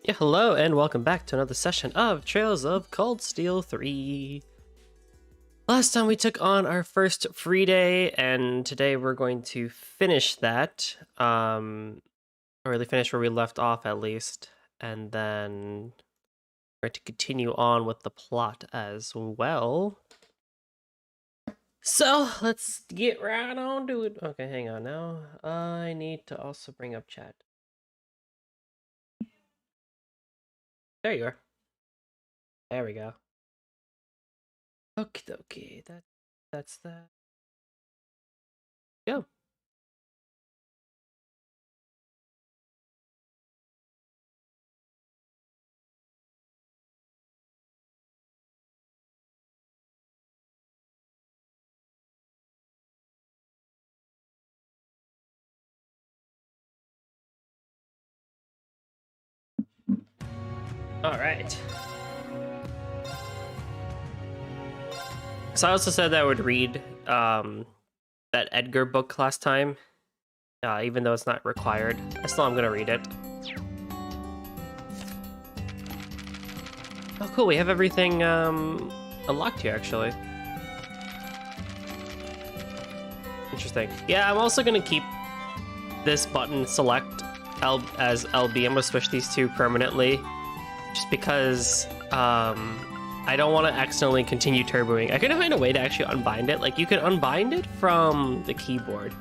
Yeah, hello and welcome back to another session of Trails of Cold Steel 3. Last time we took on our first free day, and today we're going to finish that. Or really finish where we left off at least. And then we're going to continue on with the plot as well. So, let's get right on to it. Okay, hang on now. I need to also bring up chat. There you are. There we go. Okie dokie, that's that. Go. All right. So I also said that I would read that Edgar book last time, even though it's not required. I still am gonna read it. Oh, cool! We have everything unlocked here, actually. Interesting. Yeah, I'm also gonna keep this button select as LB. I'm gonna switch these two permanently, just because I don't want to accidentally continue turboing. I couldn't find a way to actually unbind it. Like, you can unbind it from the keyboard,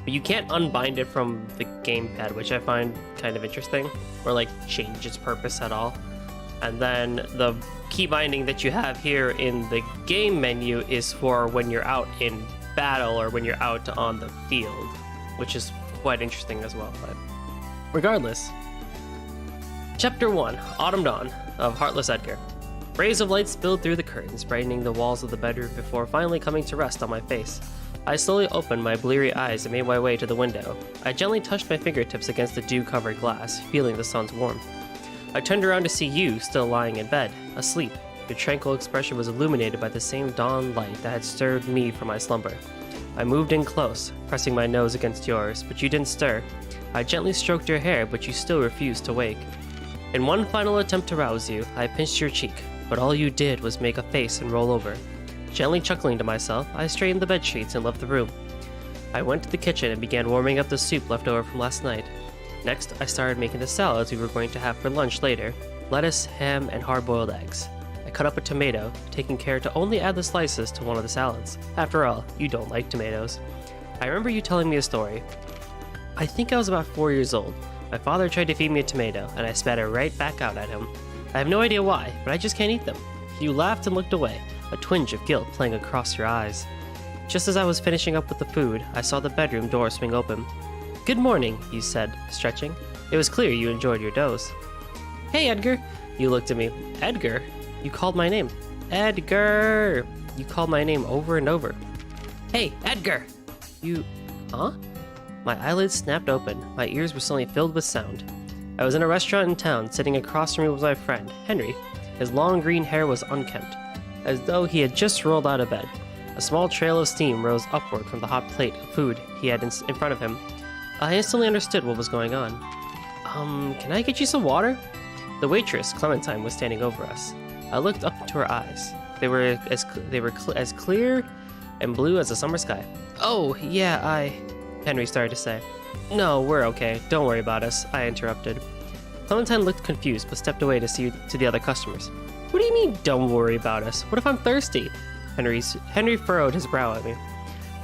but you can't unbind it from the gamepad, which I find kind of interesting, or like change its purpose at all. And then the key binding that you have here in the game menu is for when you're out in battle or when you're out on the field, which is quite interesting as well. But regardless, Chapter 1, Autumn Dawn of Heartless Edgar. Rays of light spilled through the curtains, brightening the walls of the bedroom before finally coming to rest on my face. I slowly opened my bleary eyes and made my way to the window. I gently touched my fingertips against the dew-covered glass, feeling the sun's warmth. I turned around to see you still lying in bed, asleep. Your tranquil expression was illuminated by the same dawn light that had stirred me from my slumber. I moved in close, pressing my nose against yours, but you didn't stir. I gently stroked your hair, but you still refused to wake. In one final attempt to rouse you, I pinched your cheek, but all you did was make a face and roll over. Gently chuckling to myself, I straightened the bedsheets and left the room. I went to the kitchen and began warming up the soup left over from last night. Next, I started making the salads we were going to have for lunch later: lettuce, ham, and hard-boiled eggs. I cut up a tomato, taking care to only add the slices to one of the salads. After all, you don't like tomatoes. I remember you telling me a story. I think I was about 4 years old. My father tried to feed me a tomato, and I spat it right back out at him. I have no idea why, but I just can't eat them. You laughed and looked away, a twinge of guilt playing across your eyes. Just as I was finishing up with the food, I saw the bedroom door swing open. "Good morning," you said, stretching. It was clear you enjoyed your doze. "Hey, Edgar." You looked at me. "Edgar? You called my name." "Edgar!" You called my name over and over. "Hey, Edgar!" You... Huh? My eyelids snapped open. My ears were suddenly filled with sound. I was in a restaurant in town, sitting across from me was my friend, Henry. His long green hair was unkempt, as though he had just rolled out of bed. A small trail of steam rose upward from the hot plate of food he had in front of him. I instantly understood what was going on. Can I get you some water?" The waitress, Clementine, was standing over us. I looked up into her eyes. They were as clear and blue as the summer sky. "Oh, yeah, Henry started to say. "No, we're okay. Don't worry about us," I interrupted. Clementine looked confused, but stepped away to see to the other customers. "What do you mean, don't worry about us? What if I'm thirsty?" Henry furrowed his brow at me.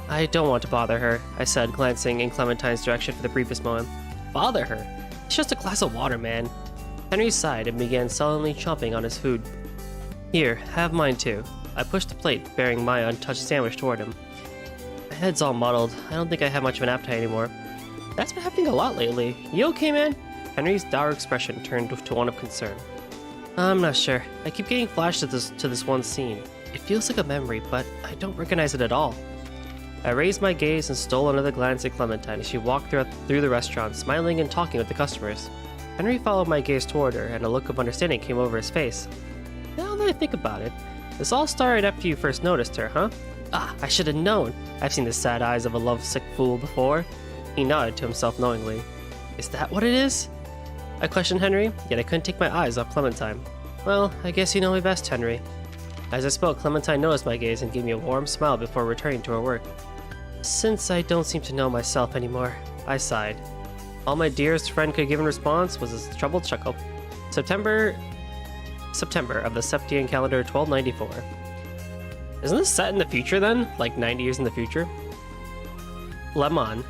"I don't want to bother her," I said, glancing in Clementine's direction for the briefest moment. "Bother her? It's just a glass of water, man." Henry sighed and began sullenly chomping on his food. "Here, have mine too." I pushed the plate, bearing my untouched sandwich toward him. My head's all muddled. I don't think I have much of an appetite anymore. "That's been happening a lot lately. You okay, man?" Henry's dour expression turned to one of concern. "I'm not sure. I keep getting flashed to this one scene. It feels like a memory, but I don't recognize it at all." I raised my gaze and stole another glance at Clementine as she walked through the restaurant, smiling and talking with the customers. Henry followed my gaze toward her, and a look of understanding came over his face. "Now that I think about it, this all started after you first noticed her, huh? Ah, I should have known. I've seen the sad eyes of a lovesick fool before." He nodded to himself knowingly. "Is that what it is?" I questioned Henry, yet I couldn't take my eyes off Clementine. Well, I guess you know me best, Henry. As I spoke, Clementine noticed my gaze and gave me a warm smile before returning to her work. Since I don't seem to know myself anymore, I sighed. All my dearest friend could give in response was a troubled chuckle. September of the Septian calendar 1294. Isn't this set in the future then? Like 90 years in the future? Le Mans,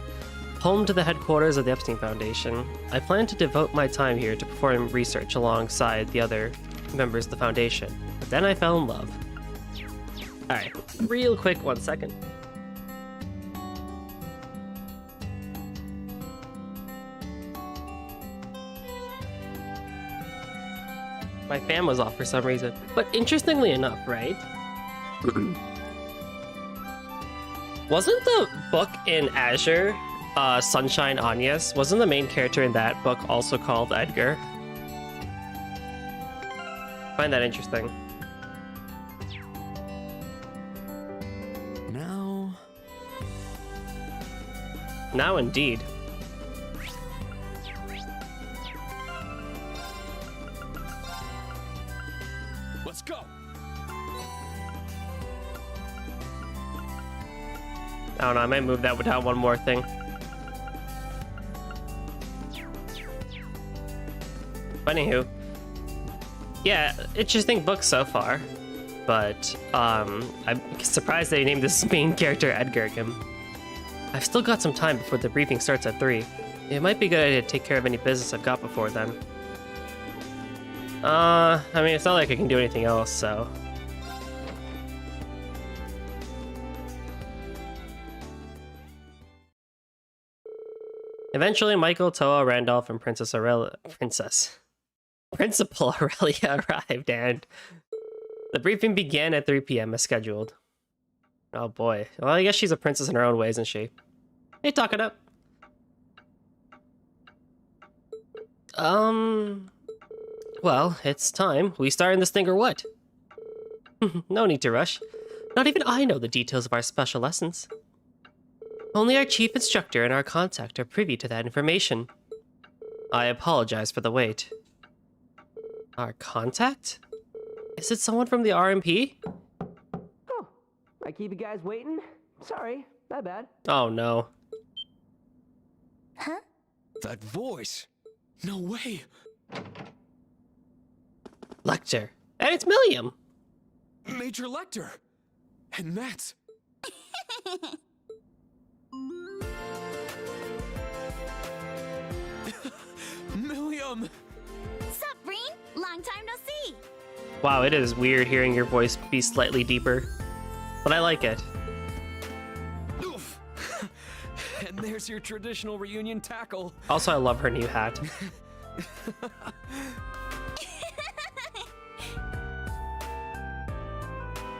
home to the headquarters of the Epstein Foundation. I plan to devote my time here to perform research alongside the other members of the Foundation. But then I fell in love. Alright, real quick, 1 second. My fan was off for some reason. But interestingly enough, right? Wasn't the book in Azure, Sunshine Agnes, wasn't the main character in that book also called Edgar? I find that interesting. Now indeed. Let's go. I don't know, I might move that without one more thing. Anywho. Yeah, interesting book so far. But, I'm surprised they named this main character Edgar again. I've still got some time before the briefing starts at 3. It might be a good idea to take care of any business I've got before then. I mean, it's not like I can do anything else, so... Eventually, Michael, Toa, Randolph, and Principal Aurelia arrived, and the briefing began at 3 p.m. as scheduled. Oh boy. Well, I guess she's a princess in her own way, isn't she? Hey, talk it up. Well, it's time. We starting this thing or what? No need to rush. Not even I know the details of our special lessons. Only our chief instructor and our contact are privy to that information. I apologize for the wait. Our contact? Is it someone from the RMP? Oh, I keep you guys waiting? Sorry, my bad. Oh no. Huh? That voice. No way. Lecter. And it's Milliam. Major Lecter. And that's... Milliam! Sup, Breen? Long time no see. Wow, it is weird hearing your voice be slightly deeper. But I like it. Oof. And there's your traditional reunion tackle. Also, I love her new hat.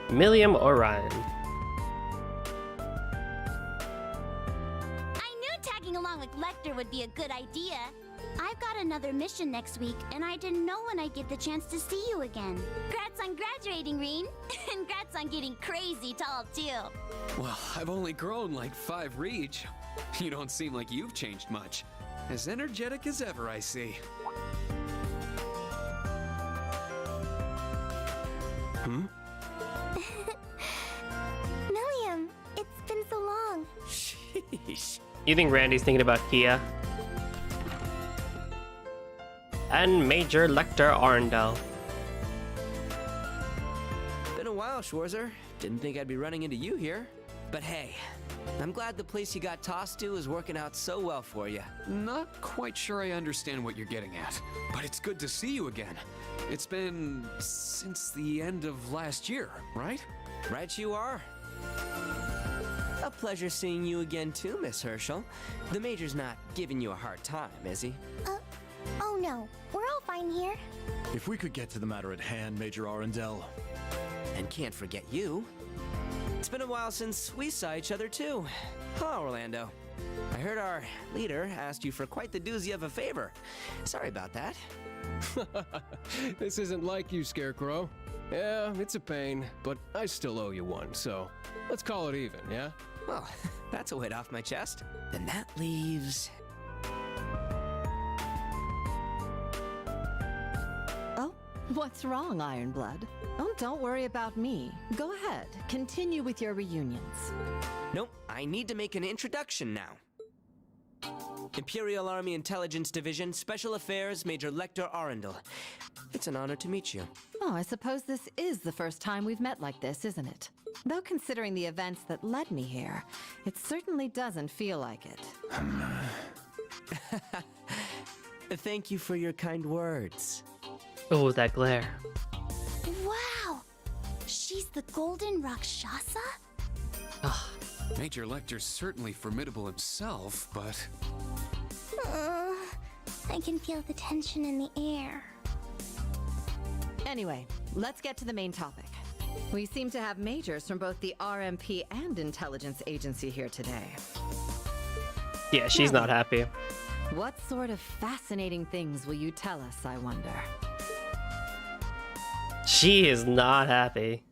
Milliam Orion. I knew tagging along with Lecter would be a good idea. I've got another mission next week, and I didn't know when I'd get the chance to see you again. Congrats on graduating, Reen. And congrats on getting crazy tall, too. Well, I've only grown like 5 reach. You don't seem like you've changed much. As energetic as ever, I see. Hmm? Milliam, it's been so long. Sheesh. You think Randy's thinking about Kia? And Major Lecter Arundel. Been a while, Schwarzer. Didn't think I'd be running into you here. But hey, I'm glad the place you got tossed to is working out so well for you. Not quite sure I understand what you're getting at, but it's good to see you again. It's been since the end of last year, right? Right you are. A pleasure seeing you again too, Miss Herschel. The Major's not giving you a hard time, is he? Oh no, we're all fine here. If we could get to the matter at hand, Major Arundel. And can't forget you. It's been a while since we saw each other too. Huh, Orlando? I heard our leader asked you for quite the doozy of a favor. Sorry about that. This isn't like you, Scarecrow. Yeah, it's a pain, but I still owe you one, so let's call it even, yeah? Well, that's a weight off my chest. Then that leaves... What's wrong, Ironblood? Oh, don't worry about me. Go ahead, continue with your reunions. Nope, I need to make an introduction now. Imperial Army Intelligence Division, Special Affairs, Major Lecter Arundel. It's an honor to meet you. Oh, I suppose this is the first time we've met like this, isn't it? Though considering the events that led me here, it certainly doesn't feel like it. Thank you for your kind words. Oh, that glare. Wow! She's the Golden Rakshasa? Major Lecter's certainly formidable himself, but... I can feel the tension in the air. Anyway, let's get to the main topic. We seem to have majors from both the RMP and Intelligence Agency here today. Yeah, she's not happy. What sort of fascinating things will you tell us, I wonder? She is not happy.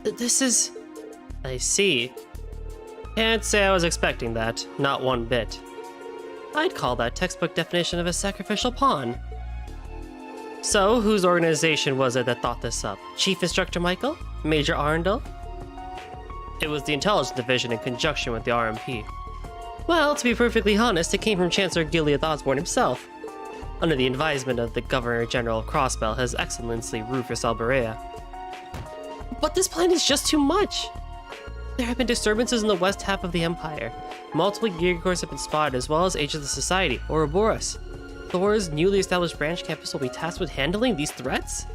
This is... I see. Can't say I was expecting that. Not one bit. I'd call that textbook definition of a sacrificial pawn. So, whose organization was it that thought this up? Chief Instructor Michael? Major Arundel? It was the Intelligence Division in conjunction with the RMP. Well, to be perfectly honest, it came from Chancellor Gilead Osborne himself, under the advisement of the Governor-General of Crossbell, His Excellency Rufus Alberea. But this plan is just too much! There have been disturbances in the west half of the Empire. Multiple Jaeger Corps have been spotted, as well as Age of the Society, Ouroboros. Thor's newly established branch campus will be tasked with handling these threats?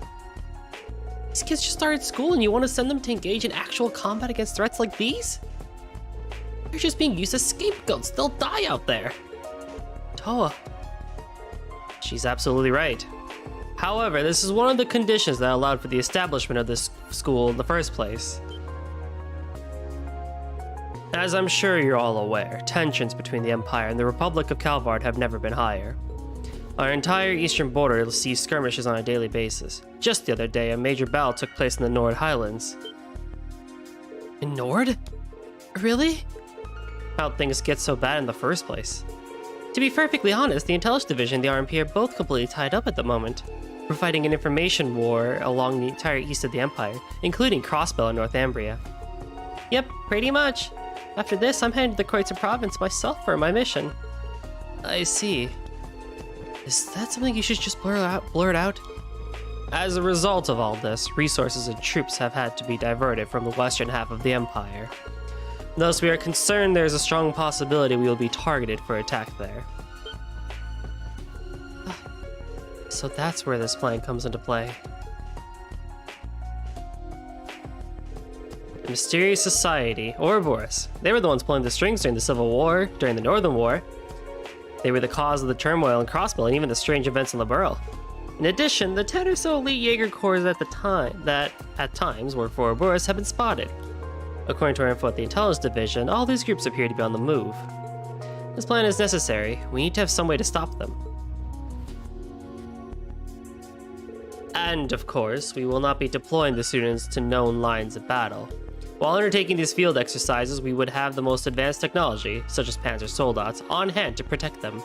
These kids just started school and you want to send them to engage in actual combat against threats like these? They're just being used as scapegoats. They'll die out there. Toa. She's absolutely right. However, this is one of the conditions that allowed for the establishment of this school in the first place. As I'm sure you're all aware, tensions between the Empire and the Republic of Calvard have never been higher. Our entire eastern border sees skirmishes on a daily basis. Just the other day, a major battle took place in the Nord Highlands. In Nord? Really? How'd things get so bad in the first place? To be perfectly honest, the Intelligence Division and the RMP are both completely tied up at the moment. We're fighting an information war along the entire east of the Empire, including Crossbell and Northumbria. Yep, pretty much. After this, I'm heading to the Kreutzer province myself for my mission. I see. Is that something you should just blurt out? As a result of all this, resources and troops have had to be diverted from the western half of the Empire. Thus, we are concerned there is a strong possibility we will be targeted for attack there. So that's where this plan comes into play. The Mysterious Society, Ouroboros. They were the ones pulling the strings during the Civil War, during the Northern War. They were the cause of the turmoil in Crossbell and even the strange events in Liberl. In addition, the 10 or so elite Jaeger Corps at times were for Ouroboros have been spotted. According to our info at the Intelligence Division, all these groups appear to be on the move. This plan is necessary. We need to have some way to stop them. And, of course, we will not be deploying the students to known lines of battle. While undertaking these field exercises, we would have the most advanced technology, such as Panzer soldaten, on hand to protect them.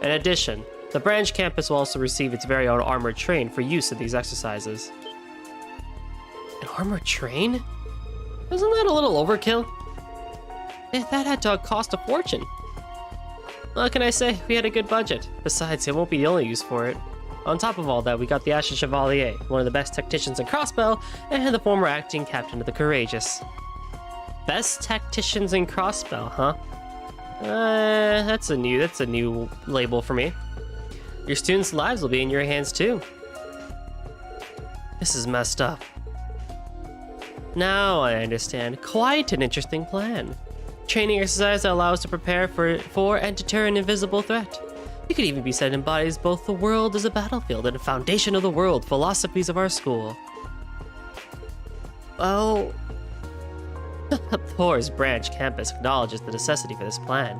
In addition, the branch campus will also receive its very own armored train for use in these exercises. An armored train? Isn't that a little overkill? That had to cost a fortune. What can I say? We had a good budget. Besides, it won't be the only use for it. On top of all that, we got the Ashen Chevalier, one of the best tacticians in Crossbell, and the former acting captain of the Courageous. Best tacticians in Crossbell, huh? That's a new label for me. Your students' lives will be in your hands too. This is messed up. Now I understand. Quite an interesting plan. Training exercise that allows us to prepare for and deter an invisible threat. It could even be said embodies both the world as a battlefield and a foundation of the world philosophies of our school. Well, Thor's branch campus acknowledges the necessity for this plan.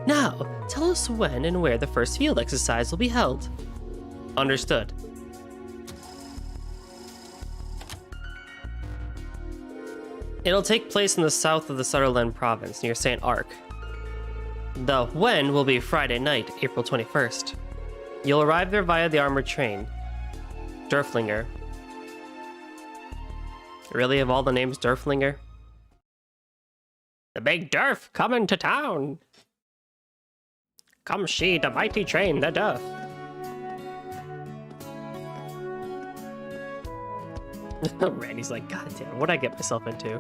Now, tell us when and where the first field exercise will be held. Understood. It'll take place in the south of the Sutherland province, near St. Arc. The when will be Friday night, April 21st. You'll arrive there via the armored train. Durflinger. Really, of all the names, Durflinger? The big Durf coming to town! Come see the mighty train, the Durf. Randy's like, God damn, what'd I get myself into?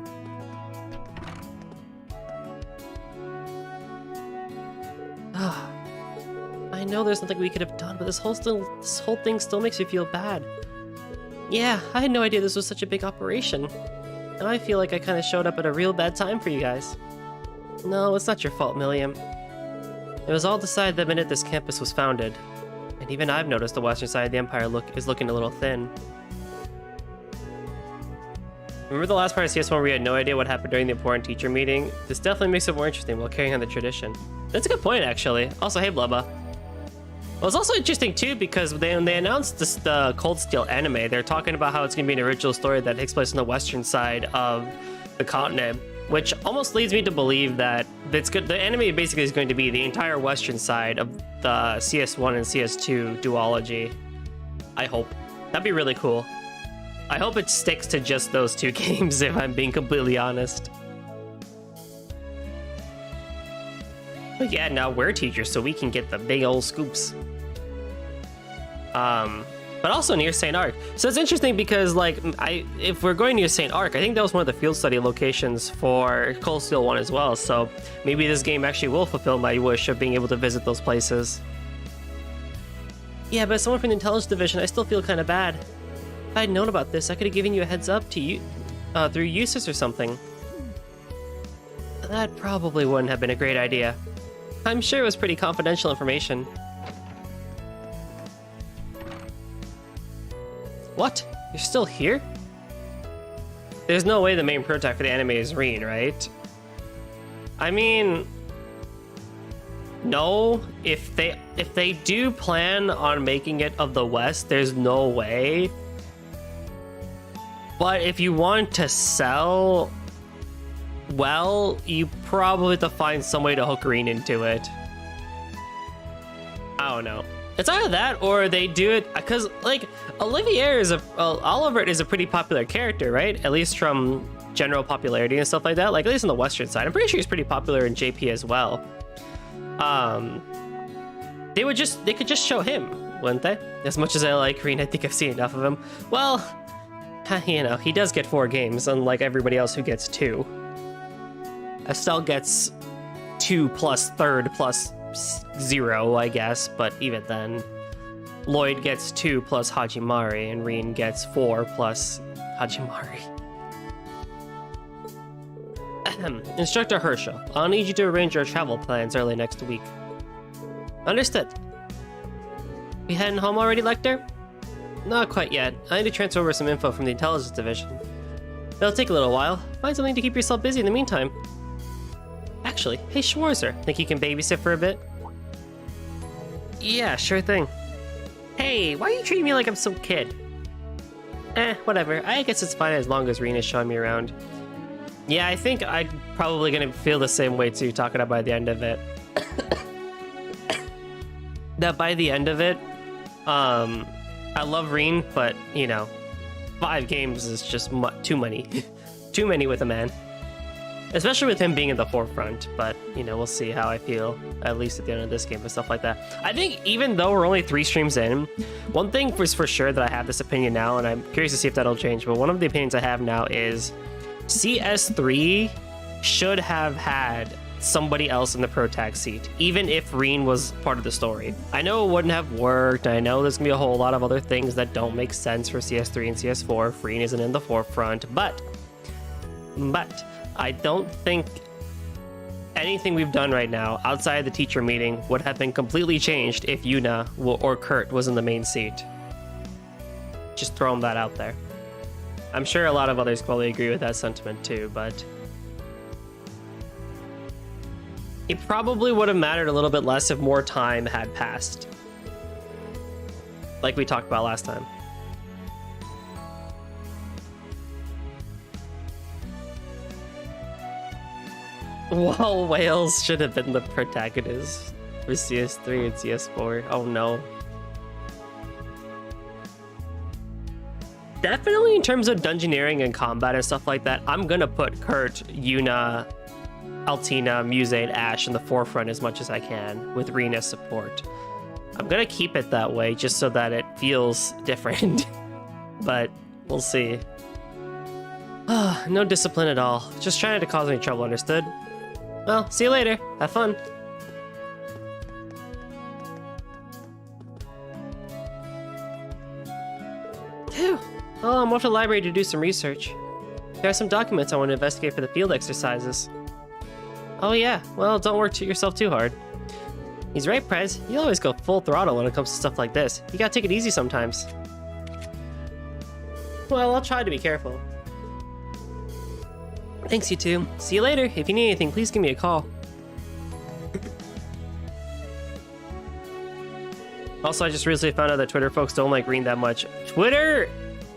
I know there's nothing we could have done, but this whole thing still makes me feel bad. Yeah, I had no idea this was such a big operation. And I feel like I kind of showed up at a real bad time for you guys. No, it's not your fault, Milliam. It was all decided the minute this campus was founded. And even I've noticed the western side of the Empire is looking a little thin. Remember the last part of CS1 where we had no idea what happened during the important teacher meeting? This definitely makes it more interesting while carrying on the tradition. That's a good point, actually. Also, hey, Blubba. Well, it's also interesting, too, because when they announced the Cold Steel anime, they're talking about how it's going to be an original story that takes place on the western side of the continent, which almost leads me to believe that it's good. The anime basically is going to be the entire western side of the CS1 and CS2 duology. I hope. That'd be really cool. I hope it sticks to just those two games, if I'm being completely honest. But yeah, now we're teachers, so we can get the big old scoops. But also near St. Arc. So it's interesting because, like, if we're going near St. Arc, I think that was one of the field study locations for Cold Steel 1 as well. So maybe this game actually will fulfill my wish of being able to visit those places. Yeah, but as someone from the Intelligence Division, I still feel kind of bad. If I'd known about this, I could have given you a heads up to you through Eustace or something. That probably wouldn't have been a great idea. I'm sure it was pretty confidential information. What? You're still here? There's no way the main protagonist for the anime is Reen, right? I mean, no. If they do plan on making it of the West, there's no way. But if you want to sell, well, you probably have to find some way to hook Reen into it. I don't know. It's either that or they do it because, like, Olivier is Oliver is a pretty popular character, right? At least from general popularity and stuff like that. Like, at least on the Western side, I'm pretty sure he's pretty popular in JP as well. They could just show him, wouldn't they? As much as I like Reen, I think I've seen enough of him. Well, you know, he does get 4 games, unlike everybody else who gets 2. Estelle gets 2 plus third plus 0, I guess, but even then. Lloyd gets 2 plus Hajimari, and Reen gets 4 plus Hajimari. Instructor Herschel, I'll need you to arrange our travel plans early next week. Understood. We heading home already, Lecter? Not quite yet. I need to transfer over some info from the Intelligence Division. It'll take a little while. Find something to keep yourself busy in the meantime. Actually, hey Schwarzer, think you can babysit for a bit? Yeah, sure thing. Hey, why are you treating me like I'm some kid? Whatever. I guess it's fine as long as Reen is showing me around. Yeah, I think I'm probably gonna feel the same way too, talking about by the end of it. That by the end of it, I love Reen, but, you know, 5 games is just too many. Too many with a man. Especially with him being in the forefront, but, you know, we'll see how I feel, at least at the end of this game and stuff like that. I think even though we're only 3 streams in, one thing was for sure that I have this opinion now, and I'm curious to see if that'll change, but one of the opinions I have now is CS3 should have had somebody else in the protag seat, even if Reen was part of the story. I know it wouldn't have worked. I know there's gonna be a whole lot of other things that don't make sense for CS3 and CS4 if Reen isn't in the forefront, but I don't think anything we've done right now outside the teacher meeting would have been completely changed if Yuna or Kurt was in the main seat. Just throwing that out there. I'm sure a lot of others probably agree with that sentiment too, but it probably would have mattered a little bit less if more time had passed. Like we talked about last time. Well, Wales should have been the protagonist for CS3 and CS4. Oh no. Definitely in terms of dungeoneering and combat and stuff like that, I'm gonna put Kurt, Yuna, Altina, Muse, and Ash in the forefront as much as I can, with Reen as support. I'm gonna keep it that way just so that it feels different. But we'll see. No discipline at all. Just trying to cause any trouble, understood? Well, see you later. Have fun. Phew. Well, I'm off to the library to do some research. There are some documents I want to investigate for the field exercises. Oh yeah, well, don't work yourself too hard. He's right, Prez. You always go full throttle when it comes to stuff like this. You gotta take it easy sometimes. Well, I'll try to be careful. Thanks, you two. See you later. If you need anything, please give me a call. Also, I just recently found out that Twitter folks don't like Reen that much. Twitter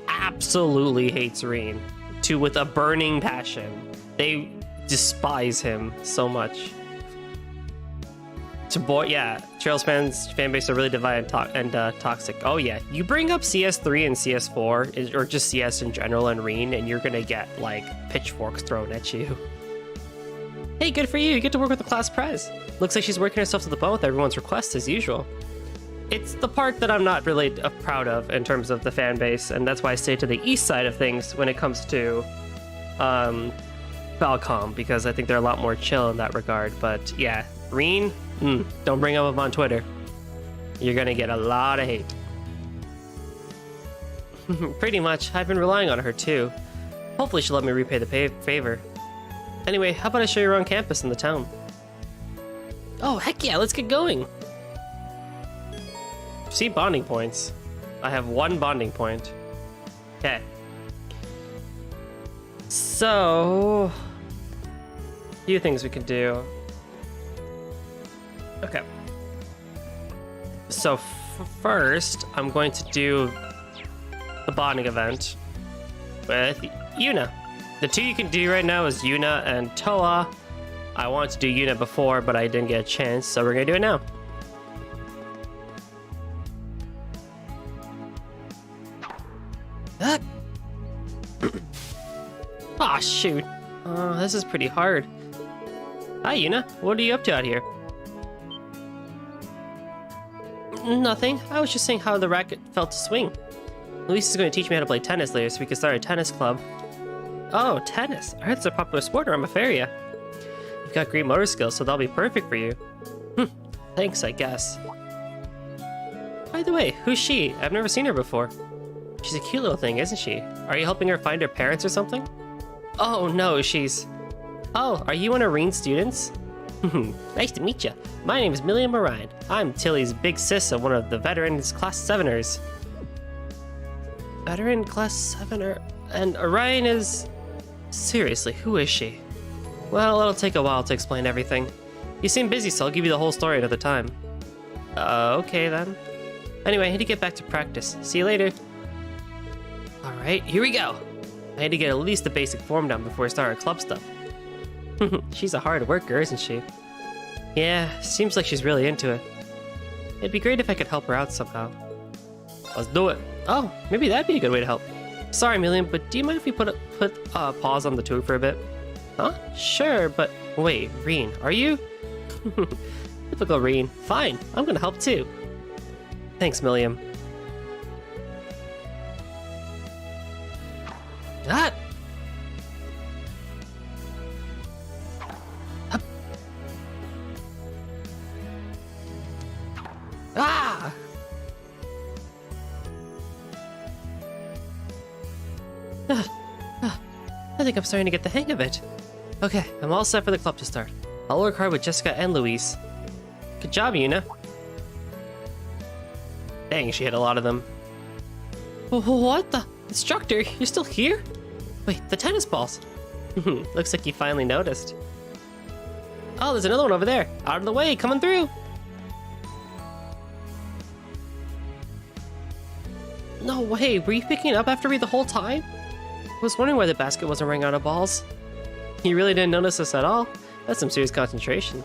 absolutely hates Reen with a burning passion. They despise him so much. Yeah, Trails fans fan base are really divided and toxic. Oh yeah, you bring up CS3 and CS4 or just CS in general and Reen, and you're gonna get like pitchforks thrown at you. Hey, good for you. You get to work with the class prez. Looks like she's working herself to the bone with everyone's requests as usual. It's the part that I'm not really proud of in terms of the fan base, and that's why I stay to the east side of things when it comes to Falcom, because I think they're a lot more chill in that regard. But yeah, Reen, don't bring him up on Twitter. You're gonna get a lot of hate. Pretty much. I've been relying on her too. Hopefully she'll let me repay the favor. Anyway, how about I show you around campus in the town? Oh, heck yeah, let's get going. See bonding points. I have 1 bonding point. Okay. So, a few things we can do. Okay. So first, I'm going to do the bonding event with Yuna. The 2 you can do right now is Yuna and Toa. I wanted to do Yuna before, but I didn't get a chance, so we're gonna do it now. Aw, shoot. This is pretty hard. Hi, Yuna. What are you up to out here? Nothing. I was just saying how the racket felt to swing. Luis is going to teach me how to play tennis later so we can start a tennis club. Oh, tennis. I heard it's a popular sport around Mafaria. You've got great motor skills, so that'll be perfect for you. Thanks, I guess. By the way, who's she? I've never seen her before. She's a cute little thing, isn't she? Are you helping her find her parents or something? Oh, no, she's... Oh, are you one of Reen's students? Nice to meet you. My name is Milliam Orion. I'm Tilly's big sis of one of the veterans Class 7ers. Veteran Class 7er? And Orion is... Seriously, who is she? Well, it'll take a while to explain everything. You seem busy, so I'll give you the whole story another time. Okay then. Anyway, I need to get back to practice. See you later. Alright, here we go. I need to get at least the basic form down before I start our club stuff. She's a hard worker, isn't she? Yeah, seems like she's really into it. It'd be great if I could help her out somehow. Let's do it. Oh, maybe that'd be a good way to help. Sorry, Milliam, but do you mind if we put a pause on the tour for a bit? Huh? Sure, but wait, Reen, are you? Typical Reen. Fine, I'm gonna help too. Thanks, Milliam. Ah! Ah! I think I'm starting to get the hang of it. Okay, I'm all set for the club to start. I'll work hard with Jessica and Luis. Good job, Yuna. Dang, she hit a lot of them. What the? Instructor, you're still here? Wait, the tennis balls. Looks like you finally noticed. Oh, there's another one over there. Out of the way, coming through. No way, were you picking it up after me the whole time? I was wondering why the basket wasn't running out of balls. You really didn't notice us at all? That's some serious concentration.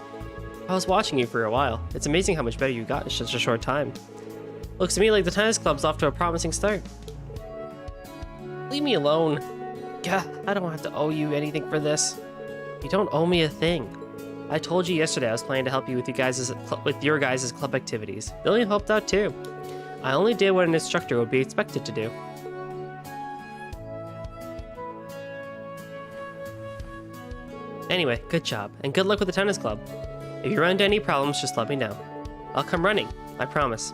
I was watching you for a while. It's amazing how much better you got in such a short time. Looks to me like the tennis club's off to a promising start. Leave me alone. Gah, I don't have to owe you anything for this. You don't owe me a thing. I told you yesterday I was planning to help you with your guys' club activities. Lillian helped out too. I only did what an instructor would be expected to do. Anyway, good job, and good luck with the tennis club. If you run into any problems, just let me know. I'll come running, I promise.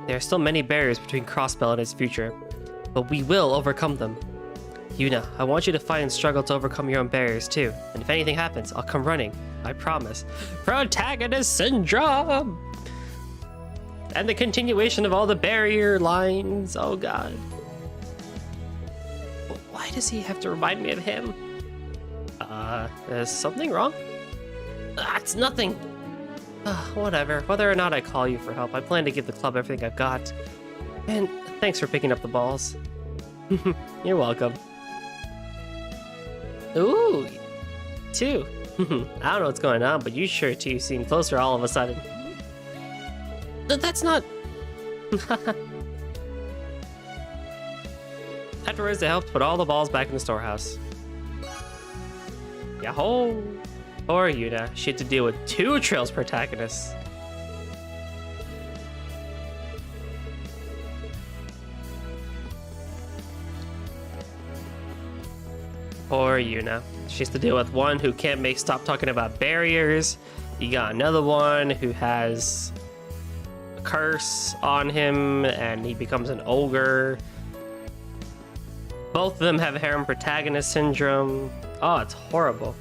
There are still many barriers between Crossbell and its future, but we will overcome them. Yuna, I want you to fight and struggle to overcome your own barriers too, and if anything happens, I'll come running, I promise. Protagonist Syndrome! And the continuation of all the barrier lines, oh god. Why does he have to remind me of him? Is something wrong? It's nothing. Whatever, whether or not I call you for help, I plan to give the club everything I've got. And thanks for picking up the balls. You're welcome. Ooh, two. I don't know what's going on, but you sure two seem closer all of a sudden. That's not... Afterwards, they helped put all the balls back in the storehouse. Yahoo! Poor Yuna, she had to deal with 2 Trails protagonists. Poor Yuna. She has to deal with one who can't stop talking about barriers. You got another one who has a curse on him and he becomes an ogre. Both of them have harem protagonist syndrome. Oh, it's horrible.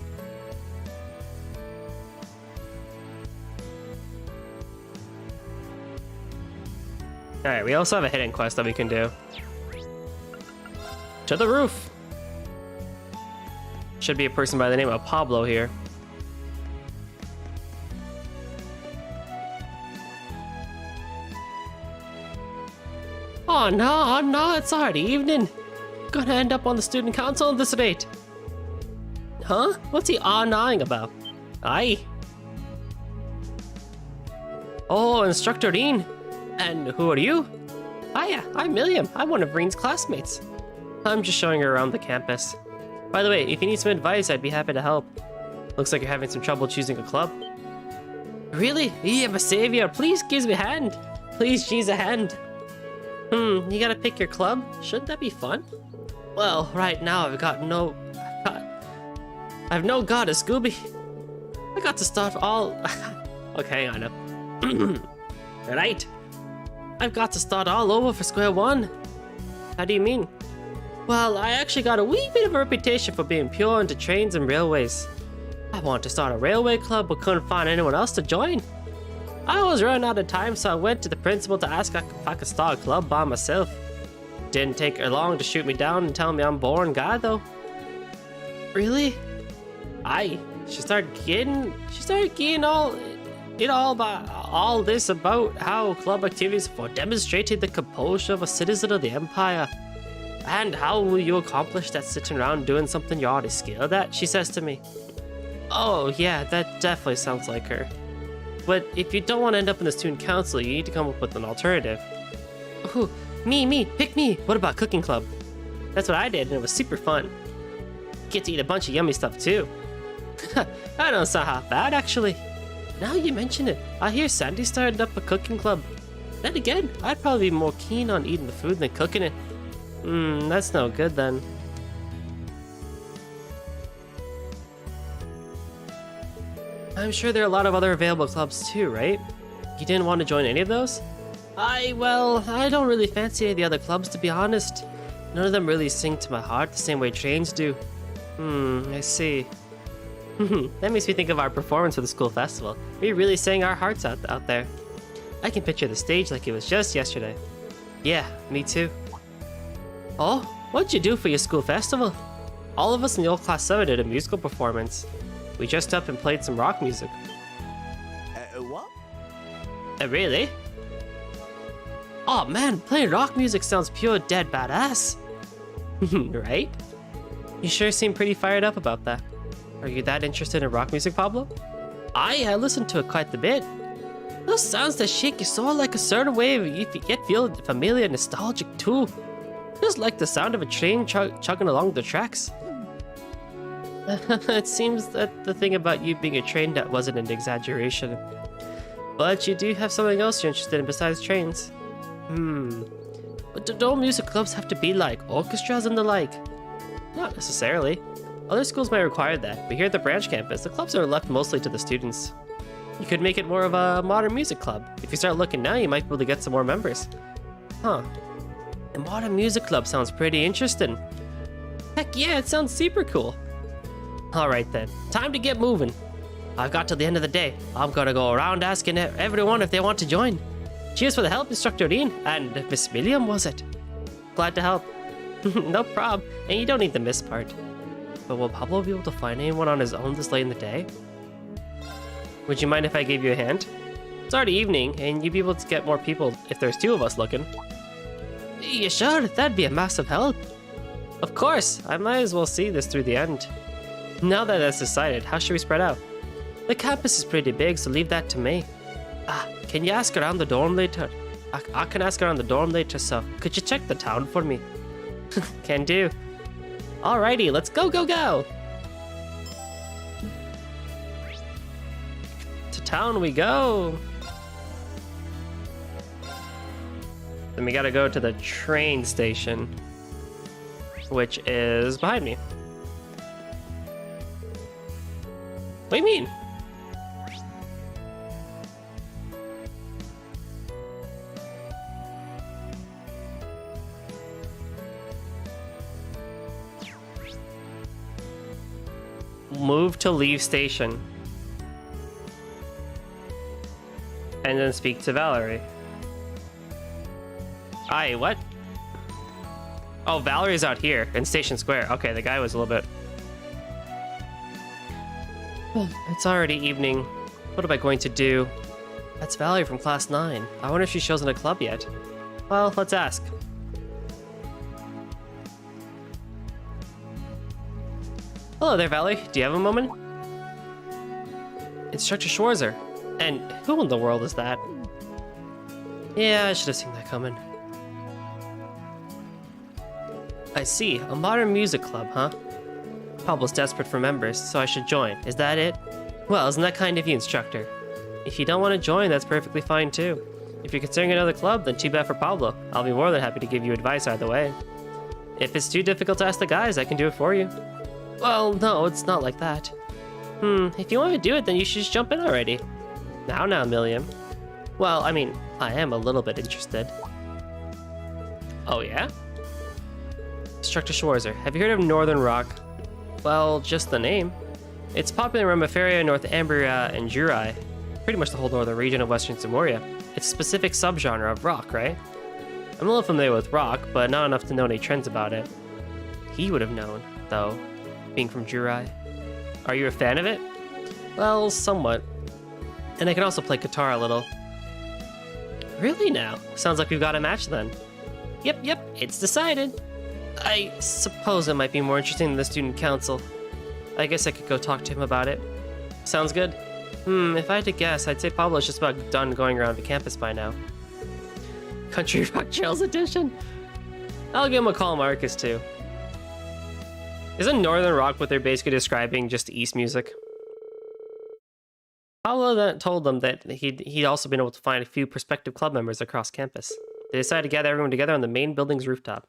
Alright, we also have a hidden quest that we can do. To the roof! Should be a person by the name of Pablo here. Oh no, it's already evening. Gonna end up on the student council at this rate. Huh? What's he gnawing about? Aye. Oh, Instructor Dean. And who are you? Hiya, I'm Milliam. I'm one of Reen's classmates. I'm just showing her around the campus. By the way, if you need some advice, I'd be happy to help. Looks like you're having some trouble choosing a club. Really? You have a savior. Please give me a hand. Please, geez, a hand. You gotta pick your club? Shouldn't that be fun? Well, right now I've no god of Scooby. I got to start all... Okay, hang on now. Right. I've got to start all over for square one. How do you mean? Well, I actually got a wee bit of a reputation for being pure into trains and railways. I wanted to start a railway club but couldn't find anyone else to join. I was running out of time, so I went to the principal to ask if I could start a club by myself. Didn't take her long to shoot me down and tell me I'm a boring guy though. Really? Aye. She started getting all this about how club activities for demonstrating the composure of a citizen of the Empire. And how will you accomplish that sitting around doing something you're already skilled at, she says to me. Oh yeah, that definitely sounds like her. But if you don't want to end up in the student council, you need to come up with an alternative. Ooh, me, pick me. What about cooking club? That's what I did and it was super fun. Get to eat a bunch of yummy stuff too. That don't sound half bad actually. Now you mention it, I hear Sandy started up a cooking club. Then again, I'd probably be more keen on eating the food than cooking it. That's no good then. I'm sure there are a lot of other available clubs too, right? You didn't want to join any of those? Well, I don't really fancy any of the other clubs to be honest. None of them really sing to my heart the same way trains do. I see. That makes me think of our performance for the school festival. We really sang our hearts out there. I can picture the stage like it was just yesterday. Yeah, me too. Oh, what'd you do for your school festival? All of us in the old class 7 did a musical performance. We dressed up and played some rock music. What? Really? Oh man, playing rock music sounds pure dead badass. Right? You sure seem pretty fired up about that. Are you that interested in rock music, Pablo? I listen to it quite a bit. Those sounds that shake your soul like a certain wave, yet feel familiar and nostalgic too. Just like the sound of a train chugging along the tracks. It seems that the thing about you being a train nut wasn't an exaggeration. But you do have something else you're interested in besides trains. But don't music clubs have to be like orchestras and the like? Not necessarily. Other schools might require that, but here at the branch campus, the clubs are left mostly to the students. You could make it more of a modern music club. If you start looking now, you might be able to get some more members. Huh. A modern music club sounds pretty interesting. Heck yeah, it sounds super cool. Alright then, time to get moving. I've got till the end of the day. I'm gonna go around asking everyone if they want to join. Cheers for the help, Instructor Dean. And Miss William, was it? Glad to help. No prob, and you don't need the miss part. But will Pablo be able to find anyone on his own this late in the day? Would you mind if I gave you a hand? It's already evening, and you'd be able to get more people if there's two of us looking. You sure? That'd be a massive help. Of course, I might as well see this through the end. Now that that's decided, how should we spread out? The campus is pretty big, so leave that to me. Can you ask around the dorm later? I can ask around the dorm later, so could you check the town for me? Can do. Alrighty, let's go, go, go! To town we go! Then we gotta go to the train station, which is behind me. What do you mean? Move to leave station. And then speak to Valerie. Aye, what? Oh, Valerie's out here in Station Square. Okay, the guy was a little bit... It's already evening. What am I going to do? That's Valerie from Class 9. I wonder if she shows in a club yet. Well, let's ask. Hello there, Valerie. Do you have a moment? Instructor Schwarzer. And who in the world is that? Yeah, I should have seen that coming. I see. A modern music club, huh? Pablo's desperate for members, so I should join. Is that it? Well, isn't that kind of you, Instructor? If you don't want to join, that's perfectly fine too. If you're considering another club, then too bad for Pablo. I'll be more than happy to give you advice either way. If it's too difficult to ask the guys, I can do it for you. Well, no, it's not like that. If you want to do it, then you should just jump in already. Now, Milliam. Well, I mean, I am a little bit interested. Oh, yeah? Instructor Schwarzer, have you heard of Northern Rock? Well, just the name. It's popular in Ramiferia, Northumbria, and Juri. Pretty much the whole northern region of Western Samoria. It's a specific subgenre of rock, right? I'm a little familiar with rock, but not enough to know any trends about it. He would have known, though, being from Juri. Are you a fan of it? Well, somewhat. And I can also play guitar a little. Really now? Sounds like we've got a match then. Yep, it's decided. I suppose it might be more interesting than the student council. I guess I could go talk to him about it. Sounds good. If I had to guess, I'd say Pablo's just about done going around the campus by now. Country Rock Trails Edition? I'll give him a call, Marcus, too. Isn't Northern Rock what they're basically describing, just East music? Pablo then told them that he'd also been able to find a few prospective club members across campus. They decided to gather everyone together on the main building's rooftop.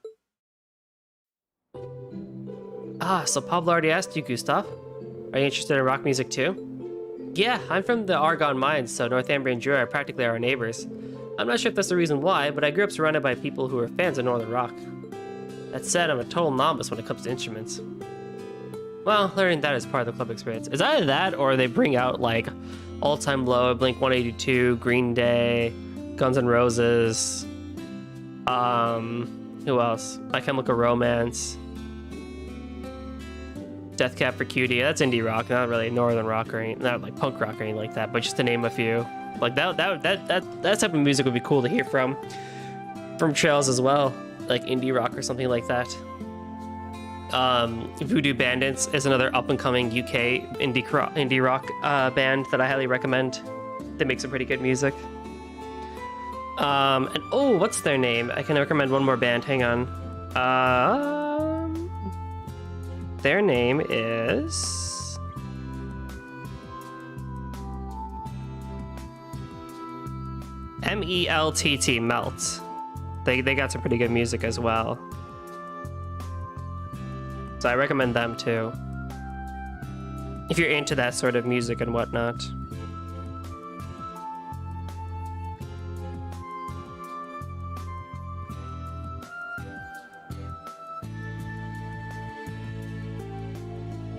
So Pablo already asked you, Gustav. Are you interested in rock music too? Yeah, I'm from the Argonne Mines, so Northumbria and Jura are practically our neighbors. I'm not sure if that's the reason why, but I grew up surrounded by people who are fans of Northern Rock. That said, I'm a total novice when it comes to instruments. Well, learning that is part of the club experience. Is either that, or they bring out, like, All Time Low, Blink-182, Green Day, Guns N' Roses, who else? My Chemical Romance, Death Cab for Cutie. That's indie rock, not really Northern rock or anything, not like punk rock or anything like that, but just to name a few. Like that type of music would be cool to hear from Trails as well, like indie rock or something like that. Voodoo Bandits is another up-and-coming UK indie rock band that I highly recommend. They make some pretty good music. And oh, what's their name? I can recommend one more band. Hang on. Their name is MELTT, Melt. They got some pretty good music as well. So I recommend them too, if you're into that sort of music and whatnot.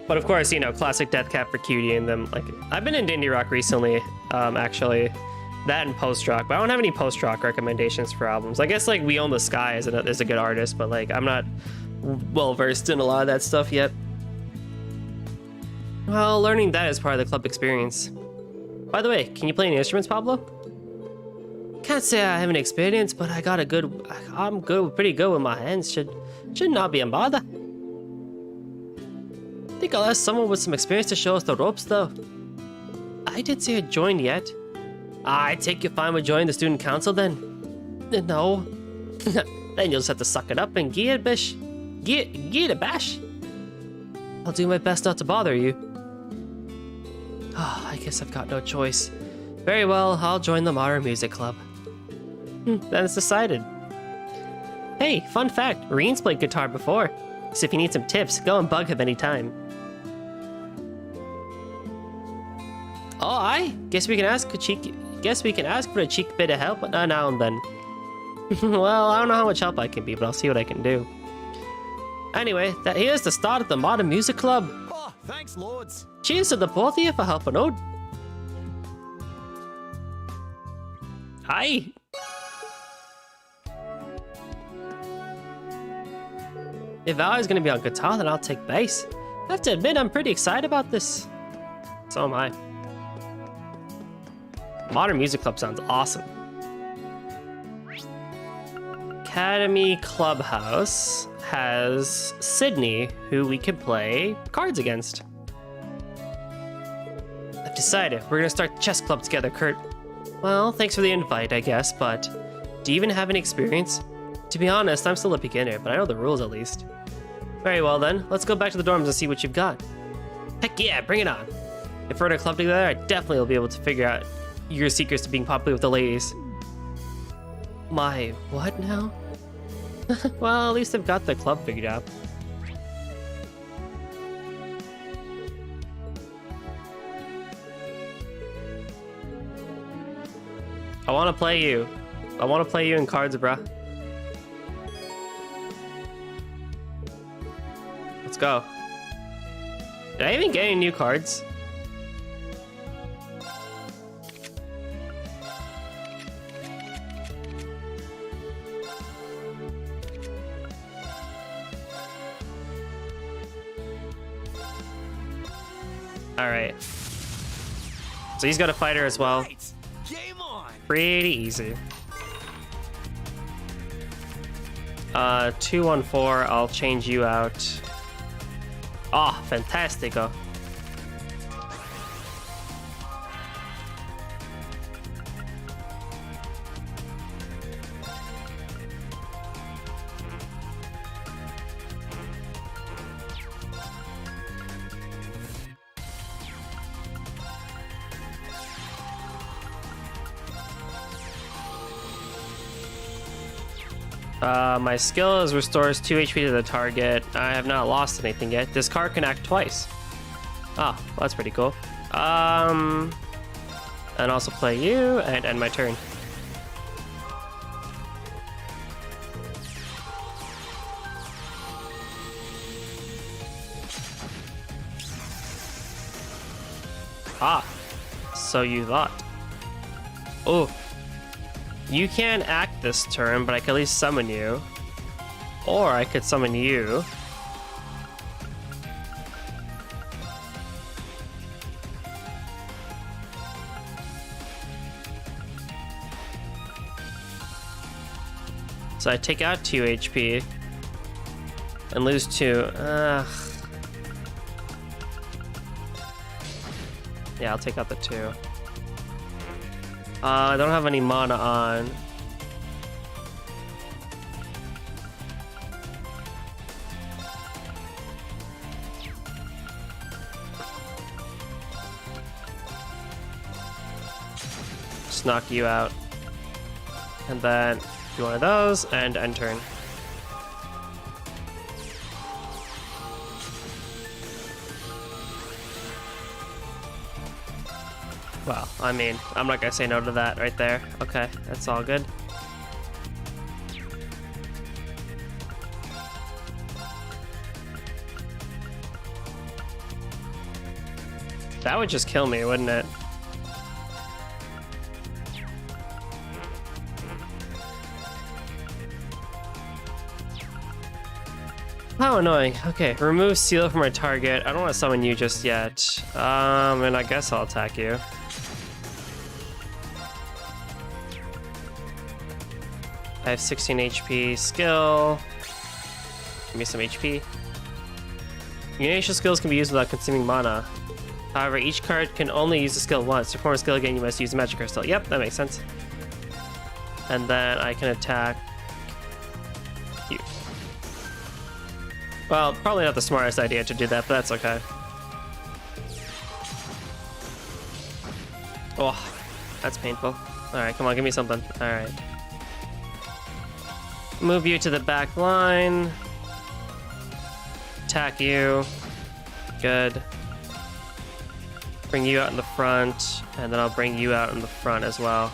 But of course, you know, classic Deathcap for Cutie and them. Like, I've been into indie rock recently, actually. That and post-rock, but I don't have any post-rock recommendations for albums. I guess, like, We Own the Sky is a good artist, but, like, I'm not well-versed in a lot of that stuff yet. Well, learning that is part of the club experience. By the way, can you play any instruments, Pablo? Can't say I have any experience, but I'm pretty good with my hands. Should not be a bother. Think I'll ask someone with some experience to show us the ropes, though. I didn't see her join yet. I take you fine with joining the student council, then? No. Then you'll just have to suck it up and give it a bash. I'll do my best not to bother you. I guess I've got no choice. Very well, I'll join the Modern Music Club. Then it's decided. Hey, fun fact, Reen's played guitar before. So if you need some tips, go and bug him anytime. Oh, I guess we can ask for a cheeky bit of help now and then. Well, I don't know how much help I can be, but I'll see what I can do. Anyway, here's the start of the Modern Music Club. Oh, thanks, lords. Cheers to the both of you for helping out. Hi. If Valley's gonna be on guitar, then I'll take bass. I have to admit, I'm pretty excited about this. So am I. Modern Music Club sounds awesome. Academy Clubhouse has Sydney, who we can play cards against. I've decided we're gonna start the chess club together, Kurt. Well, thanks for the invite, I guess, but do you even have any experience? To be honest, I'm still a beginner, but I know the rules at least. Very well then, let's go back to the dorms and see what you've got. Heck yeah, bring it on. If we're in a club together, I definitely will be able to figure out your secrets to being popular with the ladies. My what now? Well, at least I've got the club figured out. I want to play you. I want to play you in cards, bruh. Let's go. Did I even get any new cards? Alright. So he's got a fighter as well. Game on. Pretty easy. 2-1-4, I'll change you out. Ah, oh, fantastico. My skill restores 2 HP to the target. I have not lost anything yet. This card can act twice. Ah, well, that's pretty cool. And also play you and end my turn. Ah, so you thought. Oh. You can't act this turn, but I can at least summon you. Or I could summon you. So I take out 2 HP. and lose 2. Yeah, I'll take out the 2. I don't have any mana on. Just knock you out. And then do one of those and end turn. Well, I mean, I'm not gonna say no to that right there. Okay, that's all good. That would just kill me, wouldn't it? How annoying. Okay, remove seal from my target. I don't want to summon you just yet. And I guess I'll attack you. I have 16 HP. Skill. Give me some HP. Your initial skills can be used without consuming mana. However, each card can only use the skill once. To perform a skill again, you must use a magic crystal. Yep, that makes sense. And then I can attack you. Well, probably not the smartest idea to do that, but that's okay. Oh, that's painful. Alright, come on, give me something. Alright. Move you to the back line. Attack you. Good. Bring you out in the front, and then I'll bring you out in the front as well.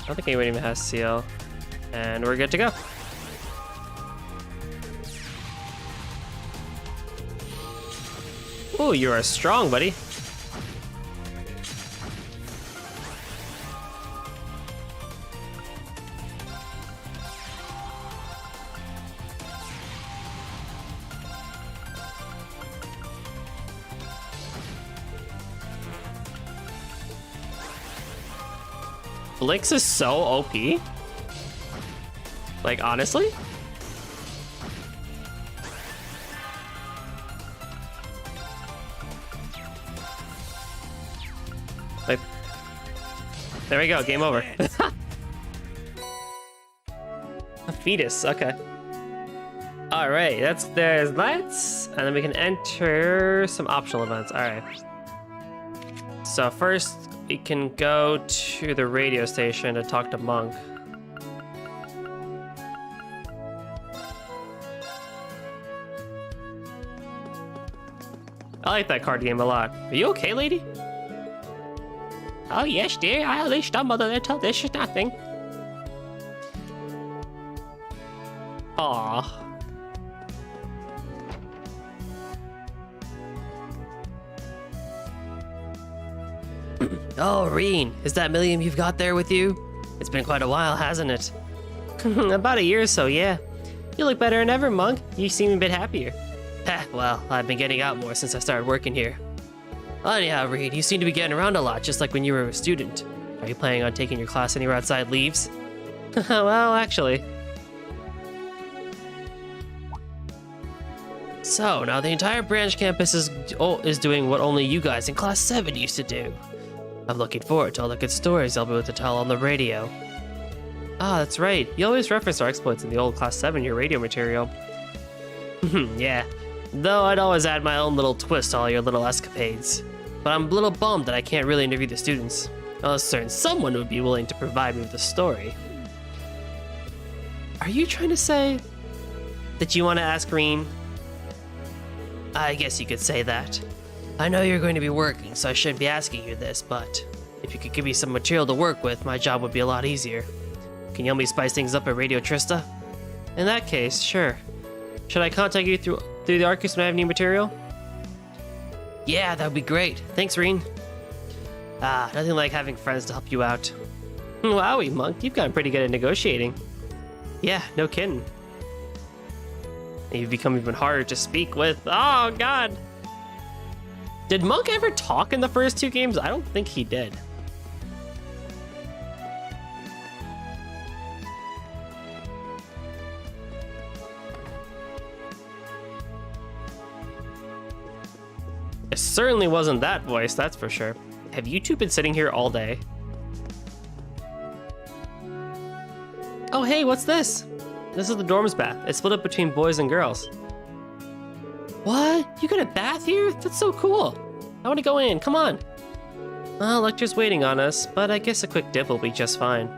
I don't think anyone even has seal. And we're good to go. Ooh, you are strong, buddy. Blix is so OP. Like, honestly? Like, there we go, game over. A fetus, okay. All right, there's that, and then we can enter some optional events. All right. So first, we can go to the radio station to talk to Monk. I like that card game a lot. Are you okay, lady? Oh, yes, dear. I unleashed our mother until this is nothing. Aww. Oh, Reen, is that Milliam you've got there with you? It's been quite a while, hasn't it? About a year or so, yeah. You look better than ever, Monk. You seem a bit happier. Well, I've been getting out more since I started working here. Anyhow, Reed, you seem to be getting around a lot, just like when you were a student. Are you planning on taking your class anywhere outside Leaves? Well, actually. So, now the entire branch campus is doing what only you guys in Class 7 used to do. I'm looking forward to all the good stories I'll be able to tell on the radio. Ah, that's right. You always reference our exploits in the old Class 7 your radio material. Yeah, though I'd always add my own little twist to all your little escapades. But I'm a little bummed that I can't really interview the students. I was certain someone would be willing to provide me with a story. Are you trying to say that you want to ask Reen? I guess you could say that. I know you're going to be working, so I shouldn't be asking you this, but if you could give me some material to work with, my job would be a lot easier. Can you help me spice things up at Radio Trista? In that case, sure. Should I contact you through the Arcus when I have new material? Yeah, that would be great. Thanks, Reen. Ah, nothing like having friends to help you out. Wowie, Monk, you've gotten pretty good at negotiating. Yeah, no kidding. And you've become even harder to speak with. Oh, God. Did Monk ever talk in the first 2 games? I don't think he did. It certainly wasn't that voice, that's for sure. Have you two been sitting here all day? Oh, hey, what's this? This is the dorm's bath. It's split up between boys and girls. What? You got a bath here? That's so cool. I want to go in. Come on. Well, lecture's waiting on us, but I guess a quick dip will be just fine.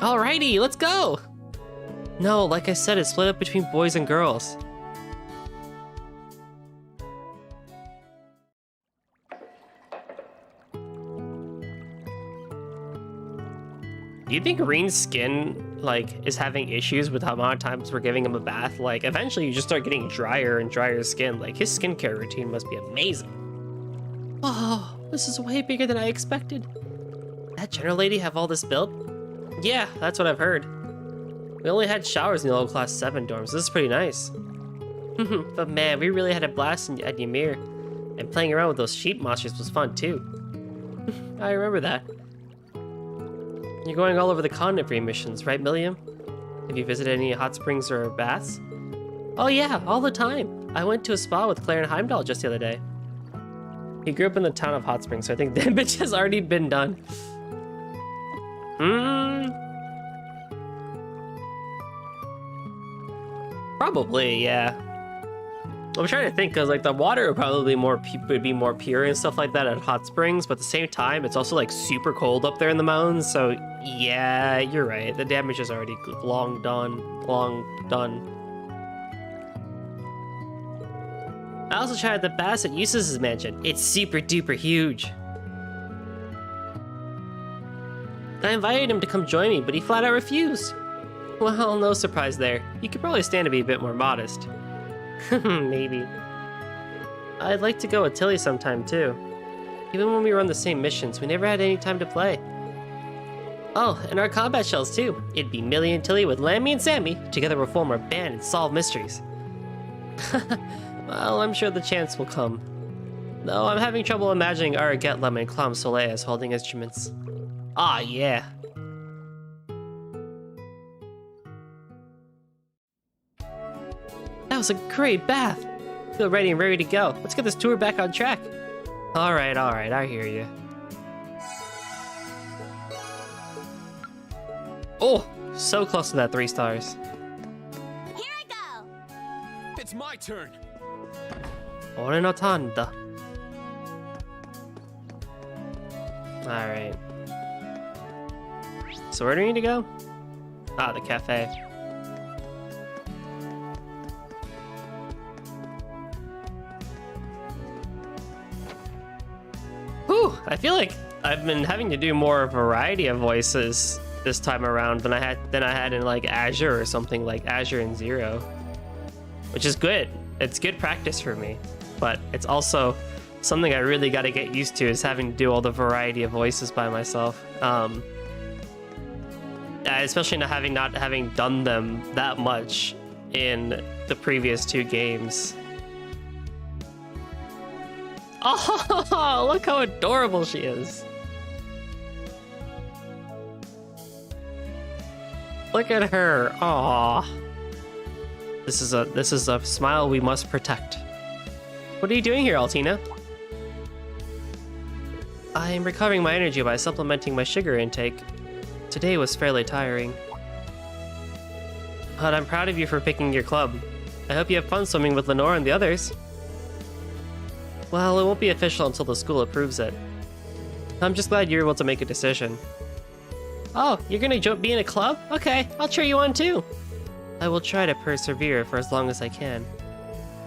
Alrighty, let's go! No, like I said, it's split up between boys and girls. Do you think Reen's skin, like, is having issues with how many times we're giving him a bath? Like, eventually you just start getting drier and drier skin. Like, his skincare routine must be amazing. Oh, this is way bigger than I expected. That general lady have all this built? Yeah, that's what I've heard. We only had showers in the old class 7 dorms. This is pretty nice. But man, we really had a blast at Ymir. And playing around with those sheep monsters was fun too. I remember that. You're going all over the continent for your missions, right, Milliam? Have you visited any hot springs or baths? Oh yeah, all the time. I went to a spa with Claire and Heimdall just the other day. He grew up in the town of Hot Springs, so I think that bitch has already been done. Probably, yeah. I'm trying to think, because like the water would probably would be more pure and stuff like that at hot springs, but at the same time, it's also like super cold up there in the mountains. So yeah, you're right. The damage is already long done. Long done. I also tried the baths at Eustace's mansion. It's super duper huge. I invited him to come join me, but he flat out refused. Well, no surprise there. You could probably stand to be a bit more modest. Maybe. I'd like to go with Tilly sometime too. Even when we were on the same missions, we never had any time to play. Oh, and our combat shells too. It'd be Millie and Tilly with Lammy and Sammy. Together we'll form our band and solve mysteries. Well, I'm sure the chance will come. Though I'm having trouble imagining Aragetlem and Clam Soleil as holding instruments. Ah, yeah. That was a great bath. Feel ready and ready to go. Let's get this tour back on track. All right, I hear you. Oh, so close to that 3 stars. Here I go! It's my turn. Ore no tanda. All right. So where do we need to go? Ah, the cafe. Whew, I feel like I've been having to do more variety of voices this time around than I had in like Azure or something like Azure and Zero, which is good. It's good practice for me, but it's also something I really got to get used to, is having to do all the variety of voices by myself. Especially not having done them that much in the previous 2 games. Oh, look how adorable she is. Look at her. Aww. This is a smile we must protect. What are you doing here, Altina? I am recovering my energy by supplementing my sugar intake. Today was fairly tiring. But I'm proud of you for picking your club. I hope you have fun swimming with Lenore and the others. Well, it won't be official until the school approves it. I'm just glad you're able to make a decision. Oh, you're gonna be in a club? Okay, I'll cheer you on too. I will try to persevere for as long as I can.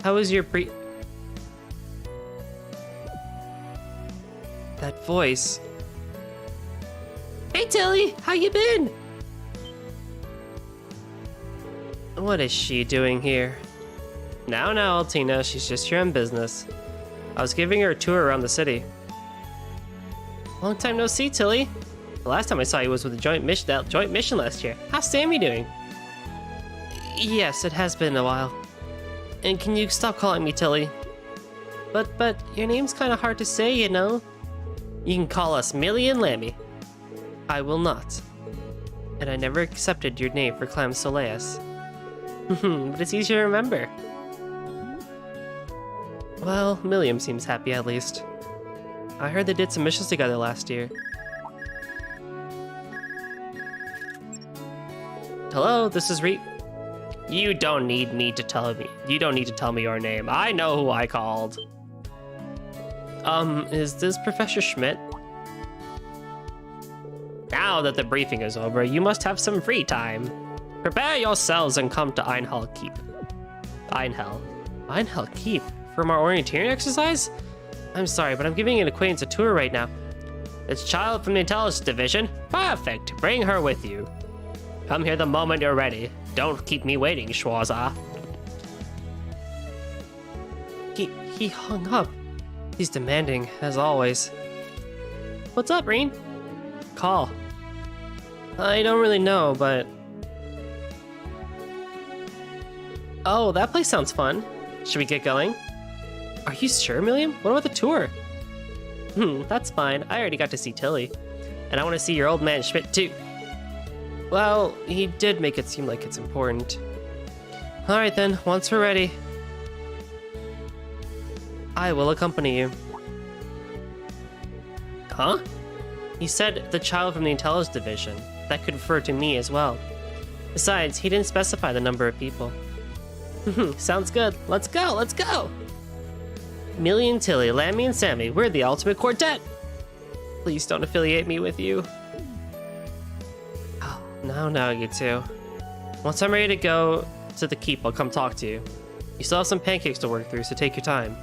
How is your That voice. Hey Tilly, how you been? What is she doing here? Now, Altina, she's just here on business. I was giving her a tour around the city. Long time no see, Tilly. The last time I saw you was with the joint mission last year. How's Sammy doing? Yes, it has been a while. And can you stop calling me Tilly? But your name's kind of hard to say, you know. You can call us Millie and Lammy. I will not. And I never accepted your name for Clam Soleas. But it's easy to remember. Well, Milliam seems happy at least. I heard they did some missions together last year. Hello, this is You don't need to tell me your name. I know who I called. Is this Professor Schmidt? Now that the briefing is over, you must have some free time. Prepare yourselves and come to Einhell Keep. Einhell Keep? From our orienteering exercise? I'm sorry, but I'm giving an acquaintance a tour right now. It's child from the intelligence division. Perfect. Bring her with you. Come here the moment you're ready. Don't keep me waiting, Schwarza. He hung up. He's demanding, as always. What's up, Reen? Call. I don't really know, but... Oh, that place sounds fun. Should we get going? Are you sure, Milliam? What about the tour? That's fine. I already got to see Tilly. And I want to see your old man Schmidt, too. Well, he did make it seem like it's important. Alright then, once we're ready, I will accompany you. Huh? He said the child from the intelligence division. That could refer to me as well. Besides, he didn't specify the number of people. Sounds good. Let's go, let's go! Millie and Tilly, Lammy and Sammy, we're the ultimate quartet! Please don't affiliate me with you. No, you two. Once I'm ready to go to the keep, I'll come talk to you. You still have some pancakes to work through, so take your time.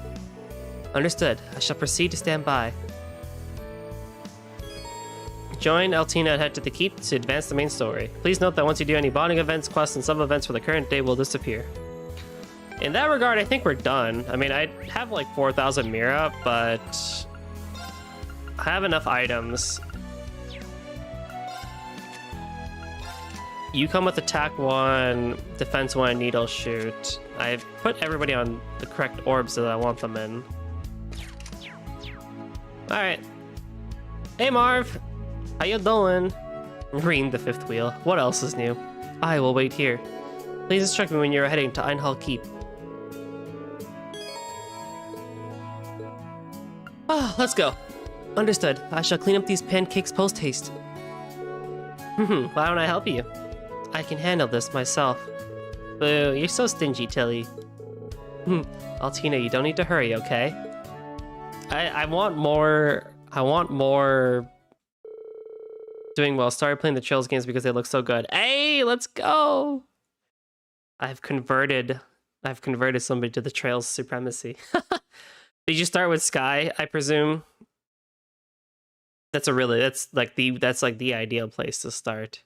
Understood. I shall proceed to stand by. Join Altina and head to the keep to advance the main story. Please note that once you do any bonding events, quests, and sub-events for the current day will disappear. In that regard, I think we're done. I mean, I have like 4,000 Mira, but I have enough items. You come with attack 1, defense 1, needle shoot. I've put everybody on the correct orbs that I want them in. Alright. Hey Marv! How you doing? Reen, the fifth wheel. What else is new? I will wait here. Please instruct me when you're heading to Einhell Keep. Let's go. Understood. I shall clean up these pancakes post-haste. Why don't I help you? I can handle this myself. Boo, you're so stingy, Tilly. Altina, you don't need to hurry, okay? I want more doing well. Started playing the Trails games because they look so good. Hey, let's go! I've converted somebody to the Trails supremacy. Did you start with Sky, I presume? That's like the ideal place to start.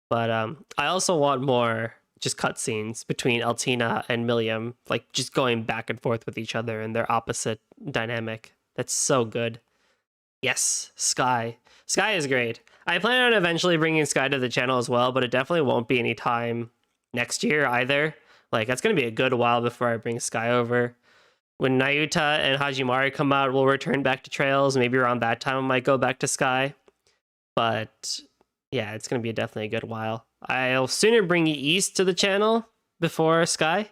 But I also want more just cutscenes between Altina and Milliam, like just going back and forth with each other and their opposite dynamic. That's so good. Yes, Sky. Sky is great. I plan on eventually bringing Sky to the channel as well, but it definitely won't be any time next year either. Like, that's going to be a good while before I bring Sky over. When Nayuta and Hajimari come out, we'll return back to Trails. Maybe around that time I might go back to Sky. But yeah, it's going to be definitely a good while. I'll sooner bring East to the channel before Sky.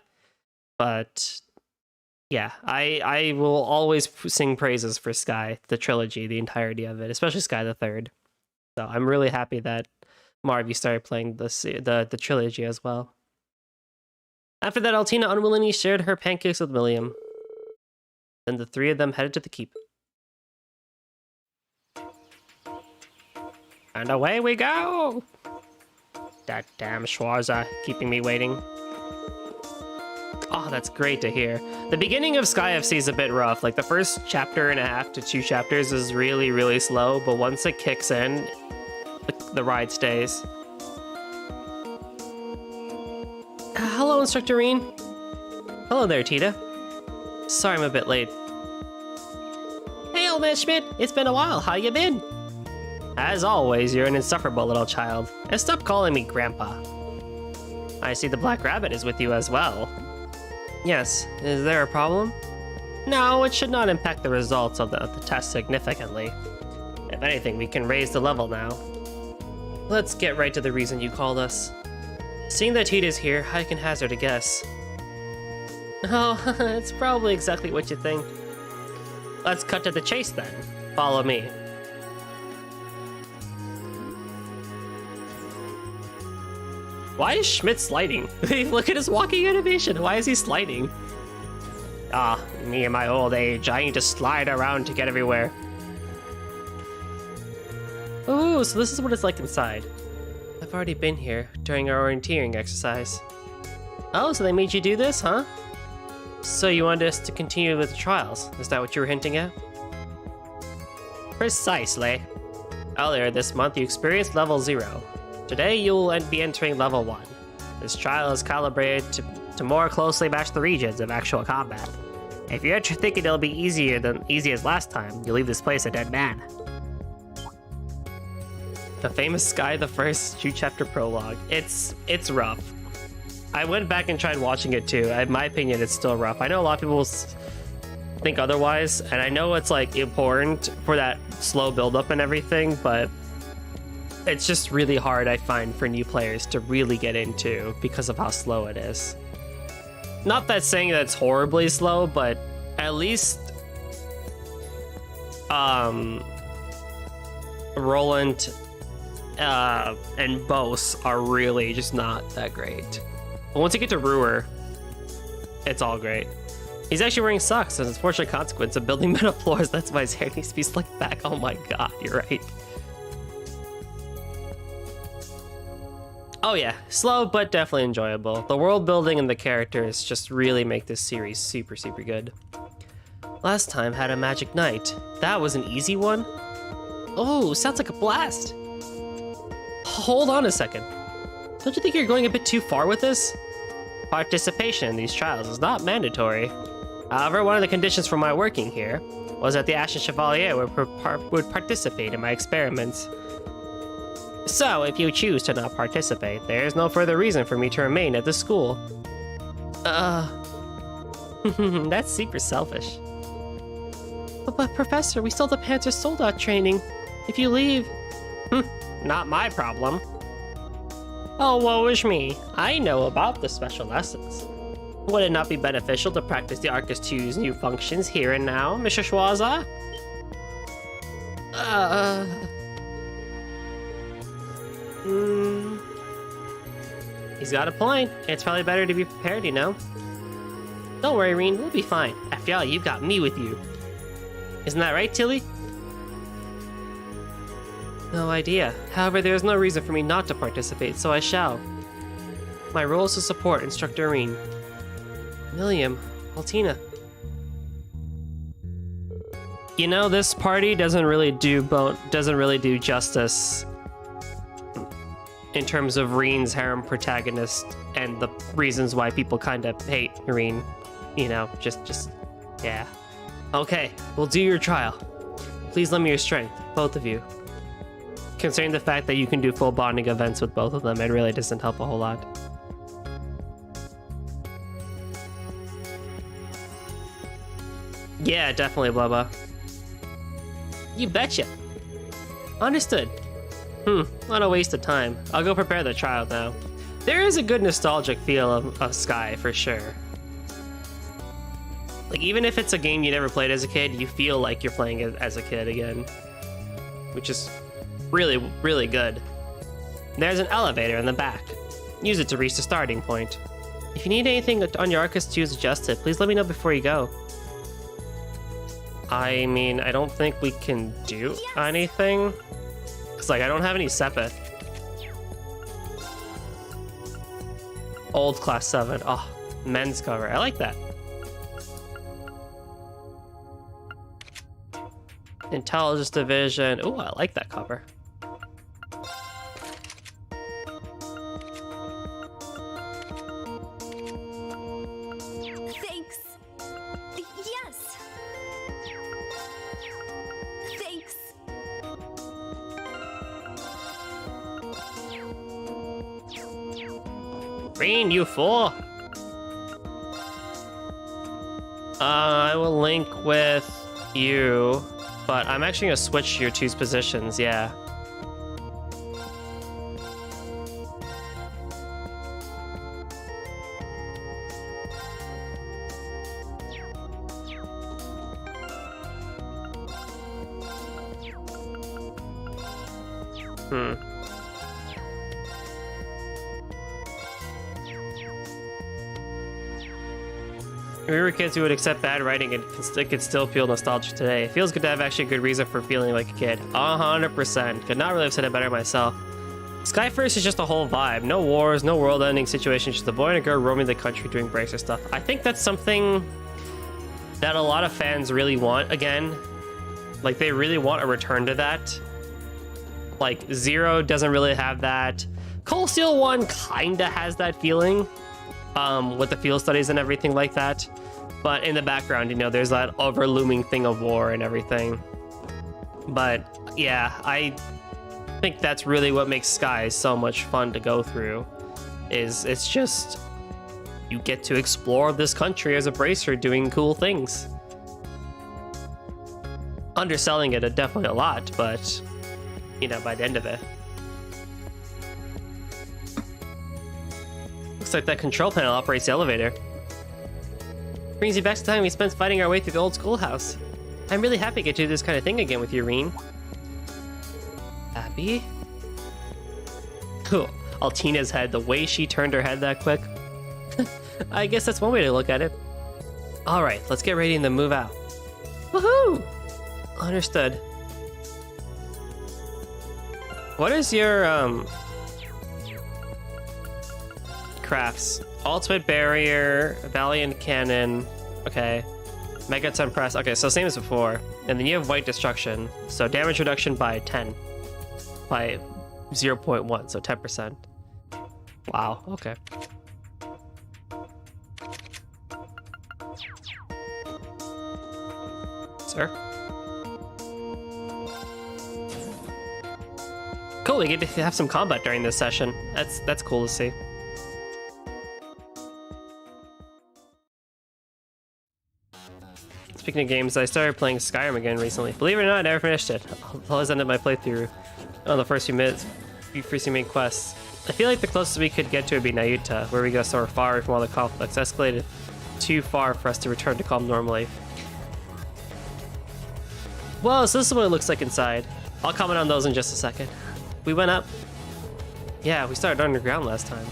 But yeah, I will always sing praises for Sky, the trilogy, the entirety of it, especially Sky the Third. So I'm really happy that Marv, you started playing the trilogy as well. After that, Altina unwillingly shared her pancakes with William. Then the three of them headed to the keep. And away we go! That damn Schwarza keeping me waiting. Oh, that's great to hear. The beginning of Sky FC is a bit rough. Like, the first chapter and a half to 2 chapters is really, really slow, but once it kicks in, the ride stays. Hello, Instructor Reen. Hello there, Tita. Sorry I'm a bit late. Hey, old man Schmidt. It's been a while. How you been? As always, you're an insufferable little child. And stop calling me Grandpa. I see the Black Rabbit is with you as well. Yes. Is there a problem? No, it should not impact the results of the test significantly. If anything, we can raise the level now. Let's get right to the reason you called us. Seeing that heat is here, I can hazard a guess. Oh, it's probably exactly what you think. Let's cut to the chase then. Follow me. Why is Schmidt sliding? Look at his walking animation. Why is he sliding? Ah, me in my old age, I need to slide around to get everywhere. Ooh, so this is what it's like inside. I've already been here during our orienteering exercise. Oh, so they made you do this, huh? So you wanted us to continue with the trials. Is that what you were hinting at? Precisely. Earlier this month, you experienced level 0. Today, you'll be entering level 1. This trial is calibrated to more closely match the regions of actual combat. If you're thinking it'll be easy as last time, you'll leave this place a dead man. The famous Sky the First chapter prologue. It's rough. I went back and tried watching it too. In my opinion, it's still rough. I know a lot of people think otherwise, and I know it's like important for that slow build-up and everything, but it's just really hard, I find, for new players to really get into because of how slow it is. Not that saying that it's horribly slow, but at least Roland and Bose are really just not that great. But once you get to Ruhr, it's all great. He's actually wearing socks as an unfortunate consequence of building metal floors. That's why his hair needs to be slicked back. Oh my god, you're right. Oh yeah, slow but definitely enjoyable. The world building and the characters just really make this series super, super good. Last time had a magic night. That was an easy one? Oh, sounds like a blast. Hold on a second. Don't you think you're going a bit too far with this? Participation in these trials is not mandatory. However, one of the conditions for my working here was that the Ashen Chevalier would participate in my experiments. So, if you choose to not participate, there is no further reason for me to remain at the school. That's super selfish. But Professor, we still have the Panzer Soldat training. If you leave... Not my problem. Oh, woe is me. I know about the special lessons. Would it not be beneficial to practice the Arcus 2's new functions here and now, Mr. Schwarza? He's got a point. It's probably better to be prepared, you know? Don't worry, Reen, we'll be fine. After all, you've got me with you. Isn't that right, Tilly? No idea. However, there is no reason for me not to participate, so I shall. My role is to support Instructor Reen. William, Altina. You know, this party doesn't really do justice in terms of Reen's harem protagonist and the reasons why people kind of hate Reen. You know, just yeah. Okay, we'll do your trial. Please lend me your strength, both of you. Considering the fact that you can do full bonding events with both of them, it really doesn't help a whole lot. Yeah, definitely, Blubba. You betcha. Understood. Not a waste of time. I'll go prepare the trial now. There is a good nostalgic feel of Sky, for sure. Like, even if it's a game you never played as a kid, you feel like you're playing it as a kid again. Which is really, really good. There's an elevator in the back. Use it to reach the starting point. If you need anything on your Arcus 2's adjusted, please let me know before you go. I mean, I don't think we can do anything. It's like, I don't have any Sepith. Old Class 7. Oh, men's cover. I like that. Intelligence Division. Oh, I like that cover. Thanks. Yes. Thanks. Reen, you fool! I will link with you, but I'm actually gonna switch your two's positions, yeah. If we were kids, we would accept bad writing and it could still feel nostalgic today. It feels good to have actually a good reason for feeling like a kid. 100%. Could not really have said it better myself. Skyfirst is just a whole vibe. No wars, no world-ending situations, just a boy and a girl roaming the country doing bracer stuff. I think that's something that a lot of fans really want again. Like, they really want a return to that. Like, Zero doesn't really have that. Cold Steel 1 kinda has that feeling. With the field studies and everything like that. But in the background, you know, there's that over-looming thing of war and everything. But yeah, I think that's really what makes Sky so much fun to go through. It's just, you get to explore this country as a bracer doing cool things. Underselling it definitely a lot, but, you know, by the end of it. Looks like that control panel operates the elevator. Brings you back to the time we spent fighting our way through the old schoolhouse. I'm really happy to get to do this kind of thing again with you, Reen. Happy? Cool. Altina's head, the way she turned her head that quick. I guess that's one way to look at it. Alright, let's get ready and then move out. Woohoo! Understood. What is your, crafts? Ultimate Barrier, Valiant Cannon, okay. Megaton Press, okay, so same as before. And then you have White Destruction, so damage reduction by 10. By 0.1, so 10%. Wow, okay. Sir? Cool, we get to have some combat during this session. That's cool to see. Speaking of games, I started playing Skyrim again recently. Believe it or not, I never finished it. I'll always ended my playthrough on the first few main quests. I feel like the closest we could get to would be Nayuta, where we go so far away from all the conflicts. Escalated too far for us to return to calm normally. Well, so this is what it looks like inside. I'll comment on those in just a second. We went up. Yeah, we started underground last time.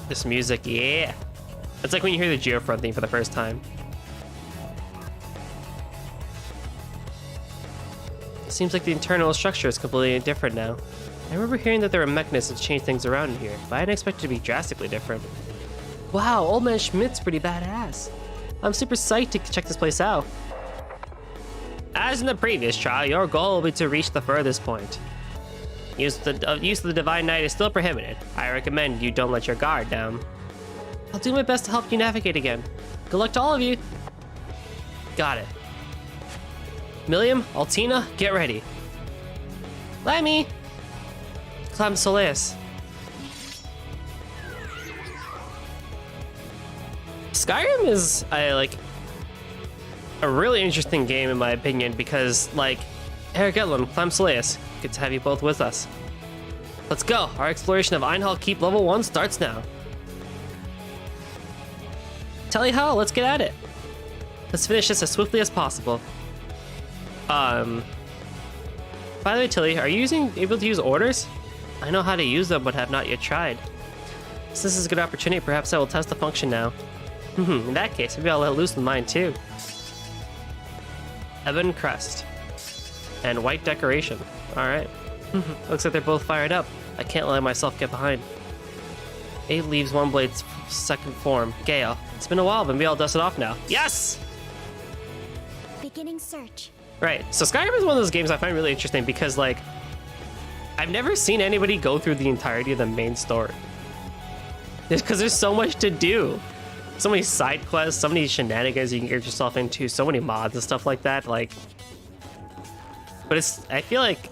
This music, yeah. It's like when you hear the Geofront theme for the first time. Seems like the internal structure is completely different now. I remember hearing that there were mechanisms to change things around in here, but I didn't expect it to be drastically different. Wow, Old Man Schmidt's pretty badass. I'm super psyched to check this place out. As in the previous trial, your goal will be to reach the furthest point. Use of the Divine Knight is still prohibited. I recommend you don't let your guard down. I'll do my best to help you navigate again. Good luck to all of you. Got it. Milliam, Altina, get ready. Lemmy! Clam Soleus. Skyrim is a really interesting game in my opinion because, like, Eric Edlund, Clam Soleus, good to have you both with us. Let's go. Our exploration of Einhall Keep level 1 starts now. Tally ho, let's get at it. Let's finish this as swiftly as possible. By the way, Tilly, are you able to use orders? I know how to use them, but have not yet tried. Since this is a good opportunity, perhaps I will test the function now. In that case, maybe I'll let loose with mine too. Ebon Crest. And white decoration. Alright. Looks like they're both fired up. I can't let myself get behind. 8 leaves, 1 blade's second form. Gale. It's been a while, but maybe I'll dust it off now. Yes! Beginning search. Right. So Skyrim is one of those games I find really interesting because, like, I've never seen anybody go through the entirety of the main story. Because there's so much to do. So many side quests, so many shenanigans you can get yourself into, so many mods and stuff like that. Like, but I feel like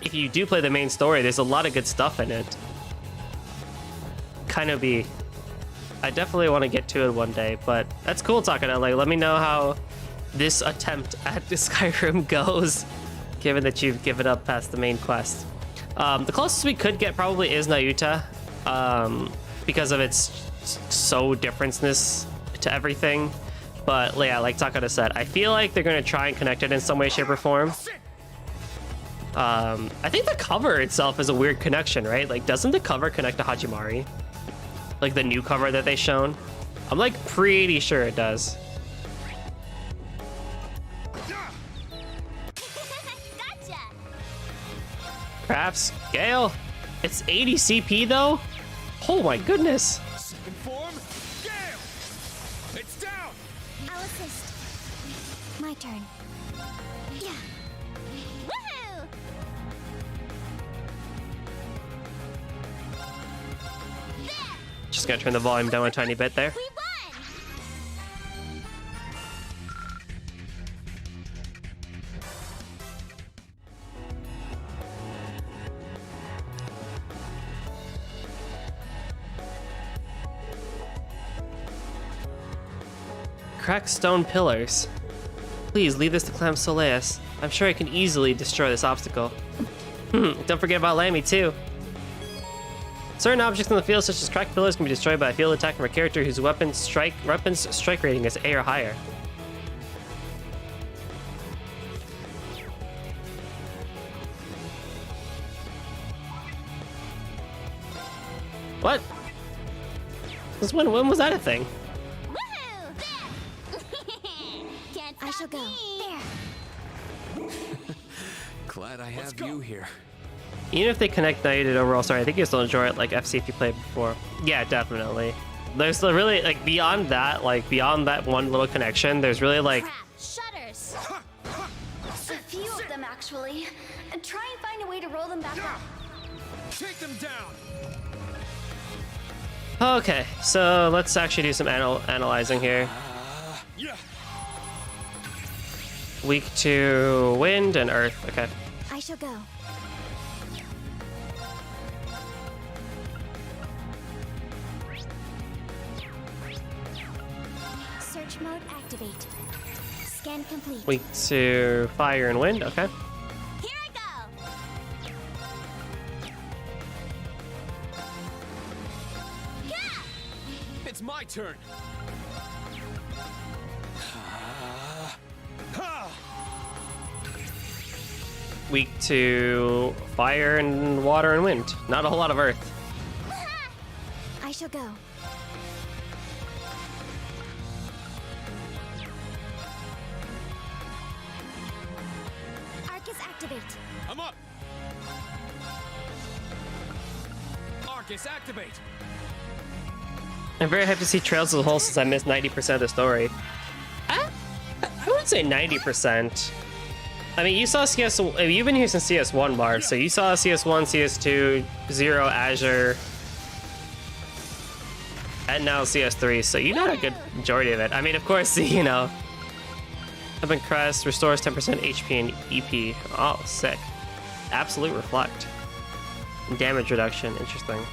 if you do play the main story, there's a lot of good stuff in it. I definitely want to get to it one day, but that's cool talking about, like, let me know how this attempt at the Skyrim goes, given that you've given up past the main quest. The closest we could get probably is Nayuta, because of its so differenceness to everything. But yeah, like Takada said, I feel like they're gonna try and connect it in some way, shape, or form. I think the cover itself is a weird connection, right? Like, doesn't the cover connect to Hajimari? Like the new cover that they shown? I'm like pretty sure it does. Gotcha. Perhaps Gale. It's 80 CP though. Oh my goodness. Second form, Gale! It's down! I'll assist. My turn. Yeah. Woohoo! There! Just gonna turn the volume down a tiny bit there. We won! Cracked stone pillars. Please leave this to Clam Soleus. I'm sure I can easily destroy this obstacle. Don't forget about Lammy too. Certain objects in the field, such as cracked pillars, can be destroyed by a field attack from a character whose weapons strike rating is A or higher. What? When was that a thing? Woohoo! There! Can't stop I shall go. There. Glad I have you here. Even if they connect United overall story, I think you still enjoy it like FC if you played before. Yeah, definitely. There's really, like, beyond that one little connection, there's really like... Crap, shutters. A few of them, actually. And try and find a way to roll them back up. Take them down! Okay, so let's actually do some analyzing here. Yeah. Weak to wind and earth, okay. I shall go. Search mode activate. Scan complete. Weak to fire and wind, okay. Here I go. Yeah! It's my turn. Weak to fire and water and wind. Not a whole lot of earth. I shall go. Arcus activate. I'm up! Arcus, activate! I'm very happy to see Trails as a whole since I missed 90% of the story. I would say 90%. I mean, you saw CS. You've been here since CS1, Bard, so you saw CS1, CS2, Zero, Azure, and now CS3, so you got a good majority of it. I mean, of course, you know, Heaven Crest restores 10% HP and EP. Oh, sick. Absolute Reflect. Damage reduction, interesting.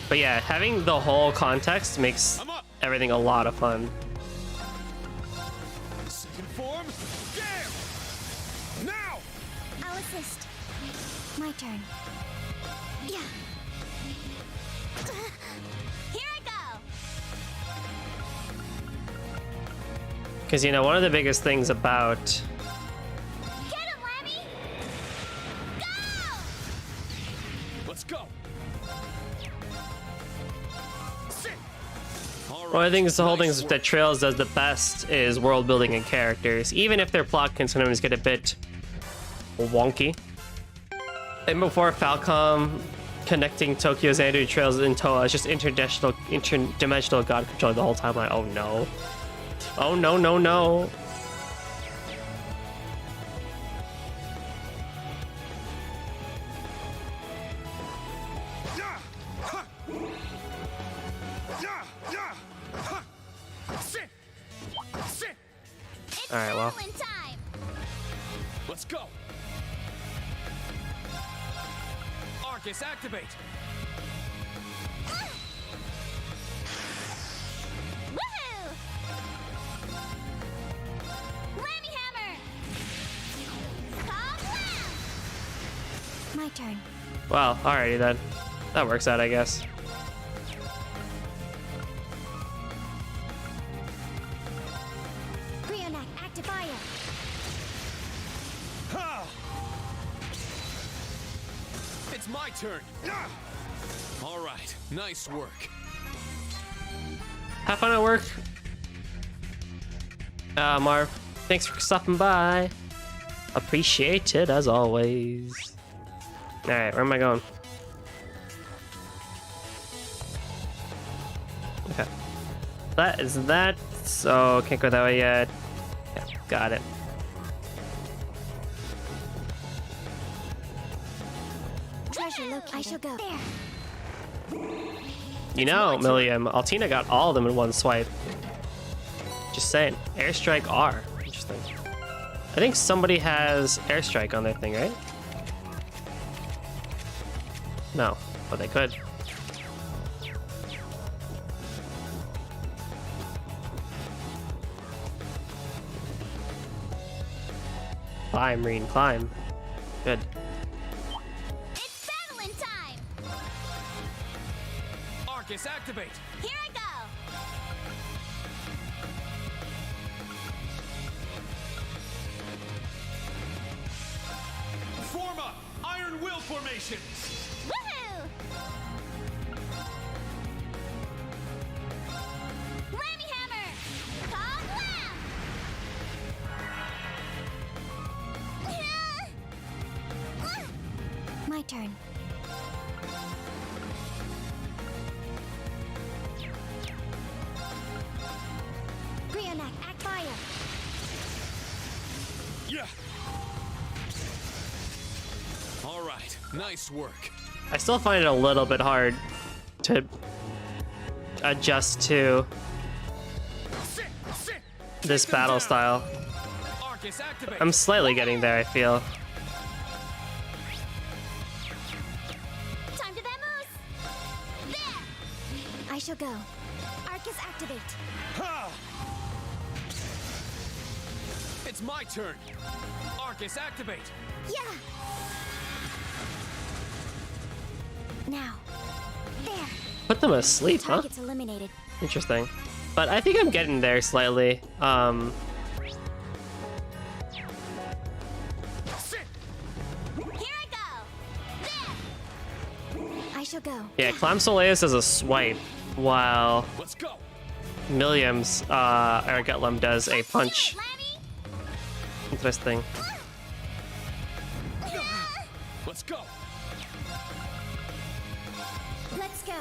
But yeah, having the whole context makes everything a lot of fun. Second form, Gale! Now! I'll assist. My turn. Yeah. Here I go. Because, you know, one of the biggest things about... Get him, Lammy! Go! Let's go! One of the things, the whole thing that Trails does the best is world building and characters, even if their plot can sometimes get a bit wonky. And before Falcom connecting Tokyo Xanadu, Trails, and Toa, it's just interdimensional god control the whole time. Like, oh no. Oh no, no, no. It's All right, well. Sutherland time. Let's go! Arcus, activate! My turn. Well, alrighty then. That works out, I guess. Brionac, active fire. Ha! It's my turn. All right, nice work. Have fun at work. Marv, thanks for stopping by. Appreciate it as always. Alright, where am I going? Okay. That is that. So, can't go that way yet. Yeah, got it. Treasure located. I shall go. There. You know, Milliam, Altina got all of them in one swipe. Just saying. Airstrike R. Interesting. I think somebody has airstrike on their thing, right? No, but they could. Climb, Reen, climb. Good. It's battling time. Arcus, activate. Here I go. Form up! Iron Will formation! Woohoo! Whammy hammer. Call blam. My turn. Brionac, act fire. Yeah! All right, nice work. I still find it a little bit hard to adjust to this battle style. Arcus, activate. I'm slightly getting there, I feel. Time to vamoose. There. I shall go. Arcus activate. Ha! It's my turn. Arcus, activate. Yeah. Now. There. Put them asleep, huh? Target's eliminated. Interesting. But I think I'm getting there slightly. Here I go. There. I shall go. Yeah, Clam Soleus is a swipe, while Let's go. Milliam's Aragetlum does a punch. Lammy. Interesting. Let's go. Let's go.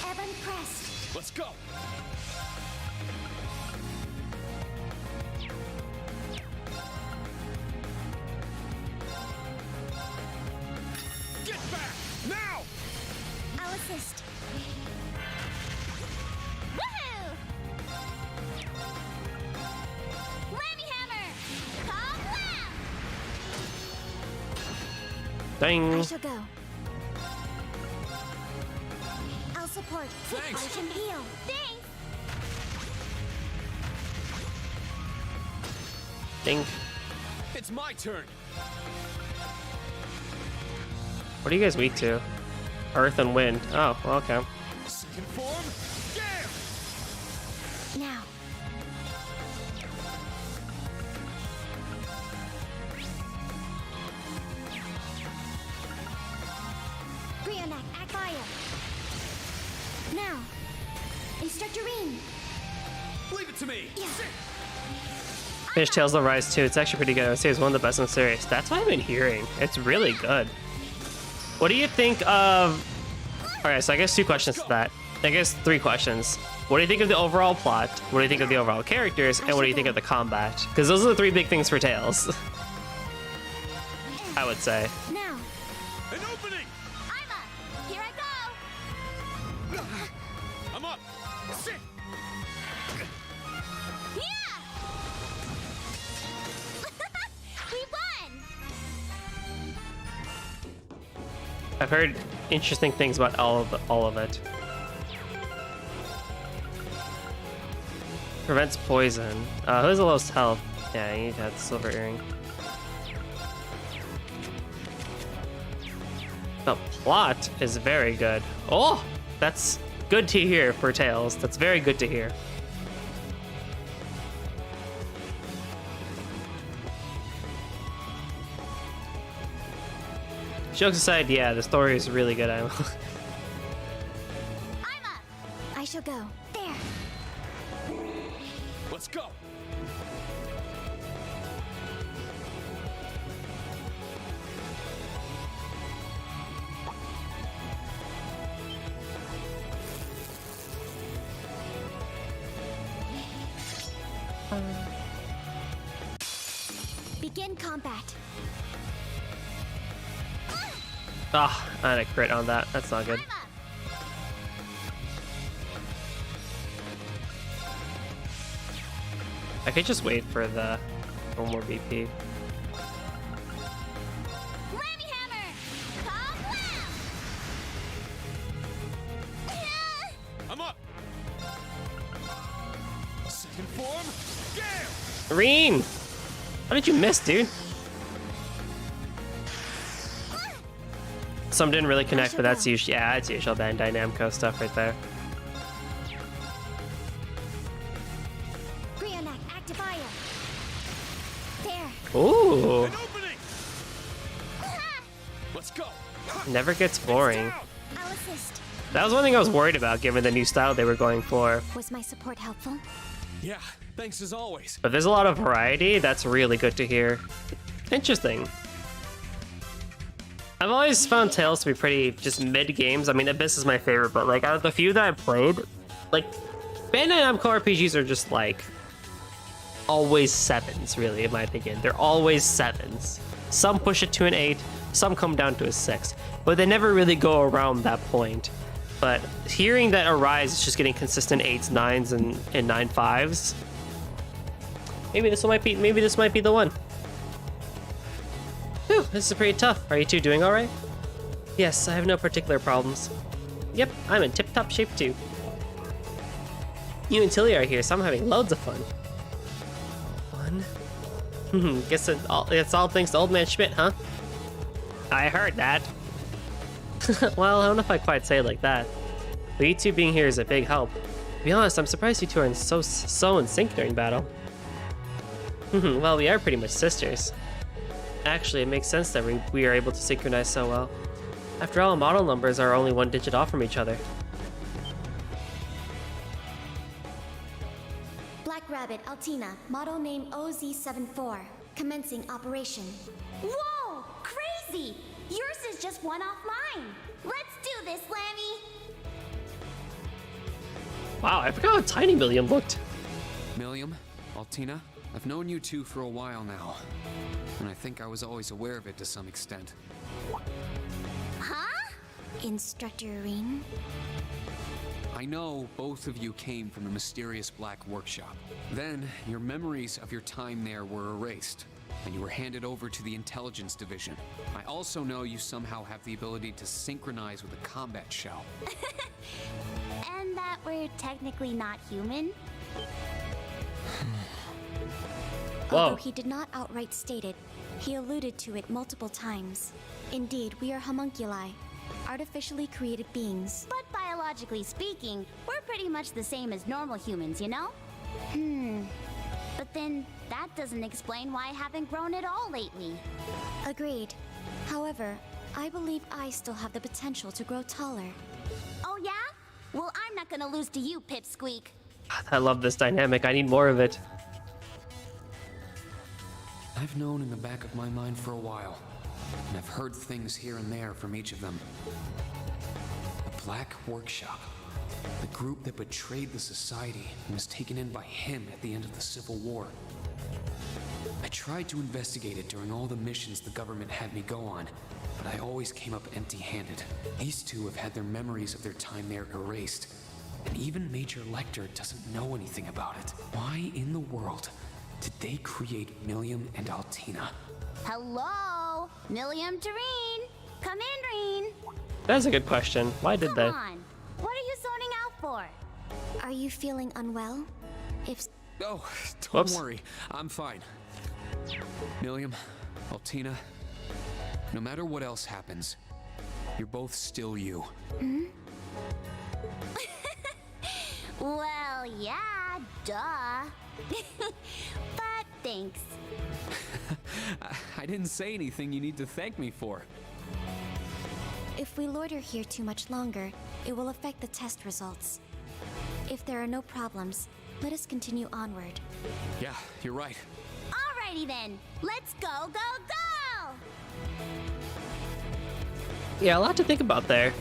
Evan Crest. Let's go. Get back! Now! I'll assist. Woohoo! Whammy hammer. Call blam. Dang. I shall go. I'll support. Thanks. I can heal. Thanks. Ding. It's my turn. What are you guys weak to? Earth and wind. Oh, well, okay. Second form. Damn! Now. Brionac, act fire. Now. Instructor Reen. Leave it to me! Yeah. Fish Tales of Rise 2. It's actually pretty good. I would say it's one of the best in the series. That's what I've been hearing. It's really good. What do you think of... Alright, so I guess 2 questions to that. I guess 3 questions. What do you think of the overall plot? What do you think of the overall characters? And what do you think of the combat? Because those are the 3 big things for Tales. I would say. Now. An opening! I'm up. Here I go. I'm up! Sit! Yeah! We won! I've heard interesting things about all of it. Prevents poison. Who's the lowest health? Yeah, you need to have the silver earring. The plot is very good. Oh, that's good to hear for Tails. That's very good to hear. Jokes aside, yeah, the story is really good. I'm up. I shall go. There. Let's go. Begin combat. Ah, I had a crit on that. That's not good. I'm up. I could just wait for the one more BP. Whammy hammer. Kablam! I'm up. Second form. Gale. Marine! How did you miss, dude? Some didn't really connect, but that's usually, yeah, it's usual Bandai Namco stuff right there. Brionac, active fire. There. Ooh, An opening. Let's go. never gets boring. I'll assist. That was one thing I was worried about, given the new style they were going for. Was my support helpful? Yeah, thanks as always. But there's a lot of variety. That's really good to hear. Interesting. I've always found Tales to be pretty just mid games. I mean, Abyss is my favorite, but like out of the few that I played, like Bandai Namco RPGs are just like always 7s, really, in my opinion. They're always 7s. Some push it to an 8, some come down to a 6, but they never really go around that point. But hearing that Arise is just getting consistent 8s, 9s, and 9.5s, maybe this might be the one. Whew, this is pretty tough. Are you two doing all right? Yes, I have no particular problems. Yep, I'm in tip-top shape too. You and Tilly are here, so I'm having loads of fun. Fun? Guess it's all thanks to Old Man Schmidt, huh? I heard that. Well, I don't know if I quite say it like that. But you two being here is a big help. To be honest, I'm surprised you two are so in sync during battle. Well, we are pretty much sisters. Actually, it makes sense that we are able to synchronize so well. After all, model numbers are only one digit off from each other. Black Rabbit, Altina, model name OZ74. Commencing operation. Whoa! Crazy! Yours is just one off mine. Let's do this, Lammy. Wow, I forgot how tiny Milliam looked. Milliam, Altina, I've known you two for a while now, and I think I was always aware of it to some extent. Huh? Instructor Irene? I know both of you came from the mysterious Black Workshop. Then, your memories of your time there were erased, and you were handed over to the Intelligence Division. I also know you somehow have the ability to synchronize with a combat shell. And that we're technically not human? Whoa. Although he did not outright state it, he alluded to it multiple times. Indeed, we are homunculi, artificially created beings. But biologically speaking, we're pretty much the same as normal humans, you know? But then, that doesn't explain why I haven't grown at all lately. Agreed. However, I believe I still have the potential to grow taller. Oh yeah? Well, I'm not gonna lose to you, Pipsqueak. I love this dynamic. I need more of it. I've known in the back of my mind for a while, and I've heard things here and there from each of them. The Black Workshop, the group that betrayed the society and was taken in by him at the end of the Civil War. I tried to investigate it during all the missions the government had me go on, but I always came up empty-handed. These two have had their memories of their time there erased, and even Major Lecter doesn't know anything about it. Why in the world did they create Milliam and Altina? Hello? Milliam to Reen. Come in, Reen. That's a good question. Why did they? Come on. What are you zoning out for? Are you feeling unwell? If Oh, don't Whoops. worry. I'm fine. Milliam, Altina, no matter what else happens, You're both still you. Well, yeah, duh. But thanks. I didn't say anything you need to thank me for. If we loiter here too much longer, it will affect the test results. If there are no problems, let us continue onward. Yeah, you're right. Alrighty then, let's go, go, go! Yeah, a lot to think about there.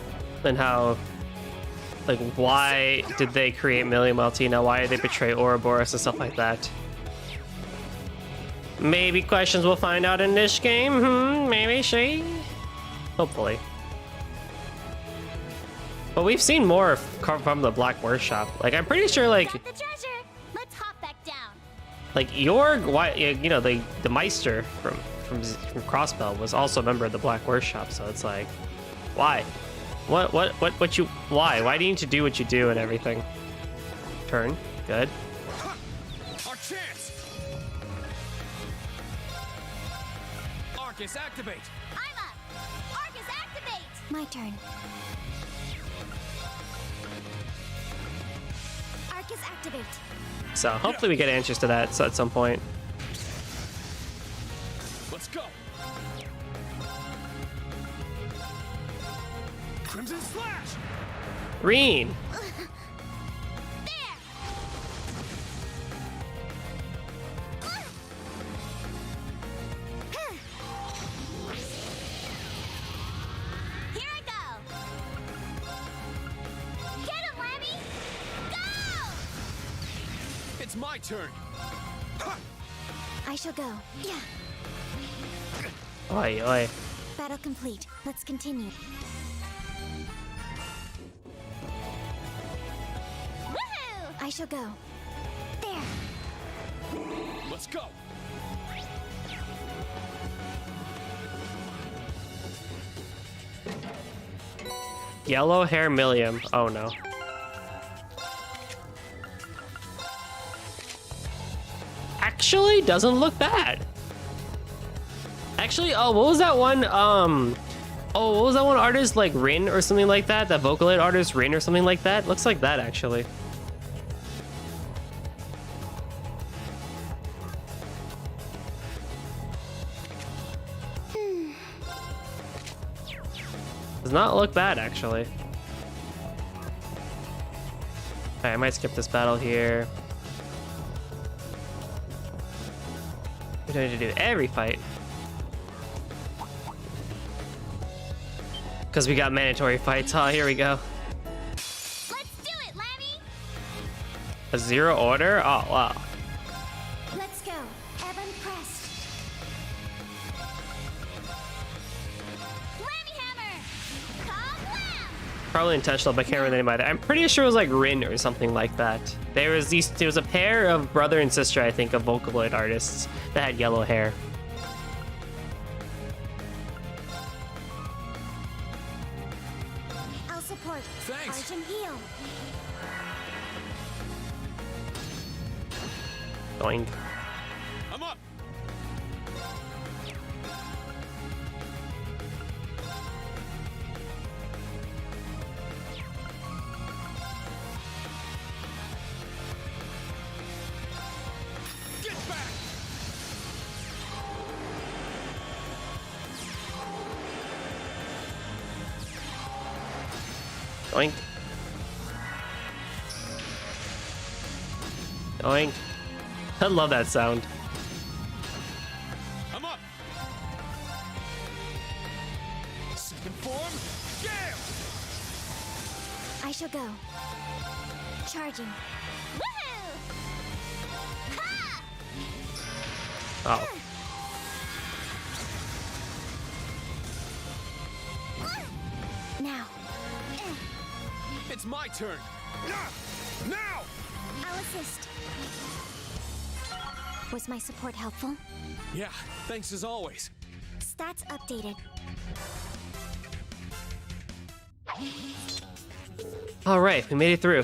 And how, like, why did they create Millie Maltina? Why did they betray Ouroboros and stuff like that? Maybe questions we'll find out in this game. Maybe she? Hopefully. But we've seen more from the Black Workshop. Like, I'm pretty sure, like, Got the treasure! Let's hop back down. like Jorg, why, you know, the Meister from Crossbell was also a member of the Black Workshop. So it's like, why? What you? Why do you need to do what you do and everything? Turn, good. Our chance! Arcus, activate! I'm up! Arcus, activate! My turn. Arcus, activate. So hopefully we get answers to that at some point. Let's go! Crimson Slash! Reen. There! Here I go! Get him, Lammy! Go! It's my turn! I shall go. Yeah. Oi, oi. Battle complete. Let's continue. Woohoo! I shall go. There. Let's go! Yellow hair Millium. Oh no. Actually, doesn't look bad. Actually, oh, what was that one? Oh, what was that one artist, like Rin or something like that? That Vocaloid artist Rin or something like that? Looks like that actually. Does not look bad actually. Alright, I might skip this battle here. We don't need to do every fight. Because we got mandatory fights. Oh, here we go. Let's do it, Lammy! A zero order? Oh, wow. Let's go. Evan Crest. Lammy Hammer! Kablam! Probably intentional, but I can't remember the name either. I'm pretty sure it was like Rin or something like that. There was a pair of brother and sister, I think, of Vocaloid artists that had yellow hair. I'll support. Thanks. Arch and heal. Doink. I'm up! Get back! Doink. Doink. I love that sound. I'm up! Second form, Gale! I shall go. Charging. Woohoo! Ha! Oh. Now. It's my turn! Now! I'll assist. Was my support helpful? Yeah, thanks as always. Stats updated. All right, we made it through.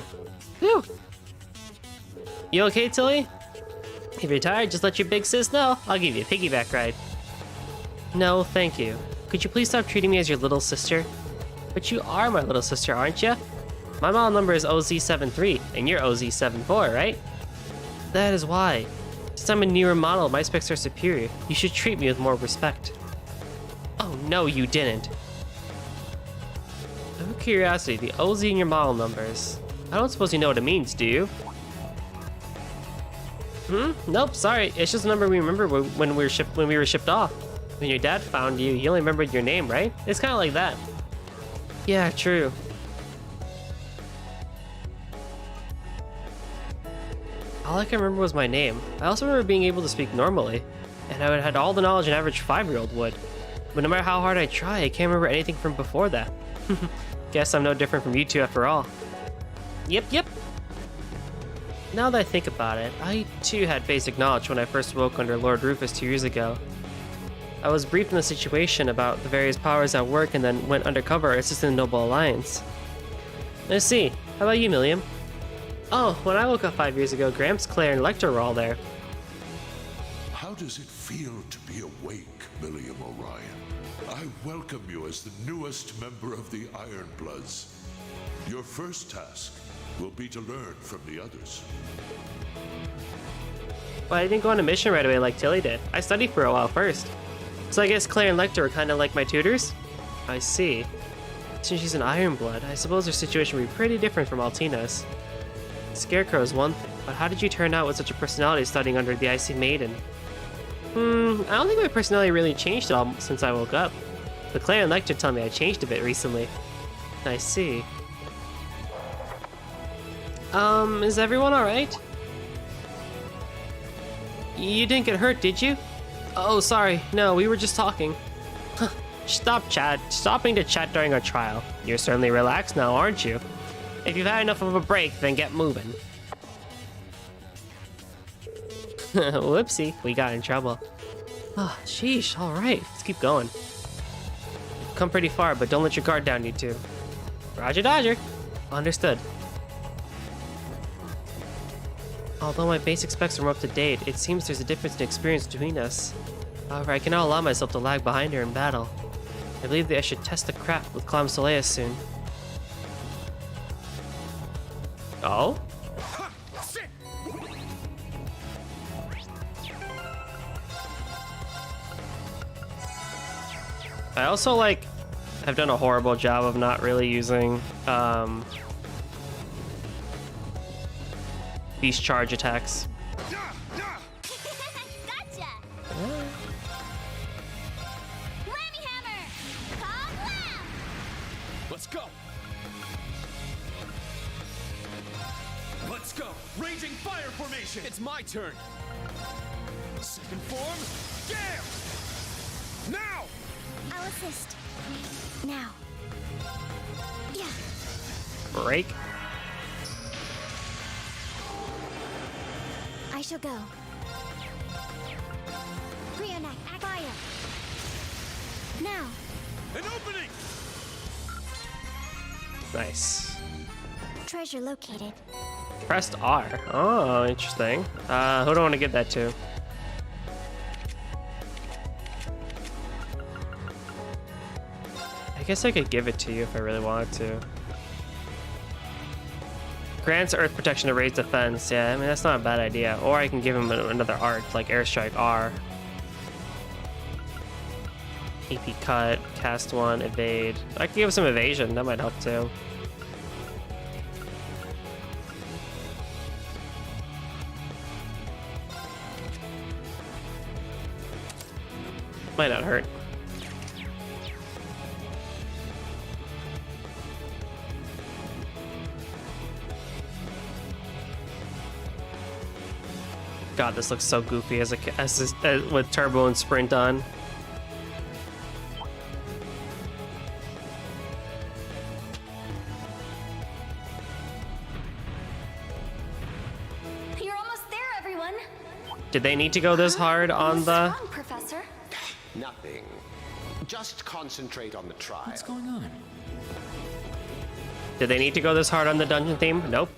Whew. You okay, Tilly? If you're tired, just let your big sis know. I'll give you a piggyback ride. No, thank you. Could you please stop treating me as your little sister? But you are my little sister, aren't you? My model number is OZ73, and you're OZ74, right? That is why. Since I'm a newer model, my specs are superior. You should treat me with more respect. Oh no, you didn't. Out of curiosity, the OZ in your model numbers. I don't suppose you know what it means, do you? Nope, sorry. It's just a number we remember when we were shipped off. When your dad found you, he only remembered your name, right? It's kind of like that. Yeah, true. All I can remember was my name. I also remember being able to speak normally, and I would have had all the knowledge an average 5-year-old would. But no matter how hard I try, I can't remember anything from before that. Guess I'm no different from you two after all. Yep. Now that I think about it, I too had basic knowledge when I first woke under Lord Rufus 2 years ago. I was briefed on the situation about the various powers at work and then went undercover assisting the Noble Alliance. Let's see, how about you, Milliam? Oh, when I woke up 5 years ago, Gramps, Claire, and Lecter were all there. How does it feel to be awake, Milliam Orion? I welcome you as the newest member of the Ironbloods. Your first task will be to learn from the others. Well, I didn't go on a mission right away like Tilly did. I studied for a while first. So I guess Claire and Lecter were kind of like my tutors? I see. Since she's an Ironblood, I suppose her situation would be pretty different from Altina's. Scarecrow is one thing, but how did you turn out with such a personality studying under the Icy Maiden? I don't think my personality really changed at all since I woke up. But Claire and Lecter tell me I changed a bit recently. I see. Is everyone alright? You didn't get hurt, did you? Oh, sorry. No, we were just talking. Stopping to chat during our trial. You're certainly relaxed now, aren't you? If you've had enough of a break, then get moving. Whoopsie, we got in trouble. Oh, sheesh, alright, let's keep going. You've come pretty far, but don't let your guard down, you two. Roger Dodger. Understood. Although my basic specs are up to date, it seems there's a difference in experience between us. However, I cannot allow myself to lag behind her in battle. I believe that I should test the craft with Clam Soleil soon. Oh? I also, have done a horrible job of not really using, these charge attacks. Gotcha! Whammy hammer! Kablam! Let's go! Let's go! Raging fire formation! It's my turn! Second form, Gale! Now! I'll assist. Now. Yeah. Break. I shall go. Brionac, fire. Now. An opening! Nice. Treasure located. Pressed R. Oh, interesting. Who do I want to give that to? I guess I could give it to you if I really wanted to. Grants Earth Protection to raise defense. Yeah, I mean, that's not a bad idea. Or I can give him another art, like Airstrike R. AP Cut, Cast 1, Evade. I could give him some Evasion. That might help too. Might not hurt. God, this looks so goofy as with Turbo and Sprint on. You're almost there, everyone. Did they need to go this hard on the? Strong, Professor. Nothing. Just concentrate on the trial. What's going on? Did they need to go this hard on the dungeon theme? Nope.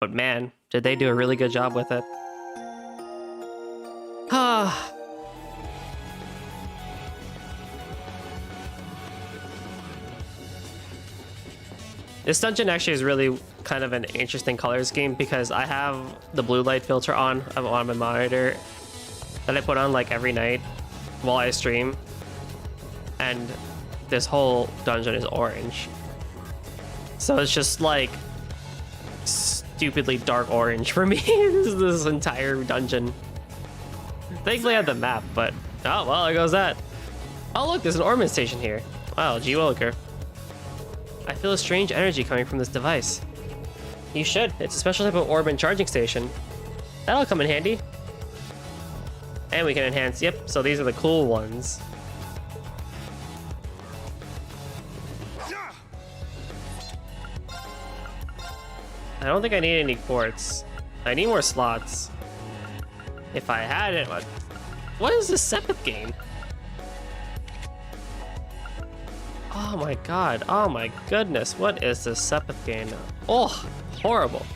But man, did they do a really good job with it. Ah. This dungeon actually is really kind of an interesting color scheme because I have the blue light filter on my monitor that I put on like every night while I stream, and this whole dungeon is orange. So it's just like stupidly dark orange for me. this entire dungeon. Thankfully I have the map, but oh well, there goes that. Oh look, there's an ornament station here. Wow, gee williker. I feel a strange energy coming from this device. You should. It's a special type of orb and charging station. That'll come in handy. And we can enhance. Yep, so these are the cool ones. I don't think I need any quartz. I need more slots. If I had it, what is this Sepith gain? Oh my god, oh my goodness, what is this Sepith gain? Oh, horrible.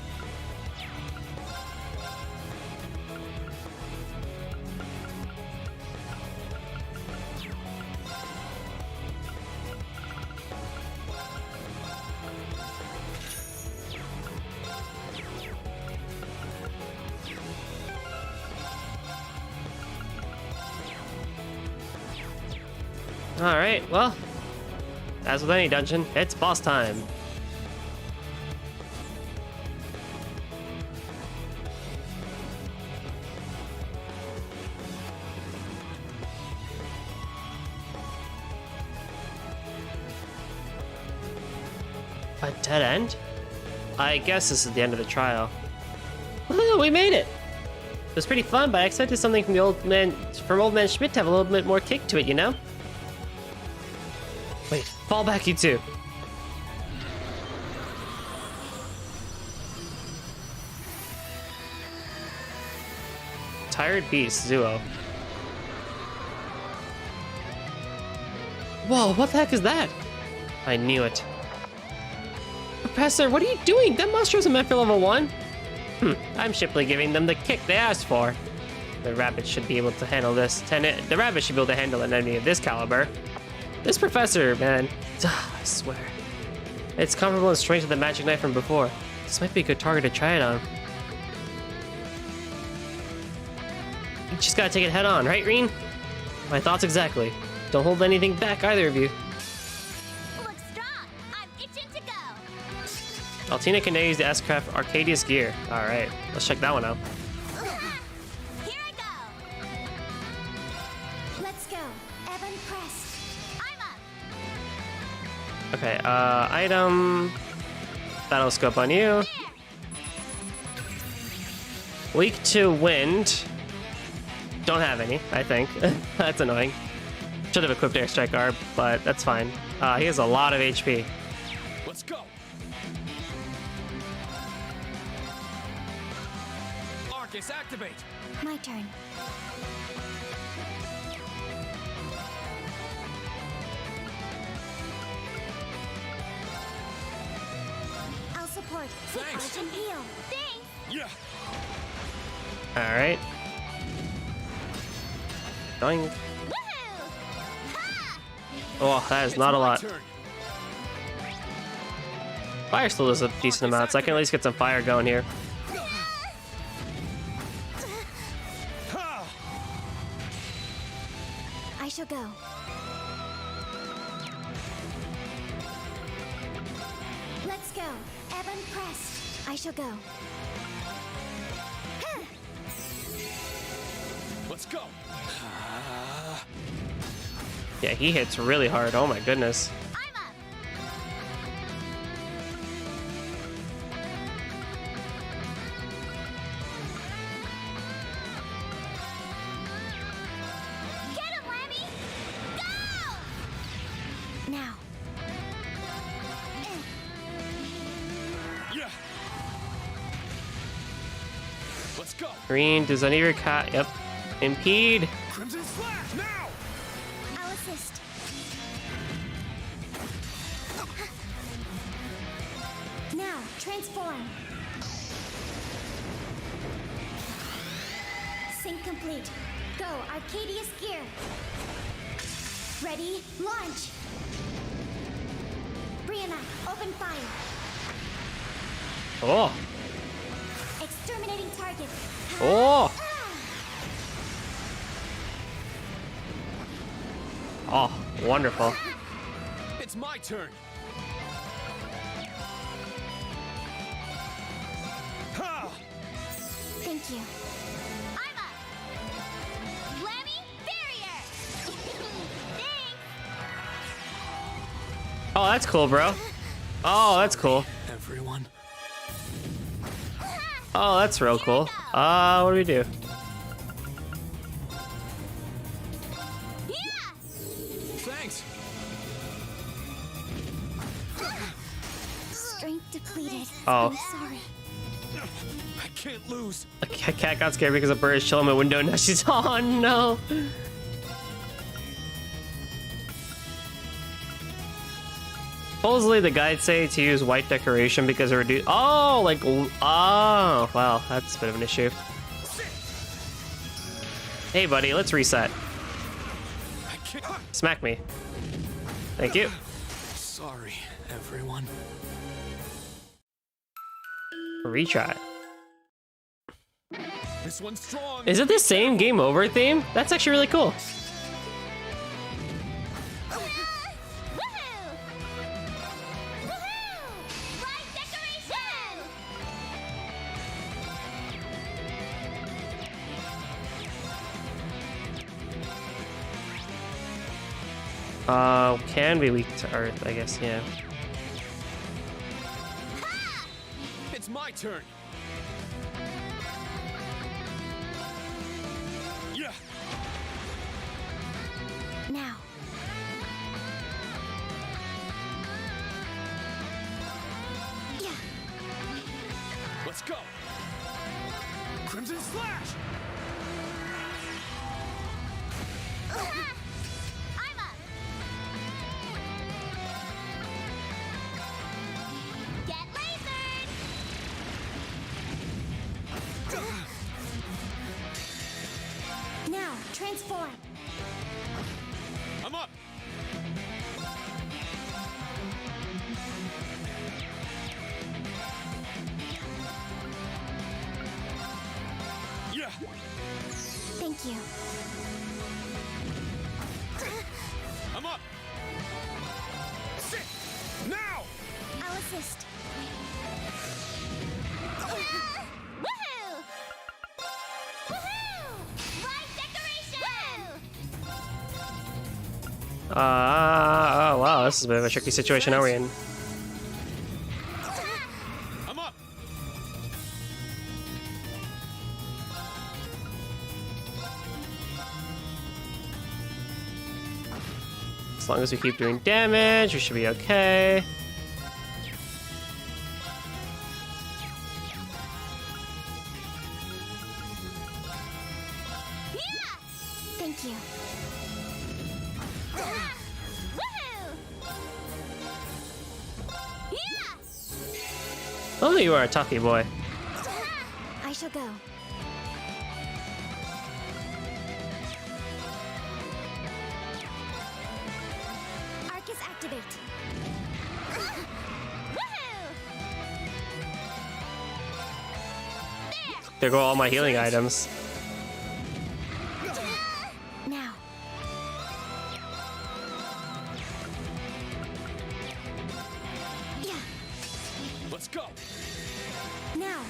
Alright, well, as with any dungeon, it's boss time. A dead end? I guess this is the end of the trial. Woohoo, we made it! It was pretty fun, but I expected something from Old Man Schmidt to have a little bit more kick to it, you know? Wait, fall back, you two. Tired Beast, Zuo. Whoa, what the heck is that? I knew it. Professor, what are you doing? That monster isn't meant for level 1. I'm simply giving them the kick they asked for. The rabbit should be able to handle this. The rabbit should be able to handle an enemy of this caliber. This professor, man, I swear. It's comparable in strength to the magic knife from before. This might be a good target to try it on. You just gotta take it head on, right, Reen? My thoughts exactly. Don't hold anything back, either of you. Looks strong. I'm itching to go. Altina can now use the S-Craft Arcadius gear. Alright, let's check that one out. Here I go. Let's go. Evan Crest. I'm up. Okay, item. Battle scope on you. Weak to wind. Don't have any, I think. That's annoying. Should have equipped Airstrike Garb, but that's fine. He has a lot of HP. Let's go. Arcus, activate. My turn. I'll support. Thanks. And heal. Thanks. Yeah. Alright. Doing. Woohoo! Ha! Oh, that is not a lot. Turn. Fire still does a decent amount, so I can at least get some fire going here. Ha! I shall go. Let's go. Evan Crest. I shall go. Let's go. Yeah, he hits really hard. Oh my goodness. I'm up. Get him, Lammy! Go! Now. Yeah. Let's go. Green, does any of your cat? Yep. Impede. Crimson Slash now. I'll assist. Now, transform. Sync complete. Go, Arcadius gear. Ready, launch. Brianna, open fire. Oh. Exterminating target. Oh. Oh, wonderful. It's my turn. Ha! Thank you. I'm up. Blammy barrier. Thanks. Oh, that's cool, bro. Oh, that's cool. Everyone. Oh, that's real cool. What do we do? Yeah. Thanks. Strength depleted. Oh. I'm sorry. I can't lose. A cat got scared because a bird is chilling in my window. Now she's oh no. Supposedly the guides say to use white decoration because it reduces. Oh, like oh wow, that's a bit of an issue. Hey buddy, let's reset. I can't. Smack me. Thank you. Sorry, everyone. Retry. This one's strong. Is it the same game over theme? That's actually really cool. Woohoo! Woohoo! Light decoration! Can be weak to Earth, I guess, yeah. It's my turn. Yeah. Now. Yeah. Let's go. Crimson Slash. I'm up. Get lasered! Now, transform. I'm up. Yeah. Thank you. I'm up. Sit. Now. I'll assist. Woohoo! Woohoo! Light decoration! Oh wow, this is a bit of a tricky situation. Are we in? I'm up. As long as we keep doing damage, we should be okay. Yeah! Thank you. Woohoo! Yeah! Oh, you are a toughy boy. I shall go. Arcus activate. Woohoo! There go all my healing items. Now. Yeah. Let's go. Now.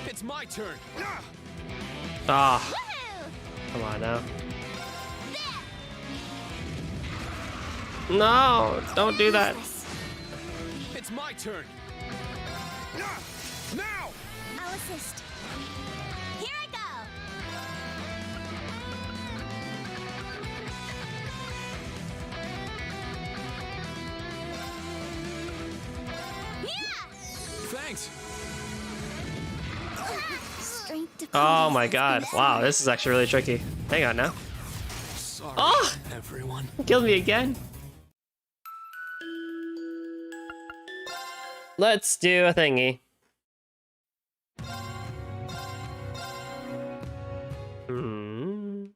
It's my turn. Ah! Ah, Woohoo! come on now. No, don't do that. Useless. It's my turn. Ah! Now. I'll assist. Here I go! Yeah! Thanks. Strength depleted. Oh my god. Wow, this is actually really tricky. Hang on now. Sorry, Oh! everyone. Killed me again. Let's do a thingy. Hmm.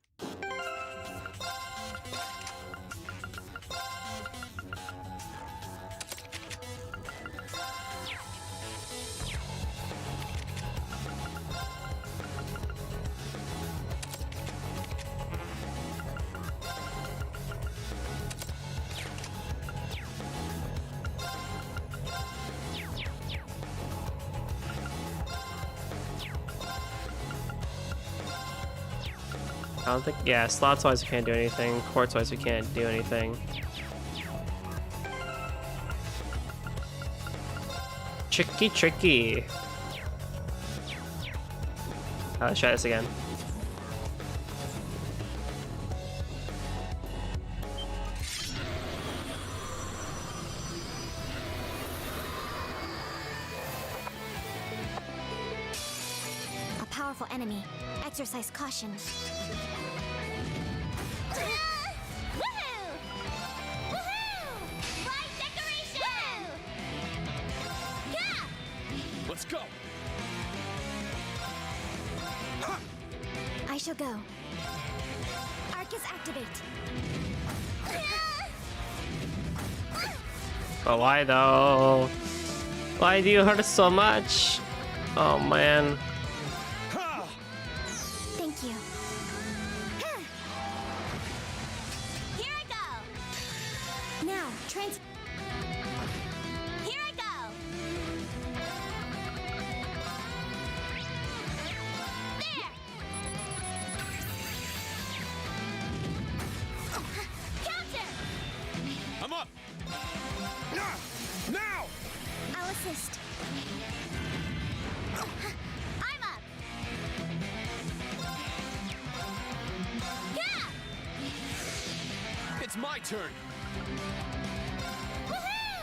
I don't think. Yeah, slots wise we can't do anything. Quartz wise we can't do anything. Tricky. Let's try this again. A powerful enemy. Exercise caution. Let's go. I shall go. Arcus activate. But why though? Why do you hurt us so much? Oh man. Thank you. Here I go. Now, Here I go. There. Counter. I'm up. Now. I'll assist. I'm up. Yeah. It's my turn. Woohoo!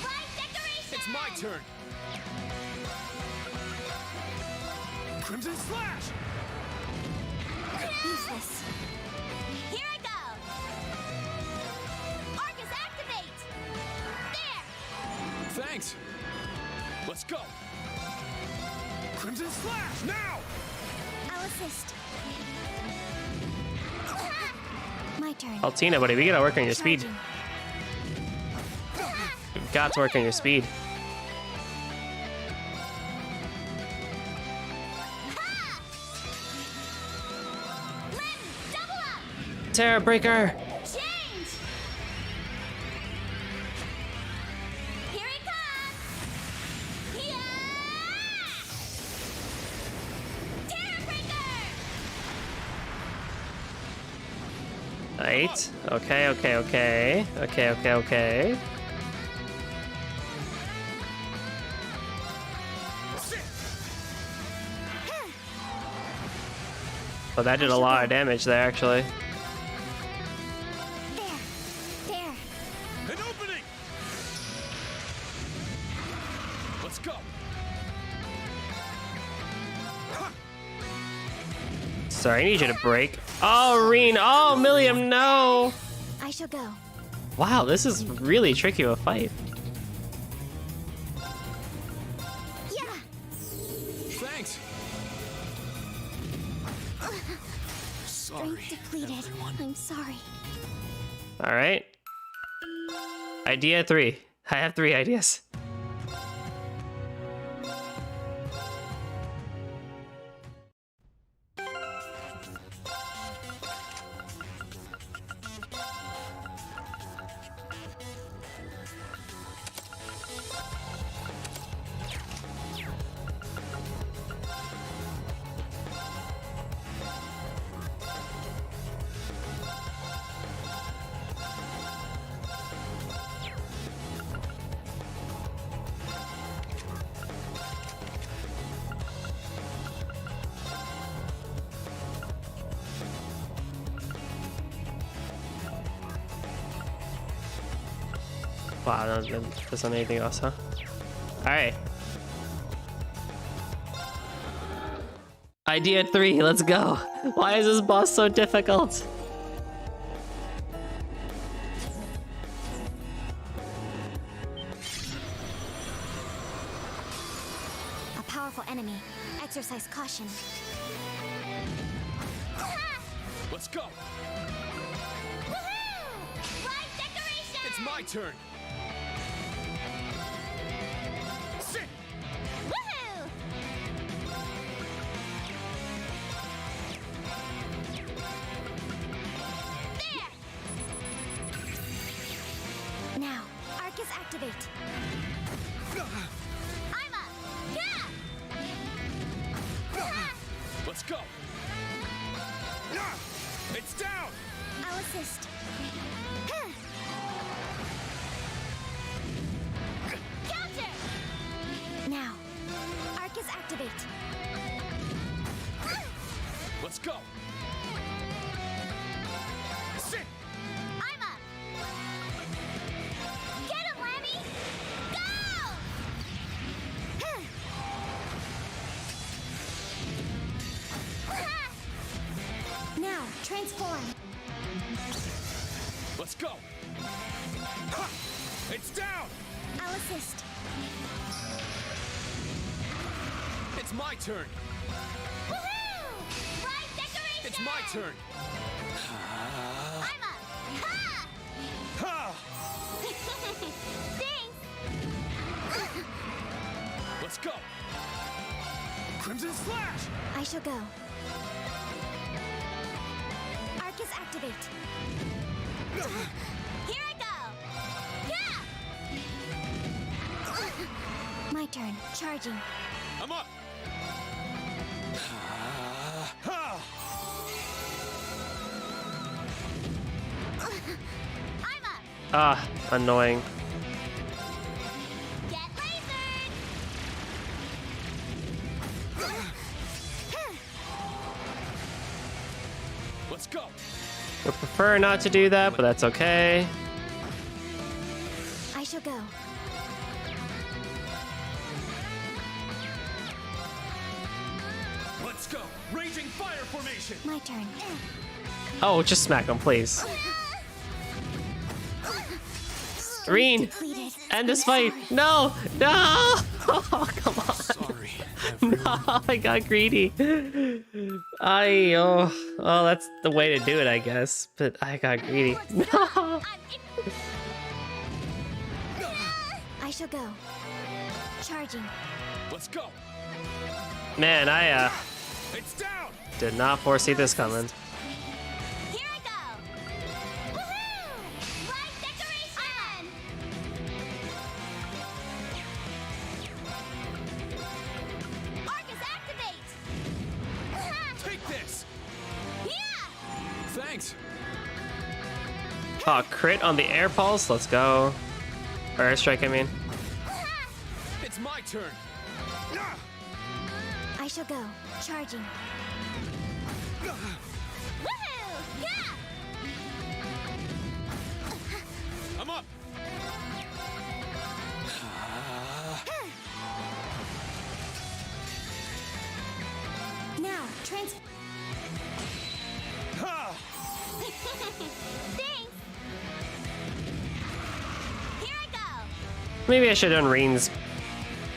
Light decoration. It's my turn. Crimson Slash. Useless. Here I go. Arcus activate. There. Thanks. Let's go. Crimson Slash now. I'll assist. My turn. Altina, buddy, we gotta work on your speed. Charging. We've got to work on your speed. Lim, double up. Terra Breaker! Change. Here he comes. Yeah. Terra Breaker. Right. Okay. Oh, that did a lot of damage there, actually. There. An opening. Let's go. Sorry, I need you to break. Oh, Reen. Oh, Milliam, no. I shall go. Wow, this is really tricky of a fight. Yeah. Thanks. Strength depleted. I'm sorry. All right. Idea 3. I have 3 ideas. Wow, that doesn't anything else, huh? Alright. Idea 3, let's go. Why is this boss so difficult? A powerful enemy. Exercise caution. Let's go. Woohoo! Light decoration. It's my turn. Sit. Woohoo! There. Now, Arcus activate. I'm up. Yeah. Let's go. assist. Counter! Now, Arcus activate. Let's go. Sit. I'm up. Get him, Lammy. Go! Now, transform. Let's go. Ha! It's down. I'll assist. It's my turn. Woohoo! Right decoration! It's my turn. I'm up. Ha! Ha! Thanks. Let's go. Crimson Slash. I shall go. Arcus activate. Here I go. Yeah! My turn. Charging. I'm up. Ha! I'm up. Ah, annoying. Get lasered. Let's go. Would prefer not to do that, but that's okay. I shall go. Let's go. Raging fire formation. My turn. Oh, just smack him, please. Green, Depleted. end this fight. No, no. Oh, come on. Sorry. No, I got greedy. Oh, that's the way to do it, I guess. But I got greedy. No. I shall go. Charging. Let's go. Man, I It's down. did not foresee this coming. Here I go. Woohoo! Right decoration. Arcus activate. Take this. Yeah! Thanks. Oh, crit on the air pulse. Let's go. Or airstrike, I mean. It's my turn. Ah! I shall go. Charging. Woohoo! Yeah! I'm up. Now, trans. Ha! Thanks. Here I go. Maybe I should have done Reens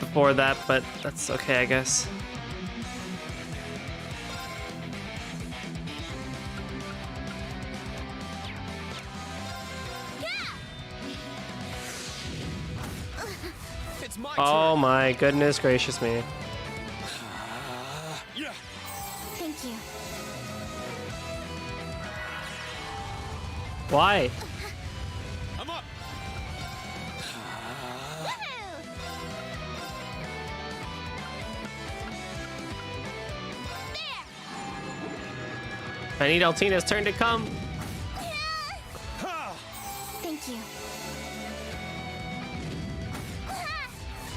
before that, but that's okay, I guess. It's my Oh turn. my goodness gracious me. Yeah. Thank you. Why? I'm up. Woohoo! There. I need Altina's turn to come. Ha! Thank you.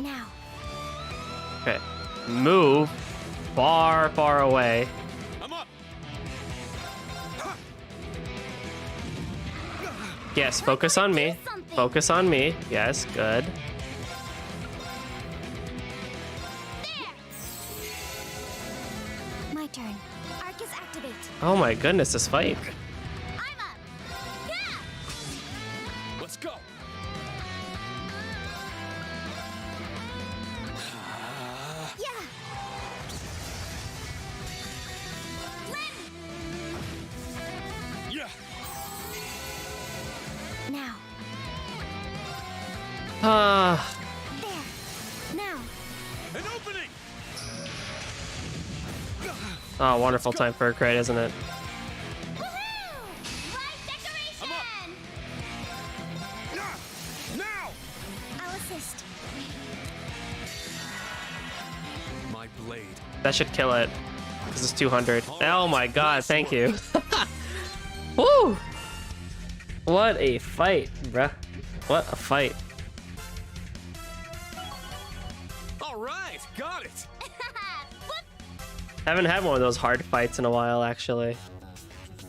Now, Okay. Move far, far away. I'm up. Yes, focus on me. Focus on me. Yes, good. There. my turn. Arcus activate. Oh my goodness, this fight. I'm up. Yeah! Let's go. Yeah. Yeah. Now, Ah, there. Now, An opening. oh, wonderful time for a crit, isn't it? Woohoo! Right decoration. I'm up. Now. I'll assist. My blade. That should kill it. This is 200. Oh my god, thank you. Woo! What a fight, bruh. What a fight. All right, got it. Haven't had one of those hard fights in a while, actually.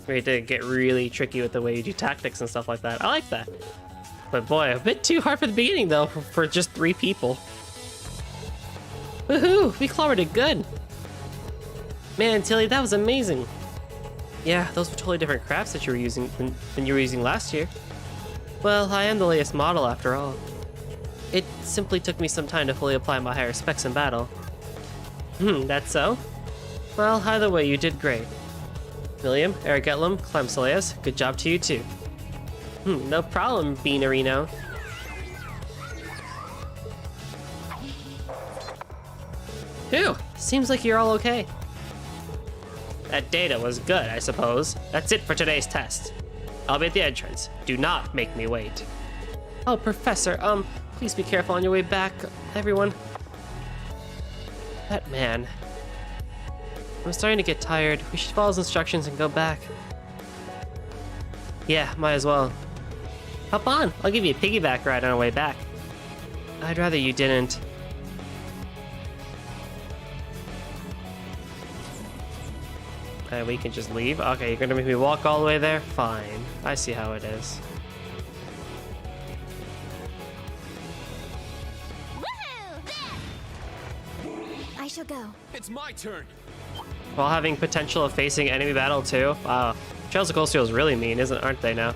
Where you did get really tricky with the way you do tactics and stuff like that. I like that. But boy, a bit too hard for the beginning, though, for just 3 people. Woohoo! We clobbered it good! Man, Tilly, that was amazing. Yeah, those were totally different crafts that you were using than you were using last year. Well, I am the latest model, after all. It simply took me some time to fully apply my higher specs in battle. That's so? Well, either way, you did great. William, Erigetlum, Clemsolius, good job to you too. No problem, Beanarino. Phew, seems like you're all okay. That data was good, I suppose. That's it for today's test. I'll be at the entrance. Do not make me wait. Oh, Professor, please be careful on your way back, everyone. That man. I'm starting to get tired. We should follow his instructions and go back. Yeah, might as well. Hop on, I'll give you a piggyback ride on our way back. I'd rather you didn't. We can just leave? Okay, you're gonna make me walk all the way there? Fine. I see how it is. I shall go. It's my turn. While having potential of facing enemy battle too? Wow. Trails of Cold Steel is really mean, aren't they now?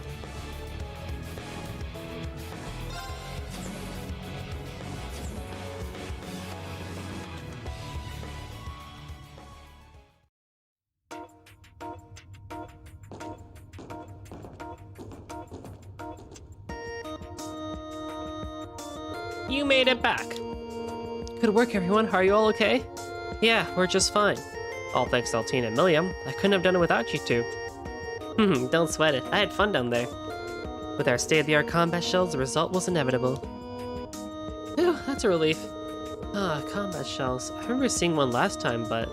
You made it back. Good work, everyone. Are you all okay? Yeah, we're just fine. All thanks to Altina and Milliam. I couldn't have done it without you two. Don't sweat it. I had fun down there. With our state-of-the-art combat shells, the result was inevitable. Phew, that's a relief. Combat shells. I remember seeing one last time, but...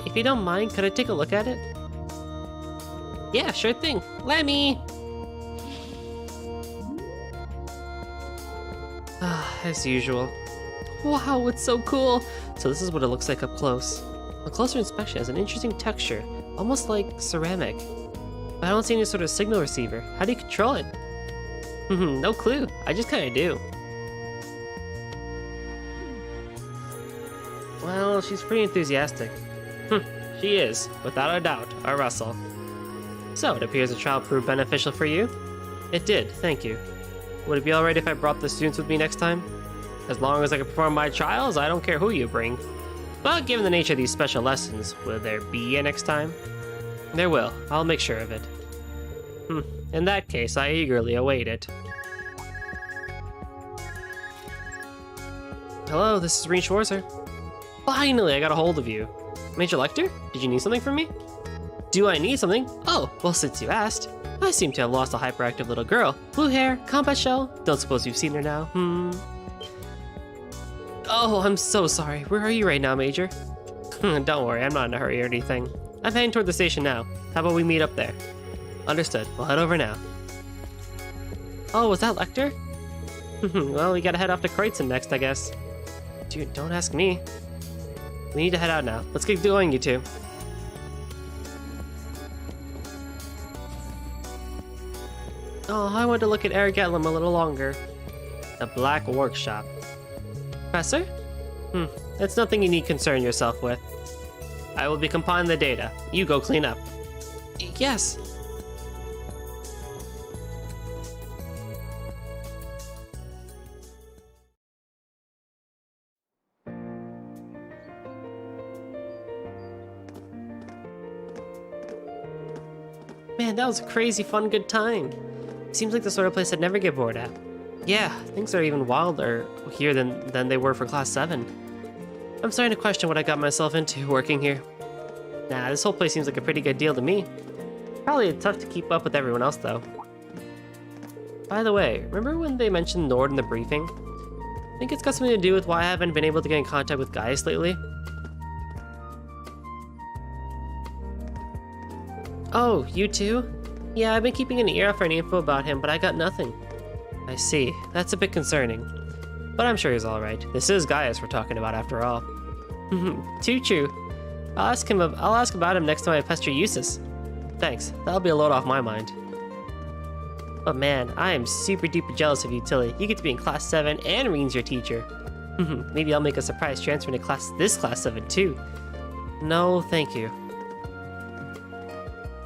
if you don't mind, could I take a look at it? Yeah, sure thing. Lemmy! As usual. Wow, it's so cool! So this is what it looks like up close. A closer inspection has an interesting texture, almost like ceramic. But I don't see any sort of signal receiver. How do you control it? No clue. I just kinda do. Well, she's pretty enthusiastic. She is, without a doubt, a Russell. So, it appears the trial proved beneficial for you? It did, thank you. Would it be alright if I brought the students with me next time? As long as I can perform my trials, I don't care who you bring. But given the nature of these special lessons, will there be a next time? There will. I'll make sure of it. In that case, I eagerly await it. Hello, this is Rean Schwarzer. Finally, I got a hold of you. Major Lecter? Did you need something from me? Do I need something? Oh, well, since you asked. I seem to have lost a hyperactive little girl. Blue hair, combat shell. Don't suppose you've seen her now, Oh, I'm so sorry. Where are you right now, Major? Don't worry, I'm not in a hurry or anything. I'm heading toward the station now. How about we meet up there? Understood. We'll head over now. Oh, was that Lecter? Well, we gotta head off to Kreutzen next, I guess. Dude, don't ask me. We need to head out now. Let's get going, you two. Oh, I want to look at Erigetlum a little longer. The Black Workshop. Professor? That's nothing you need concern yourself with. I will be compiling the data. You go clean up. Yes. Man, that was a crazy fun good time. Seems like the sort of place I'd never get bored at. Yeah, things are even wilder here than they were for Class 7. I'm starting to question what I got myself into working here. Nah, this whole place seems like a pretty good deal to me. Probably tough to keep up with everyone else, though. By the way, remember when they mentioned Nord in the briefing? I think it's got something to do with why I haven't been able to get in contact with Gaius lately. Oh, you too? Yeah, I've been keeping an ear out for any info about him, but I got nothing. I see. That's a bit concerning. But I'm sure he's alright. This is Gaius we're talking about after all. Too true. I'll ask about him next time I pester Eustace. Thanks. That'll be a load off my mind. But man, I am super duper jealous of you, Tilly. You get to be in Class 7 and Reen's your teacher. Maybe I'll make a surprise transfer into this Class 7 too. No, thank you.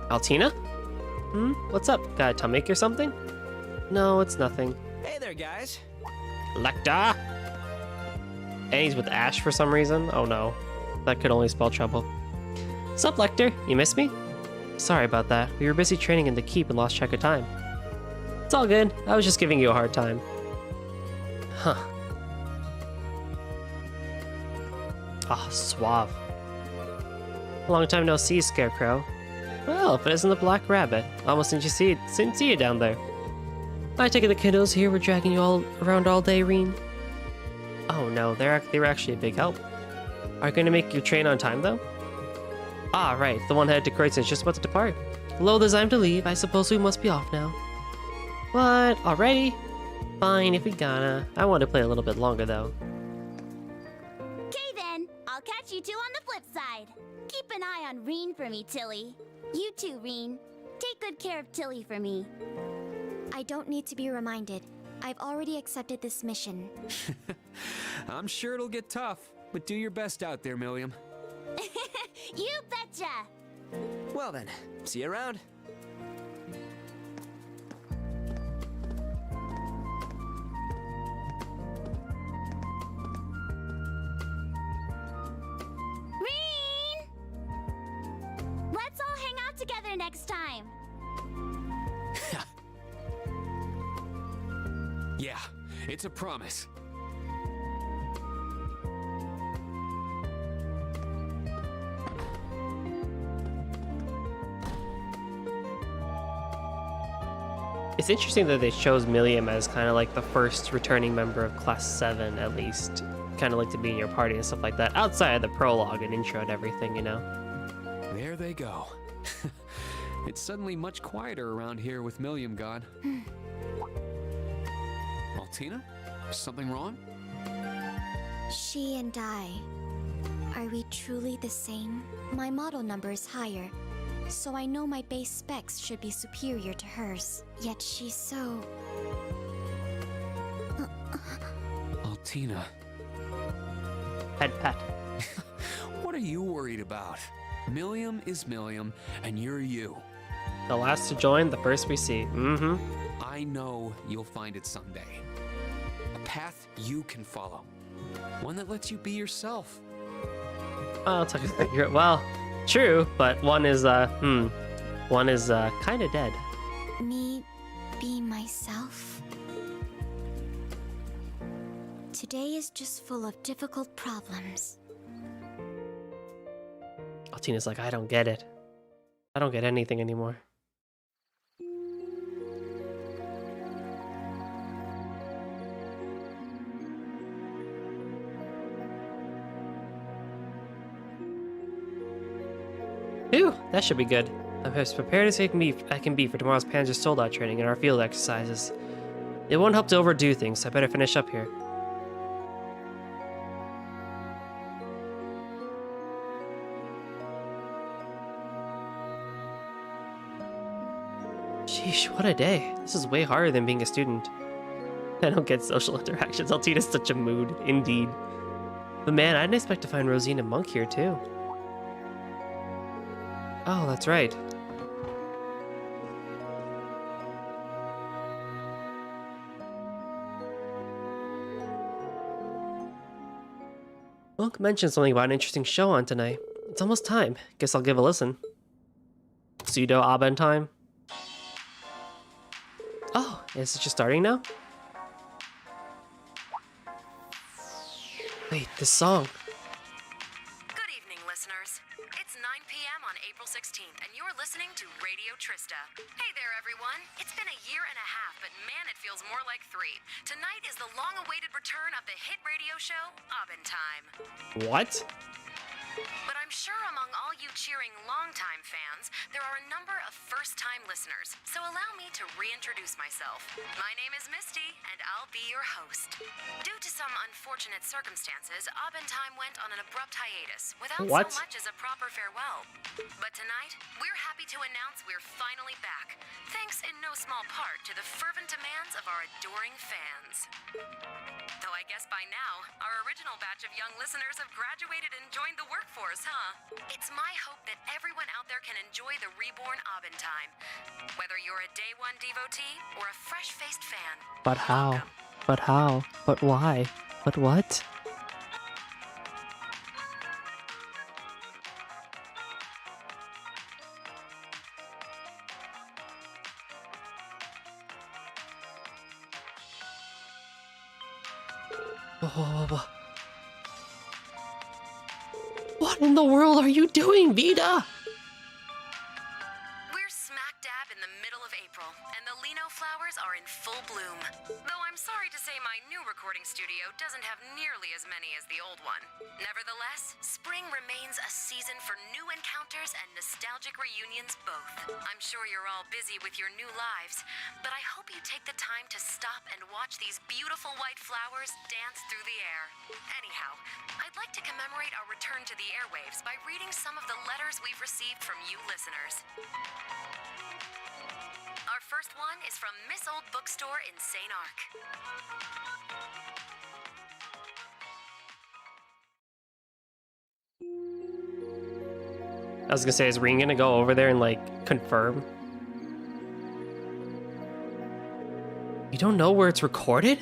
Altina? What's up? Got a tummy or something? No, it's nothing. Hey there, guys. Lecter! And he's with Ash for some reason? Oh no. That could only spell trouble. Sup, Lecter? You missed me? Sorry about that. We were busy training in the keep and lost track of time. It's all good. I was just giving you a hard time. Huh. Ah, suave. Long time no see, Scarecrow. Well, if it isn't the Black Rabbit. Almost didn't see you down there. I take it the kiddos here were dragging you all around all day, Reen? Oh no, they were actually a big help. Are you going to make your train on time, though? Ah, right, the one headed to Croydon is just about to depart. Loath as I'm to leave, I suppose we must be off now. What? Already? Fine, if we gotta. I want to play a little bit longer, though. Okay then, I'll catch you two on the flip side. Keep an eye on Reen for me, Tilly. You too, Reen. Take good care of Tilly for me. I don't need to be reminded. I've already accepted this mission. I'm sure it'll get tough, but do your best out there, Milliam. You betcha! Well then, see you around. Reen! Let's all hang out together next time. Yeah, it's a promise. It's interesting that they chose Milliam as kind of like the first returning member of Class 7, at least. Kind of like to be in your party and stuff like that, outside of the prologue and intro and everything, you know? There they go. It's suddenly much quieter around here with Milliam gone. Altina? Something wrong? She and I. Are we truly the same? My model number is higher, so I know my base specs should be superior to hers. Yet she's so... Altina. Head pat. What are you worried about? Milliam is Milliam, and you're you. The last to join, the first we see. I know you'll find it someday. A path you can follow. One that lets you be yourself. Well, well, true, but one is kind of dead. Me be myself? Today is just full of difficult problems. Altina's like, I don't get it. I don't get anything anymore. Phew, that should be good. I'm as prepared as I can be for tomorrow's Panzer soldier training and our field exercises. It won't help to overdo things, so I better finish up here. Sheesh, what a day. This is way harder than being a student. I don't get social interactions. Altina's such a mood, indeed. But man, I didn't expect to find Rosine and Monk here too. Oh, that's right. Monk mentioned something about an interesting show on tonight. It's almost time. Guess I'll give a listen. Pseudo Aben time. Oh, is it just starting now? Wait, this song. Good evening, listeners. It's 9 p.m. on April 16th, and you're listening to Radio Trista. Hey there, everyone. It's been a year and a half, but man, it feels more like 3. Tonight is the long-awaited return of the hit radio show, Aben Time. What? But I'm sure among all you cheering longtime fans, there are a number of first-time listeners, so allow me to reintroduce myself. My name is Misty, and I'll be your host. Due to some unfortunate circumstances, Abentime went on an abrupt hiatus without so much as a proper farewell. But tonight, we're happy to announce we're finally back, thanks in no small part to the fervent demands of our adoring fans. Though I guess by now, our original batch of young listeners have graduated and joined the workforce, huh? It's my hope that everyone out there can enjoy the reborn Abentime, whether you're a day one devotee or a fresh-faced fan. But how? But how? But why? But what? What in the world are you doing, Vita? We're smack dab in the middle of April, and the Lino flowers are in full bloom. Though I'm sorry to say my new recording studio doesn't have nearly as many as the old one. Nevertheless, spring remains a season for new encounters and nostalgic reunions both. I'm sure you're all busy with your new lives, but I hope you take the time to stop and watch these beautiful white flowers dance through the air. Anyhow, I'd like to commemorate our return to the airwaves by reading some of the letters we've received from you listeners. Our first one is from Miss Old Bookstore in St. Arc. I was gonna say, is Reen gonna go over there and, like, confirm? You don't know where it's recorded?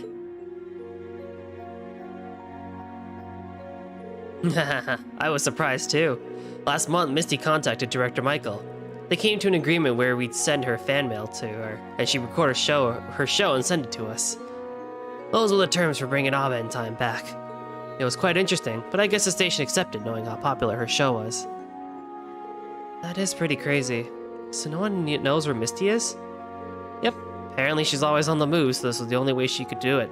I was surprised too. Last month, Misty contacted Director Michael. They came to an agreement where we'd send her fan mail to her, and she'd record her show and send it to us. Those were the terms for bringing Abentime back. It was quite interesting, but I guess the station accepted knowing how popular her show was. That is pretty crazy. So no one knows where Misty is? Yep, apparently she's always on the move, so this was the only way she could do it.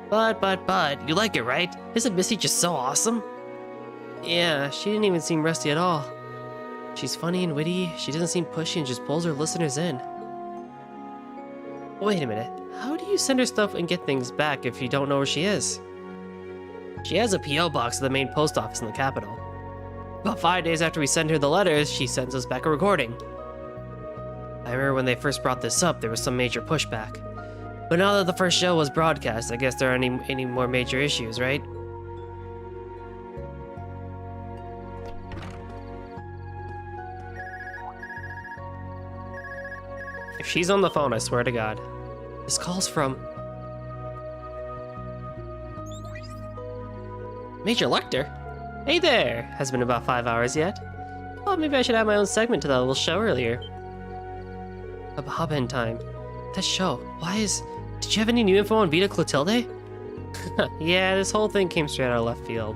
But, you like it, right? Isn't Misty just so awesome? Yeah, she didn't even seem rusty at all. She's funny and witty, she doesn't seem pushy and just pulls her listeners in. Wait a minute, how do you send her stuff and get things back if you don't know where she is? She has a P.O. box at the main post office in the capital. About 5 days after we send her the letters, she sends us back a recording. I remember when they first brought this up, there was some major pushback. But now that the first show was broadcast, I guess there aren't any more major issues, right? If she's on the phone, I swear to God. This call's from... Major Lecter? Hey there! Has been about 5 hours yet? Oh, maybe I should add my own segment to that little show earlier. About Abentime. That show. Why is... Did you have any new info on Vita Clotilde? Yeah, this whole thing came straight out of left field.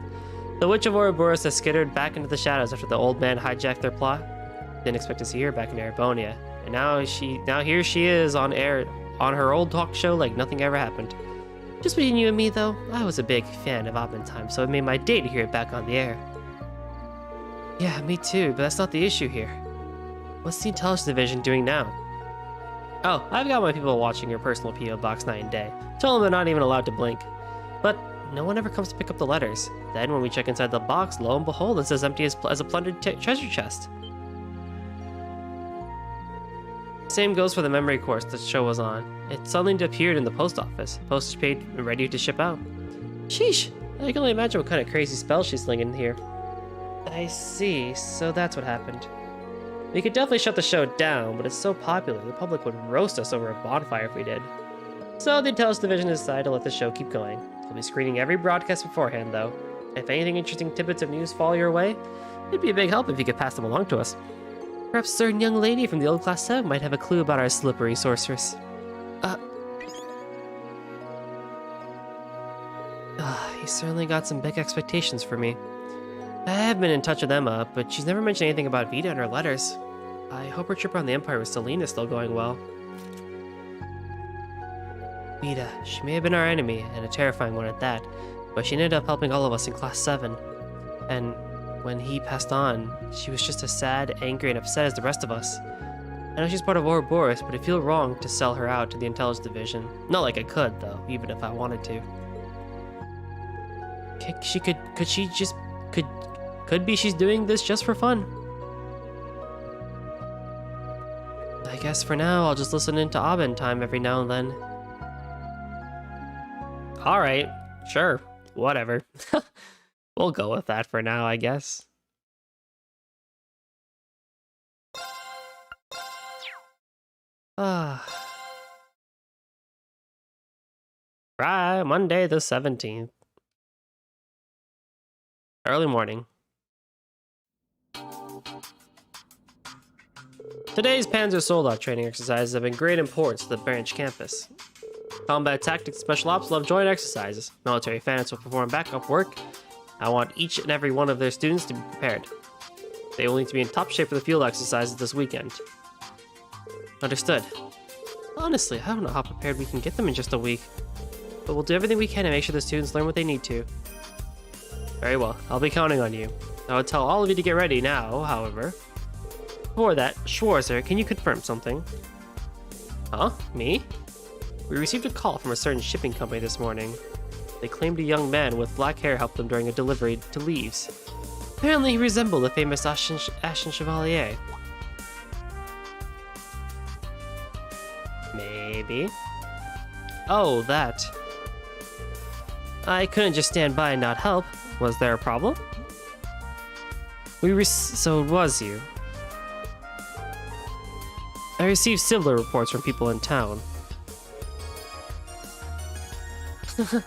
The Witch of Ouroboros has skittered back into the shadows after the old man hijacked their plot. Didn't expect to see her back in Erebonia. And now here she is on air on her old talk show like nothing ever happened. Just between you and me though, I was a big fan of Abentime, so it made my day to hear it back on the air. Yeah, me too, but that's not the issue here. What's the intelligence division doing now? Oh, I've got my people watching your personal P.O. box night and day. Tell them they're not even allowed to blink. But no one ever comes to pick up the letters. Then when we check inside the box, lo and behold, it's as empty as a plundered treasure chest. Same goes for the memory course the show was on. It suddenly appeared in the post office, postage paid and ready to ship out. Sheesh, I can only imagine what kind of crazy spells she's slinging here. I see, so that's what happened. We could definitely shut the show down, but it's so popular, the public would roast us over a bonfire if we did. So the intelligence division decided to let the show keep going. We'll be screening every broadcast beforehand, though. If anything interesting tidbits of news fall your way, it'd be a big help if you could pass them along to us. Perhaps a certain young lady from the old Class 7 might have a clue about our slippery sorceress. He's certainly got some big expectations for me. I have been in touch with Emma, but she's never mentioned anything about Vita in her letters. I hope her trip around the Empire with Selena is still going well. Vita, she may have been our enemy, and a terrifying one at that, but she ended up helping all of us in Class 7. And when he passed on, she was just as sad, angry, and upset as the rest of us. I know she's part of Ouroboros, but I feel wrong to sell her out to the Intelligence Division. Not like I could, though, even if I wanted to. Could be she's doing this just for fun. I guess for now, I'll just listen into Abend time every now and then. Alright, sure, whatever. We'll go with that for now, I guess. Right, Monday the 17th. Early morning. Today's Panzer soldier training exercises have been great importance to the branch campus. Combat tactics and special ops love joint exercises. Military fans will perform backup work. I want each and every one of their students to be prepared. They will need to be in top shape for the field exercises this weekend. Understood. Honestly, I don't know how prepared we can get them in just a week. But we'll do everything we can to make sure the students learn what they need to. Very well, I'll be counting on you. I would tell all of you to get ready now, however. Before that, Schwarzer, can you confirm something? Huh? Me? We received a call from a certain shipping company this morning. They claimed a young man with black hair helped them during a delivery to Leaves. Apparently he resembled the famous Ashen Chevalier. Maybe? Oh, that. I couldn't just stand by and not help. Was there a problem? So it was you. I received similar reports from people in town.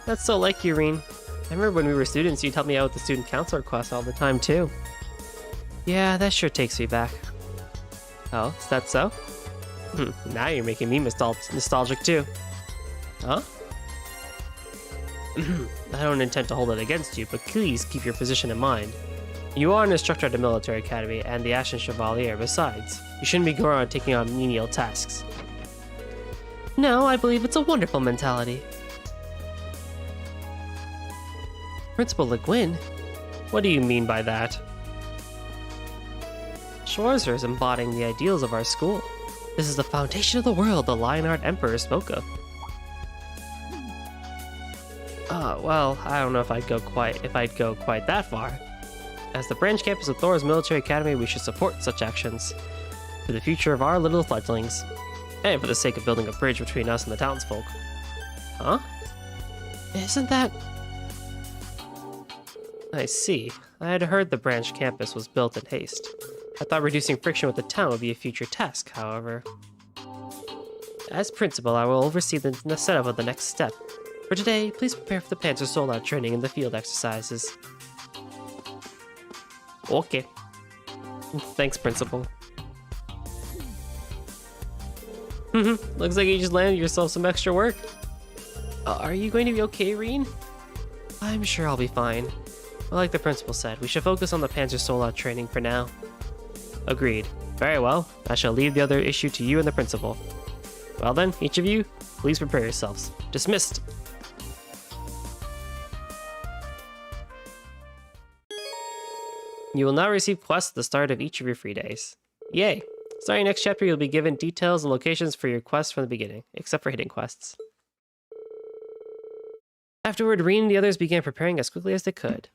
That's so like you, Reen. I remember when we were students, you'd help me out with the student council requests all the time, too. Yeah, that sure takes me back. Oh, is that so? Now you're making me nostalgic, too. Huh? I don't intend to hold it against you, but please keep your position in mind. You are an instructor at the military academy and the Ashen Chevalier besides. You shouldn't be going around taking on menial tasks. No, I believe it's a wonderful mentality. Principal Le Guin? What do you mean by that? Schwarzer is embodying the ideals of our school. This is the foundation of the world the Lionheart Emperor spoke of. Well, I don't know if I'd go quite that far. As the branch campus of Thor's military academy, we should support such actions for the future of our little fledglings, and for the sake of building a bridge between us and the townsfolk. Huh? Isn't that... I see. I had heard the branch campus was built in haste. I thought reducing friction with the town would be a future task, however. As principal, I will oversee the setup of the next step. For today, please prepare for the Panzer soldier training and the field exercises. Okay. Thanks, Principal. Looks like you just landed yourself some extra work. Are you going to be okay, Reen? I'm sure I'll be fine. But like the Principal said, we should focus on the Panzer soldier training for now. Agreed. Very well. I shall leave the other issue to you and the Principal. Well then, each of you, please prepare yourselves. Dismissed. You will now receive quests at the start of each of your free days. Yay! Starting next chapter, you'll be given details and locations for your quests from the beginning, except for hidden quests. Afterward, Reen and the others began preparing as quickly as they could.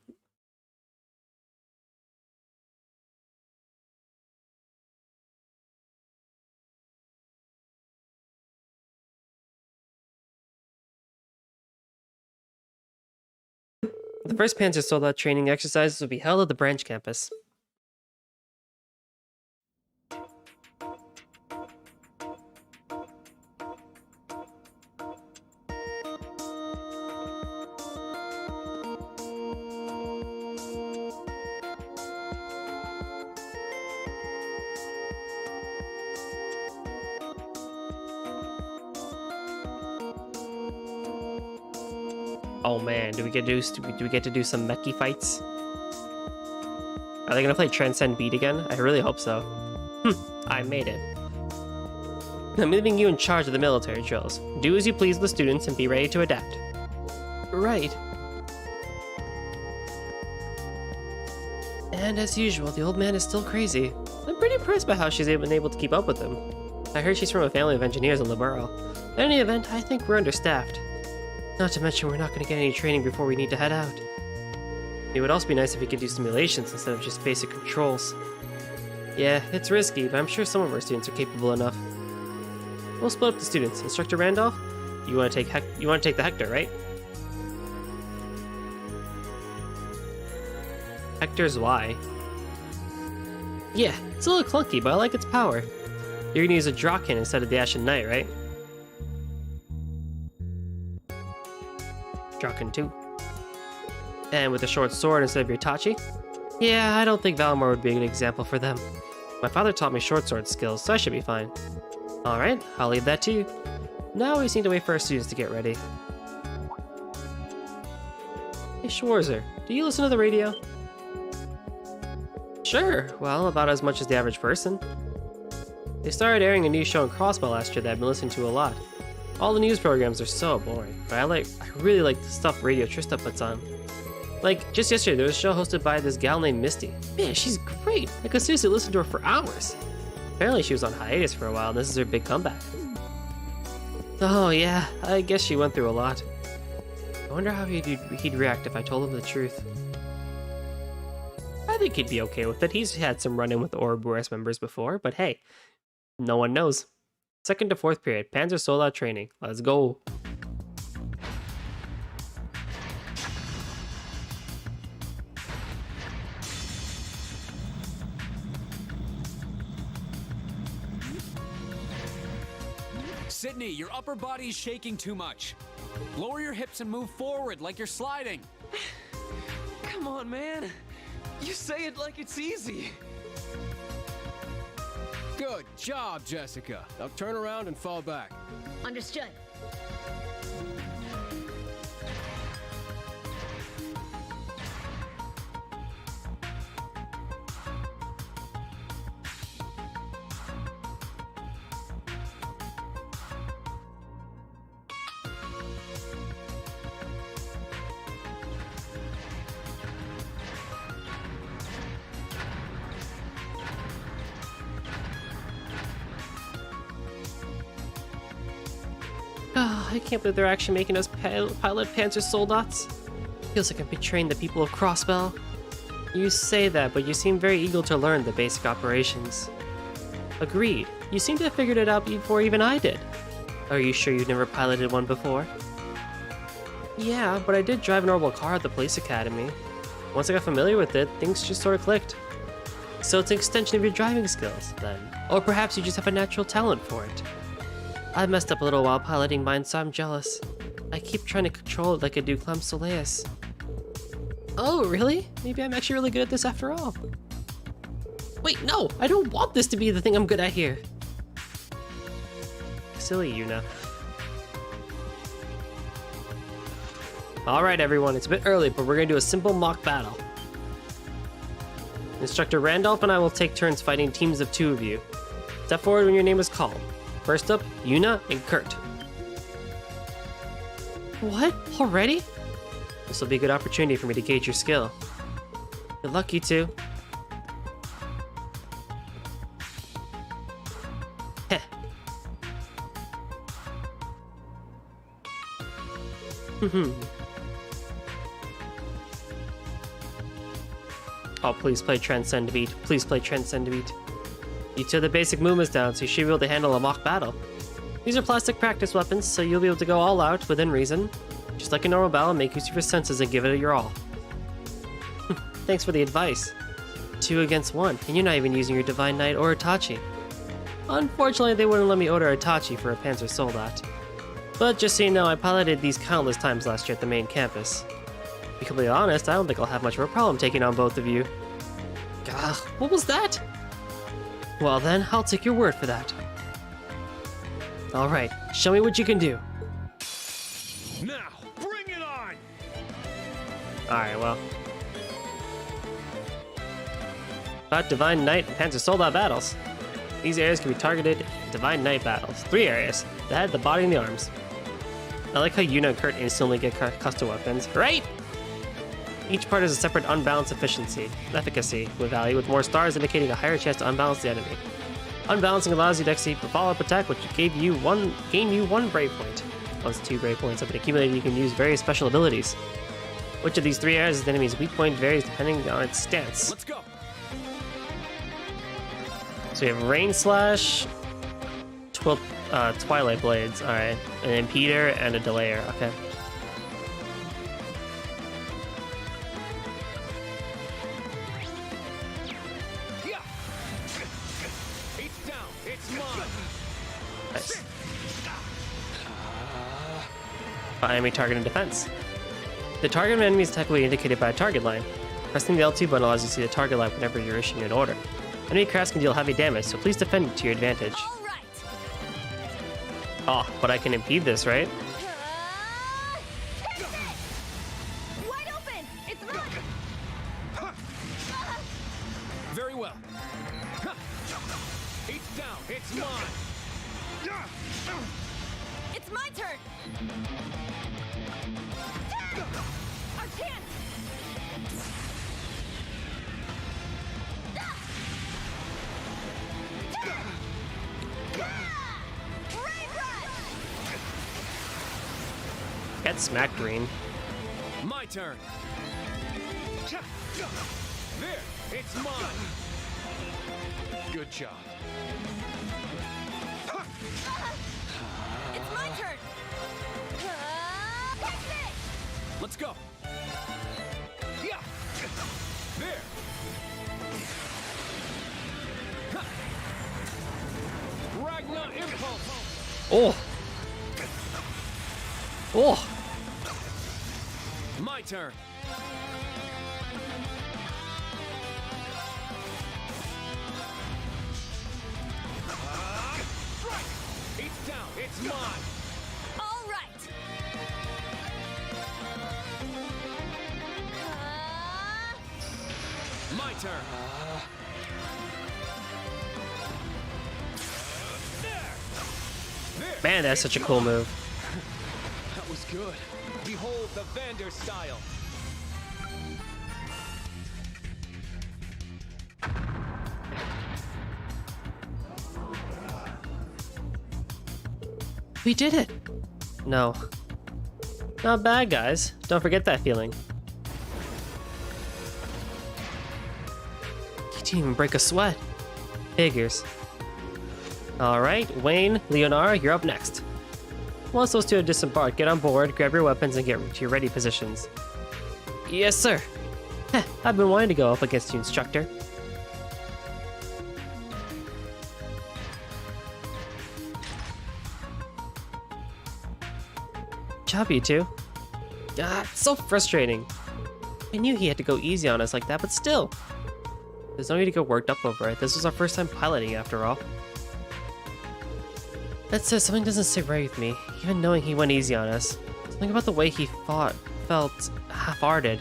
The first Panzer soldier training exercises will be held at the branch campus. Oh man, do we get to do some mechie fights? Are they gonna play Transcend Beat again? I really hope so. I made it. I'm leaving you in charge of the military drills. Do as you please with the students and be ready to adapt. Right. And as usual, the old man is still crazy. I'm pretty impressed by how she's been able to keep up with him. I heard she's from a family of engineers in the borough. In any event, I think we're understaffed. Not to mention we're not going to get any training before we need to head out. It would also be nice if we could do simulations instead of just basic controls. Yeah, it's risky, but I'm sure some of our students are capable enough. We'll split up the students. Instructor Randolph, you want to take the Hector, right? Hector's why? Yeah, it's a little clunky, but I like its power. You're gonna use a Draken instead of the Ashen Knight, right? Draken 2. And with a short sword instead of your Tachi? Yeah, I don't think Valimor would be a good example for them. My father taught me short sword skills, so I should be fine. Alright, I'll leave that to you. Now we just need to wait for our students to get ready. Hey Schwarzer, do you listen to the radio? Sure, well, about as much as the average person. They started airing a new show on Crossbell last year that I've been listening to a lot. All the news programs are so boring, but I really like the stuff Radio Trista puts on. Like, just yesterday there was a show hosted by this gal named Misty. Man, she's great! I could seriously listen to her for hours. Apparently she was on hiatus for a while and this is her big comeback. Oh yeah, I guess she went through a lot. I wonder how he'd react if I told him the truth. I think he'd be okay with it. He's had some run-in with Ouroboros members before, but hey, no one knows. 2nd to 4th period, Panzer Soldat training. Let's go. Sydney, your upper body's shaking too much. Lower your hips and move forward like you're sliding. Come on, man. You say it like it's easy. Good job, Jessica. Now turn around and fall back. Understood. Oh, I can't believe they're actually making us pilot Panzer Soldats. Feels like I'm betraying the people of Crossbell. You say that, but you seem very eager to learn the basic operations. Agreed. You seem to have figured it out before even I did. Are you sure you've never piloted one before? Yeah, but I did drive an orbital car at the police academy. Once I got familiar with it, things just sort of clicked. So it's an extension of your driving skills, then. Or perhaps you just have a natural talent for it. I messed up a little while piloting mine, so I'm jealous. I keep trying to control it like I do Clem Soleus. Oh, really? Maybe I'm actually really good at this after all. Wait, no! I don't want this to be the thing I'm good at here! Silly Yuna. Alright everyone, it's a bit early, but we're gonna do a simple mock battle. Instructor Randolph and I will take turns fighting teams of 2 of you. Step forward when your name is called. First up, Yuna and Kurt. What? Already? This will be a good opportunity for me to gauge your skill. Good luck, you two. Heh. Oh, please play Transcend Beat. Please play Transcend Beat. You two have the basic movements down, so you should be able to handle a mock battle. These are plastic practice weapons, so you'll be able to go all out within reason. Just like a normal battle, make use of your senses and give it your all. Thanks for the advice. 2 against 1, and you're not even using your Divine Knight or Itachi. Unfortunately, they wouldn't let me order Itachi for a Panzer Soldat. But just so you know, I piloted these countless times last year at the main campus. To be completely honest, I don't think I'll have much of a problem taking on both of you. Gah, what was that? Well then, I'll take your word for that. Alright, show me what you can do. Now, bring it on! Alright, well. About Divine Knight and Panzer Soldat battles. These areas can be targeted in Divine Knight battles. 3 areas: the head, the body, and the arms. I like how Yuna and Kurt instantly get custom weapons. Right? Each part has a separate unbalanced efficacy, with value with more stars indicating a higher chance to unbalance the enemy. Unbalancing allows you to execute a follow-up attack, which gain you one brave point. Once 2 brave points have been accumulated, you can use various special abilities. Which of these 3 areas is the enemy's weak point varies depending on its stance. Let's go. So we have Rain Slash, Twilight Blades, alright, an Impeder, and a Delayer, okay. It's down. It's mine. Nice. Enemy target and defense. The target of an enemy is technically indicated by a target line. Pressing the L2 button allows you to see the target line whenever you're issuing an order. Enemy crafts can deal heavy damage, so please defend it to your advantage. Oh, but I can impede this, right? Wide open! It's mine! Very well. It's down. It's mine. It's my turn! Our chance! Get smacked, Green. My turn. There. It's mine. Good job. It's my turn! Catch it! Let's go. Yeah. There. Ragna Impulse. Oh! Oh! My turn. Strike. It's down. It's mine. All right! My turn. There. Man, that's such a cool move. That was good. Behold the Vander style. We did it! No. Not bad, guys. Don't forget that feeling. You didn't even break a sweat. Figures. Alright, Wayne, Leonara, you're up next. Once those two have disembarked, get on board, grab your weapons, and get to your ready positions. Yes, sir. Heh, I've been wanting to go up against you, instructor. Job, you two. Ah, it's so frustrating. I knew he had to go easy on us like that, but still. There's no need to get worked up over it. This was our first time piloting, after all. That says something doesn't sit right with me, even knowing he went easy on us. Something about the way he fought felt half-hearted.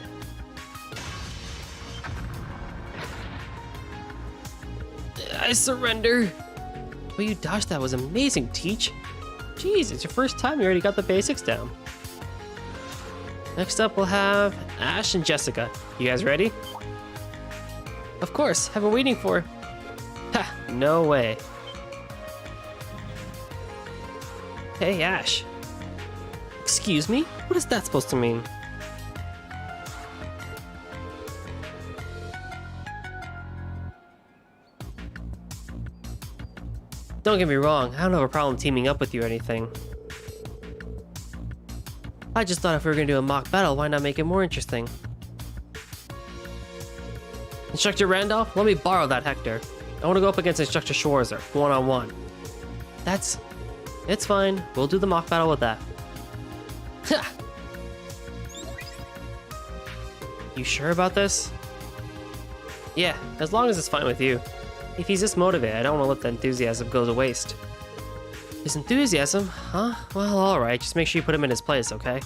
I surrender. The way you dodged that was amazing, Teach. Jeez, it's your first time, you already got the basics down. Next up, we'll have Ash and Jessica. You guys ready? Of course, I've been waiting for. Ha, no way. Hey, Ash. Excuse me? What is that supposed to mean? Don't get me wrong, I don't have a problem teaming up with you or anything. I just thought if we were gonna do a mock battle, why not make it more interesting? Instructor Randolph, let me borrow that Hector. I want to go up against Instructor Schwarzer, one-on-one. It's fine. We'll do the mock battle with that. Ha! You sure about this? Yeah, as long as it's fine with you. If he's this motivated, I don't want to let the enthusiasm go to waste. His enthusiasm? Huh? Well, alright. Just make sure you put him in his place, okay?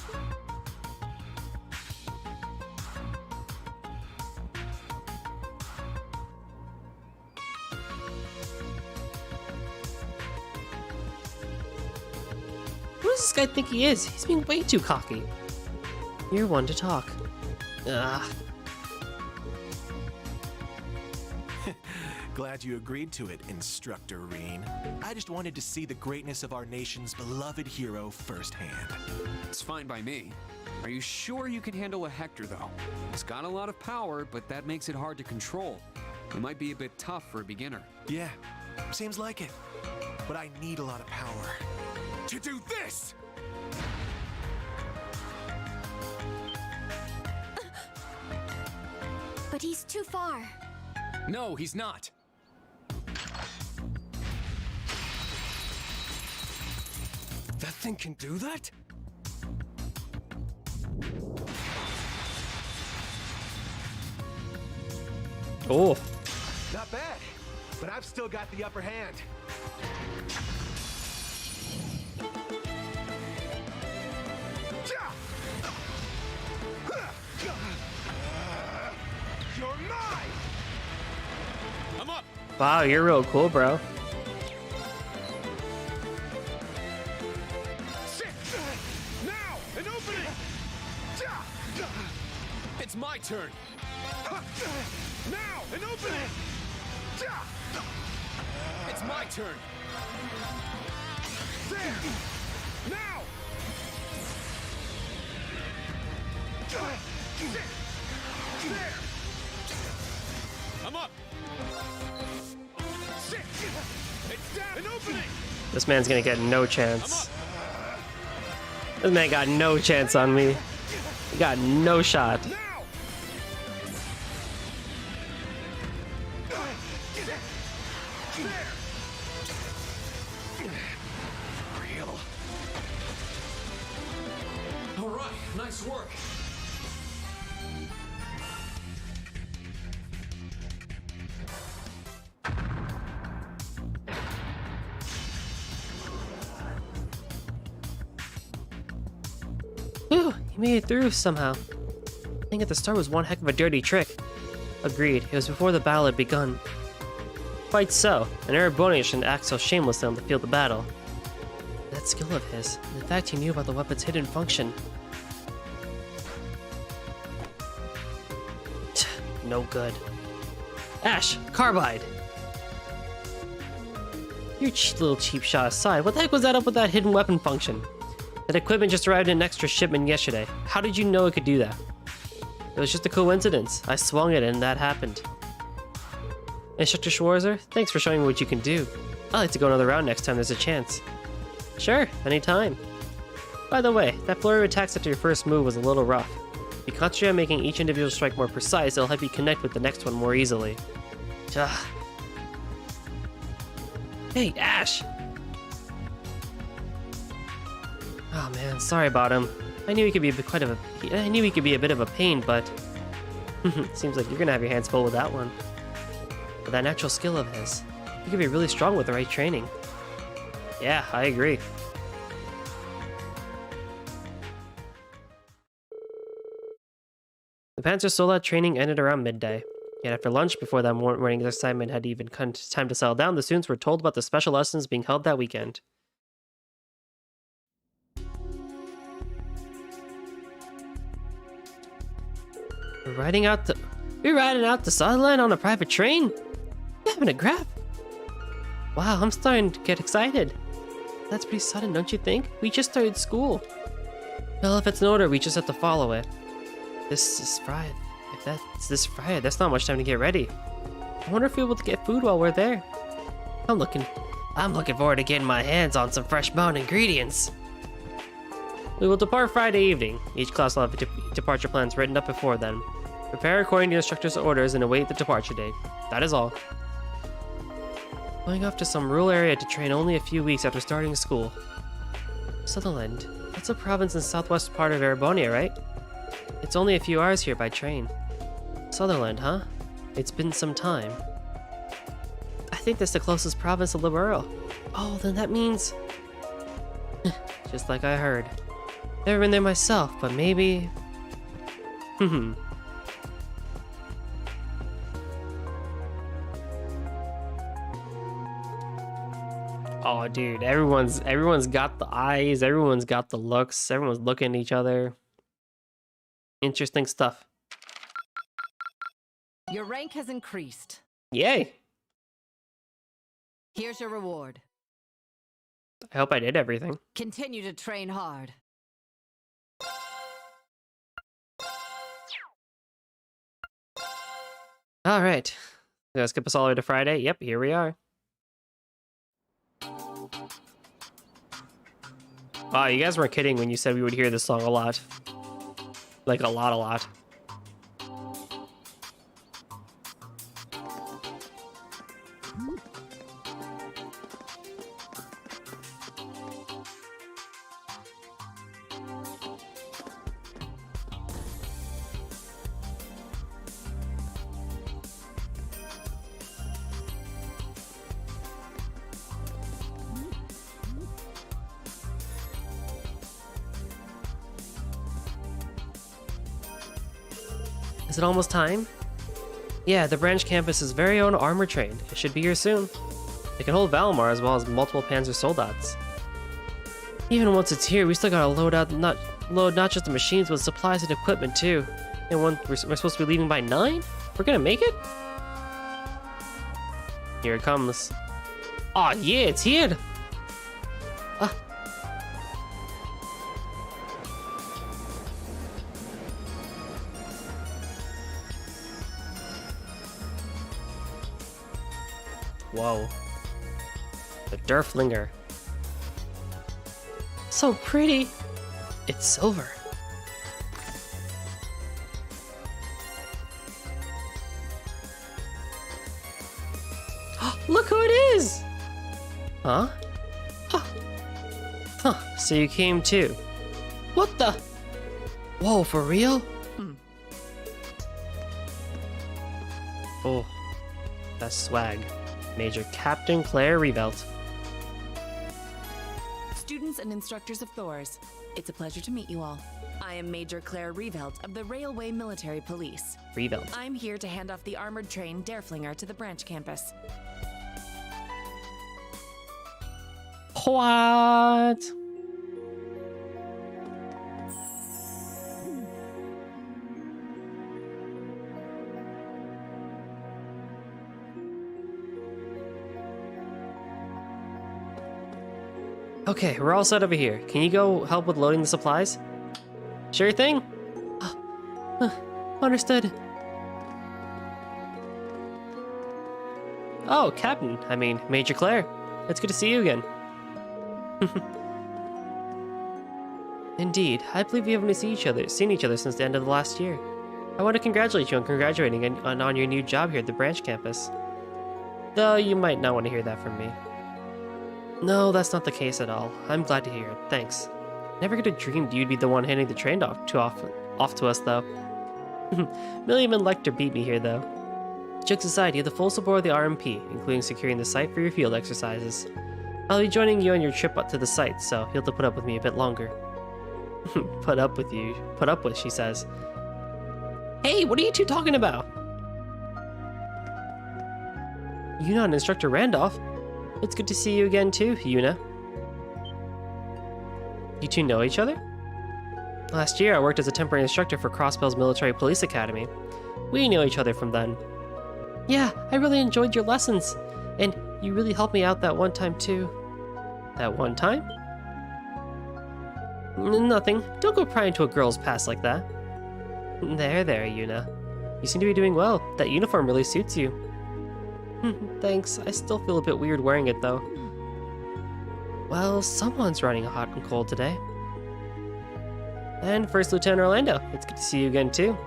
Who does this guy think he is? He's being way too cocky. You're one to talk. Ugh. Glad you agreed to it, Instructor Reen. I just wanted to see the greatness of our nation's beloved hero firsthand. It's fine by me. Are you sure you can handle a Hector, though? He's got a lot of power, but that makes it hard to control. It might be a bit tough for a beginner. Yeah, seems like it. But I need a lot of power to do this! But he's too far. No, he's not. That thing can do that? Oh. Not bad, but I've still got the upper hand. You're mine! I'm up! Wow, you're real cool, bro. Now! An opening! It's my turn! Now! An opening! It's my turn! There! Now! There! I'm up! It's down! An opening! This man's gonna get no chance. This man got no chance on me. He got no shot. Now! Real. All right, nice work. Whew, he made it through somehow. I think at the start was one heck of a dirty trick. Agreed, it was before the battle had begun. Quite so, an Erebonian shouldn't act so shamelessly on the field of battle. That skill of his, and the fact he knew about the weapon's hidden function. No good. Ash, carbide! Your little cheap shot aside, what the heck was that up with that hidden weapon function? That equipment just arrived in an extra shipment yesterday. How did you know it could do that? It was just a coincidence. I swung it and that happened. Instructor Schwarzer, thanks for showing me what you can do. I'd like to go another round next time there's a chance. Sure, anytime. By the way, that flurry of attacks after your first move was a little rough. If you concentrate on making each individual strike more precise, it'll help you connect with the next one more easily. Ugh. Hey, Ash! Oh man, sorry about him. I knew he could be a bit of a pain, but seems like you're gonna have your hands full with that one. With that natural skill of his, he could be really strong with the right training. Yeah, I agree. The Panzer Soldat training ended around midday. Yet after lunch, before that morning's assignment had even come time to settle down, the students were told about the special lessons being held that weekend. We're riding out to Sutherland on a private train? You're having a grab? Wow, I'm starting to get excited. That's pretty sudden, don't you think? We just started school. Well, if it's an order, we just have to follow it. This is Friday. If that's this Friday, that's not much time to get ready. I wonder if we'll be able to get food while we're there. I'm looking forward to getting my hands on some fresh bone ingredients. We will depart Friday evening. Each class will have departure plans written up before then. Prepare according to the instructor's orders and await the departure date. That is all. Going off to some rural area to train only a few weeks after starting school. Sutherland. That's a province in the southwest part of Erebonia, right? It's only a few hours here by train. Sutherland, huh? It's been some time. I think that's the closest province to Liberal. Oh, then that means... Just like I heard. Never been there myself, but maybe... Oh, dude, everyone's got the eyes, everyone's got the looks, everyone's looking at each other. Interesting stuff. Your rank has increased. Yay! Here's your reward. I hope I did everything. Continue to train hard. Alright. Gonna skip us all the way to Friday? Yep, here we are. Wow, you guys weren't kidding when you said we would hear this song a lot. Like, a lot. Is it almost time? Yeah, the branch campus's very own armor train. It should be here soon. It can hold Valmar as well as multiple Panzer soldats. Even once it's here, we still gotta load not just the machines, but supplies and equipment too. And we're supposed to be leaving by 9? We're gonna make it? Here it comes. Aw, yeah, it's here! Whoa. The Derflinger. So pretty. It's silver. Look who it is! Huh? Huh, so you came too. What the? Whoa, for real? Oh, that's swag. Major Captain Claire Revelt. Students and instructors of Thor's, it's a pleasure to meet you all. I am Major Claire Revelt of the Railway Military Police. Revelt. I'm here to hand off the armored train Derflinger to the branch campus. What? Okay, we're all set over here. Can you go help with loading the supplies? Sure thing. Understood. Oh, Captain. I mean, Major Claire. It's good to see you again. Indeed, I believe we haven't seen each other since the end of the last year. I want to congratulate you on graduating and on your new job here at the branch campus. Though you might not want to hear that from me. No, that's not the case at all. I'm glad to hear it. Thanks. Never could have dreamed you'd be the one handing the train off to us, though. Milliam and Lecter beat me here, though. Jokes aside, you have the full support of the RMP, including securing the site for your field exercises. I'll be joining you on your trip up to the site, so you'll have to put up with me a bit longer. Put up with, she says. Hey, what are you two talking about? Yuna and Instructor Randolph? It's good to see you again too, Yuna. You two know each other? Last year, I worked as a temporary instructor for Crossbell's Military Police Academy. We knew each other from then. Yeah, I really enjoyed your lessons, and you really helped me out that one time too. That one time? Nothing. Don't go prying into a girl's past like that. There, Yuna. You seem to be doing well. That uniform really suits you. Thanks. I still feel a bit weird wearing it, though. Well, someone's running hot and cold today. And First Lieutenant Orlando, it's good to see you again, too.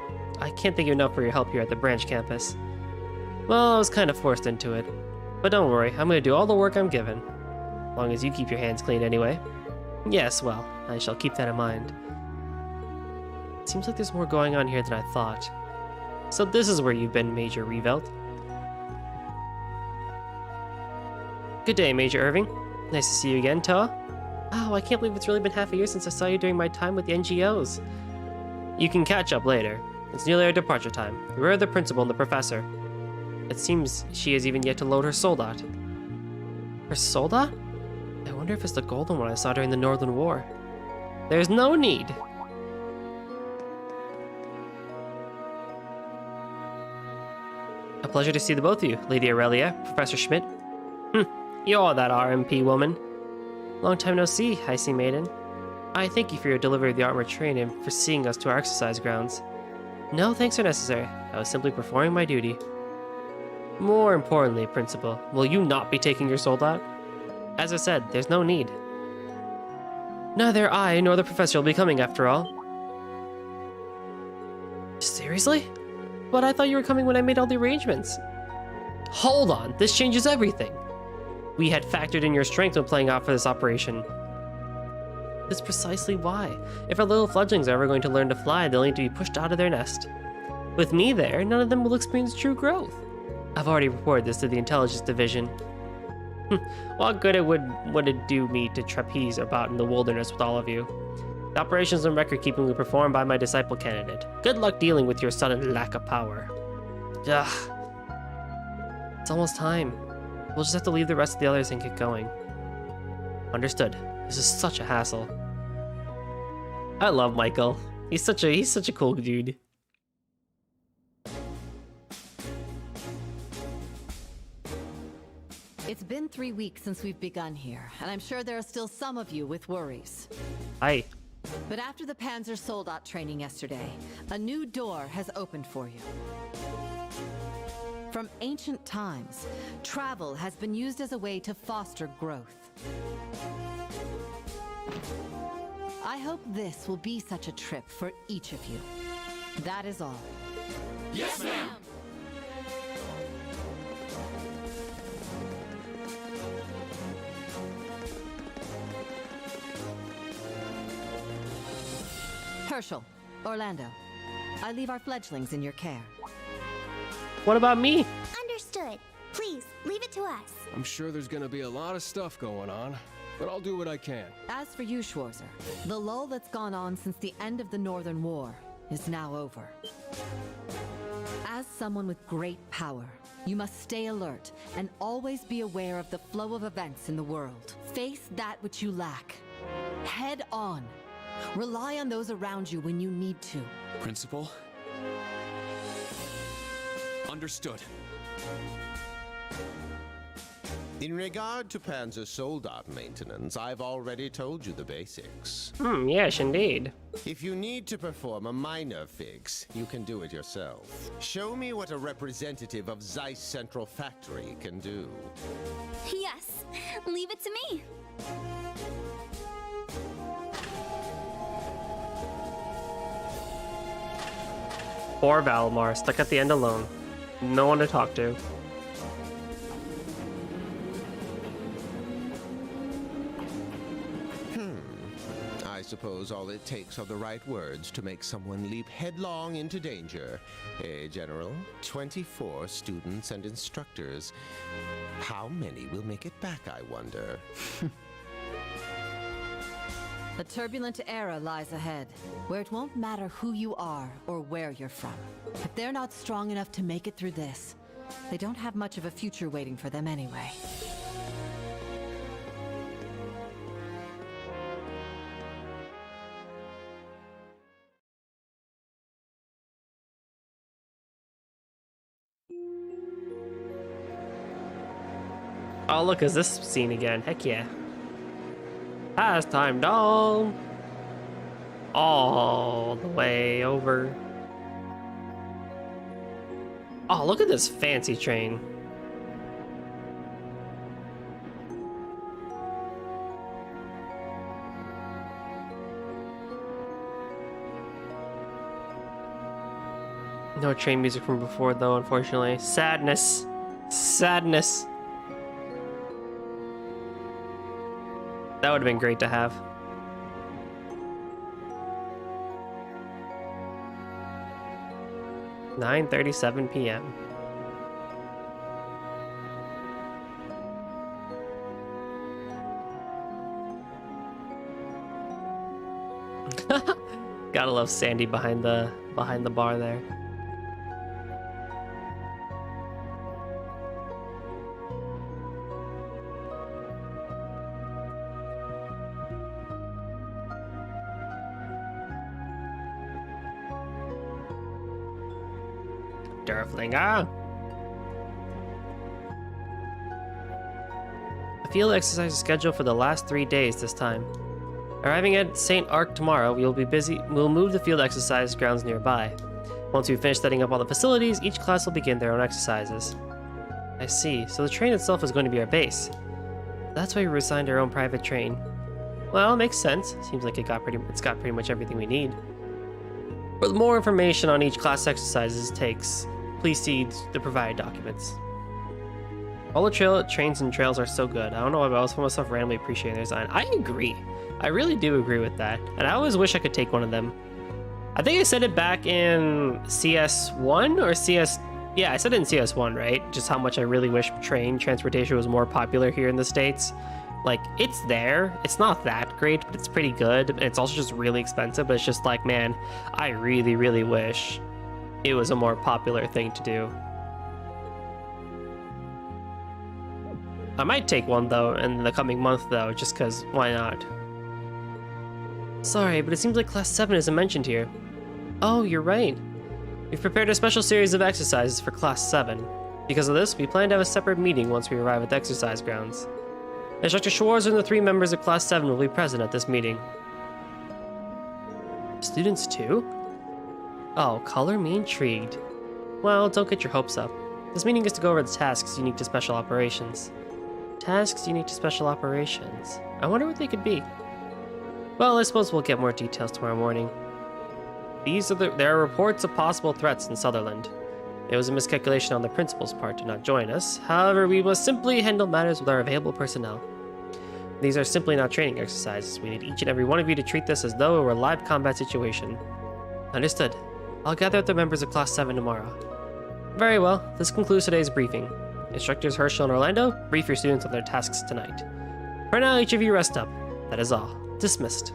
I can't thank you enough for your help here at the branch campus. Well, I was kind of forced into it. But don't worry, I'm going to do all the work I'm given. As long as you keep your hands clean anyway. Yes, well, I shall keep that in mind. It seems like there's more going on here than I thought. So this is where you've been, Major Revelt. Good day, Major Irving. Nice to see you again, Toa. Oh, I can't believe it's really been half a year since I saw you during my time with the NGOs. You can catch up later. It's nearly our departure time. Where are the principal and the professor? It seems she has even yet to load her soldat. Her soldat? I wonder if it's the golden one I saw during the Northern War. There's no need. pleasure to see the both of you, Lady Aurelia, Professor Schmidt. You're that RMP woman. Long time no see, I see, maiden. I thank you for your delivery of the armored train and for seeing us to our exercise grounds. No thanks are necessary. I was simply performing my duty. More importantly, Principal, will you not be taking your soldat? As I said, there's no need. Neither I nor the professor will be coming after all. Seriously? But I thought you were coming when I made all the arrangements. Hold on, this changes everything. We had factored in your strength when playing out for this operation. That's precisely why. If our little fledglings are ever going to learn to fly, they'll need to be pushed out of their nest. With me there, none of them will experience true growth. I've already reported this to the Intelligence Division. What good would it do me to trapeze about in the wilderness with all of you? The operations and record-keeping will be performed by my disciple candidate. Good luck dealing with your sudden lack of power. Ugh. It's almost time. We'll just have to leave the rest of the others and get going. Understood. This is such a hassle. I love Michael. He's such a cool dude. It's been 3 weeks since we've begun here, and I'm sure there are still some of you with worries. Hi. But after the Panzer Soldat training yesterday, a new door has opened for you. From ancient times, travel has been used as a way to foster growth. I hope this will be such a trip for each of you. That is all. Yes, ma'am! Herschel, Orlando, I leave our fledglings in your care. What about me? Understood. Please, leave it to us. I'm sure there's gonna be a lot of stuff going on, but I'll do what I can. As for you, Schwarzer, the lull that's gone on since the end of the Northern War is now over. As someone with great power, you must stay alert and always be aware of the flow of events in the world. Face that which you lack. Head on. Rely on those around you when you need to. Principal? Understood. In regard to Panzer Soldat maintenance, I've already told you the basics. Yes, indeed. If you need to perform a minor fix, you can do it yourself. Show me what a representative of Zeiss Central Factory can do. Yes, leave it to me. Poor Valmar, stuck at the end alone. No one to talk to. I suppose all it takes are the right words to make someone leap headlong into danger. Eh, General? 24 students and instructors. How many will make it back, I wonder? A turbulent era lies ahead, where it won't matter who you are or where you're from. If they're not strong enough to make it through this, they don't have much of a future waiting for them anyway. Oh, look, is this scene again? Heck yeah. Pastime doll. All the way over. Oh, look at this fancy train. No train music from before, though, unfortunately. Sadness. Sadness. That would have been great to have. (9:37 p.m.) Gotta love Sandy behind the bar there. Derflinger. field exercise is scheduled for the last 3 days this time. Arriving at St. Arc tomorrow, we'll move the field exercise grounds nearby. Once we finish setting up all the facilities, each class will begin their own exercises. I see, so the train itself is going to be our base. That's why we resigned our own private train. Well, makes sense. Seems like it's got pretty much everything we need. With more information on each class exercises takes, please see the provided documents. All the trains and trails are so good. I don't know why, but I was found myself randomly appreciating their design. I agree. I really do agree with that. And I always wish I could take one of them. I think I said it back in CS1 or CS... Yeah, I said it in CS1, right? Just how much I really wish train transportation was more popular here in the States. Like, it's there. It's not that great, but it's pretty good. And it's also just really expensive, but it's just like, man, I really, really wish it was a more popular thing to do. I might take one, though, in the coming month, though, just because, why not? Sorry, but it seems like Class 7 isn't mentioned here. Oh, you're right. We've prepared a special series of exercises for Class 7. Because of this, we plan to have a separate meeting once we arrive at the exercise grounds. Instructor Schwartz and the 3 members of Class 7 will be present at this meeting. Students too? Oh, color me intrigued. Well, don't get your hopes up. This meeting is to go over the tasks unique to special operations. Tasks unique to special operations. I wonder what they could be. Well, I suppose we'll get more details tomorrow morning. There are reports of possible threats in Sutherland. It was a miscalculation on the principal's part to not join us. However, we must simply handle matters with our available personnel. These are simply not training exercises. We need each and every one of you to treat this as though it were a live combat situation. Understood. I'll gather up the members of Class 7 tomorrow. Very well. This concludes today's briefing. Instructors Herschel and Orlando, brief your students on their tasks tonight. For now, each of you rest up. That is all. Dismissed.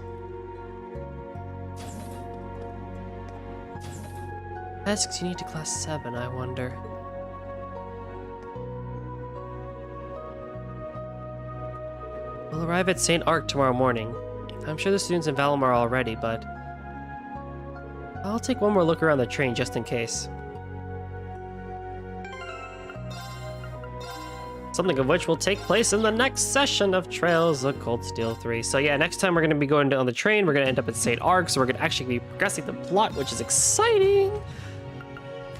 Tasks unique to Class 7, I wonder. We'll arrive at St. Arc tomorrow morning. I'm sure the students in Valimar are already, but I'll take one more look around the train just in case. Something of which will take place in the next session of Trails of Cold Steel 3. So yeah, next time we're going to be going on the train, we're going to end up at St. Arc, so we're going to actually be progressing the plot, which is exciting!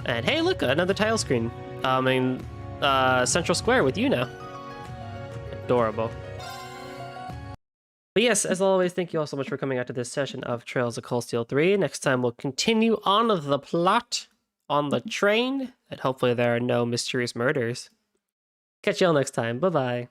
And hey, look, another title screen. Central Square with Yuna. Adorable. But yes, as always, thank you all so much for coming out to this session of Trails of Cold Steel 3. Next time we'll continue on the plot on the train, and hopefully there are no mysterious murders. Catch y'all next time. Bye-bye.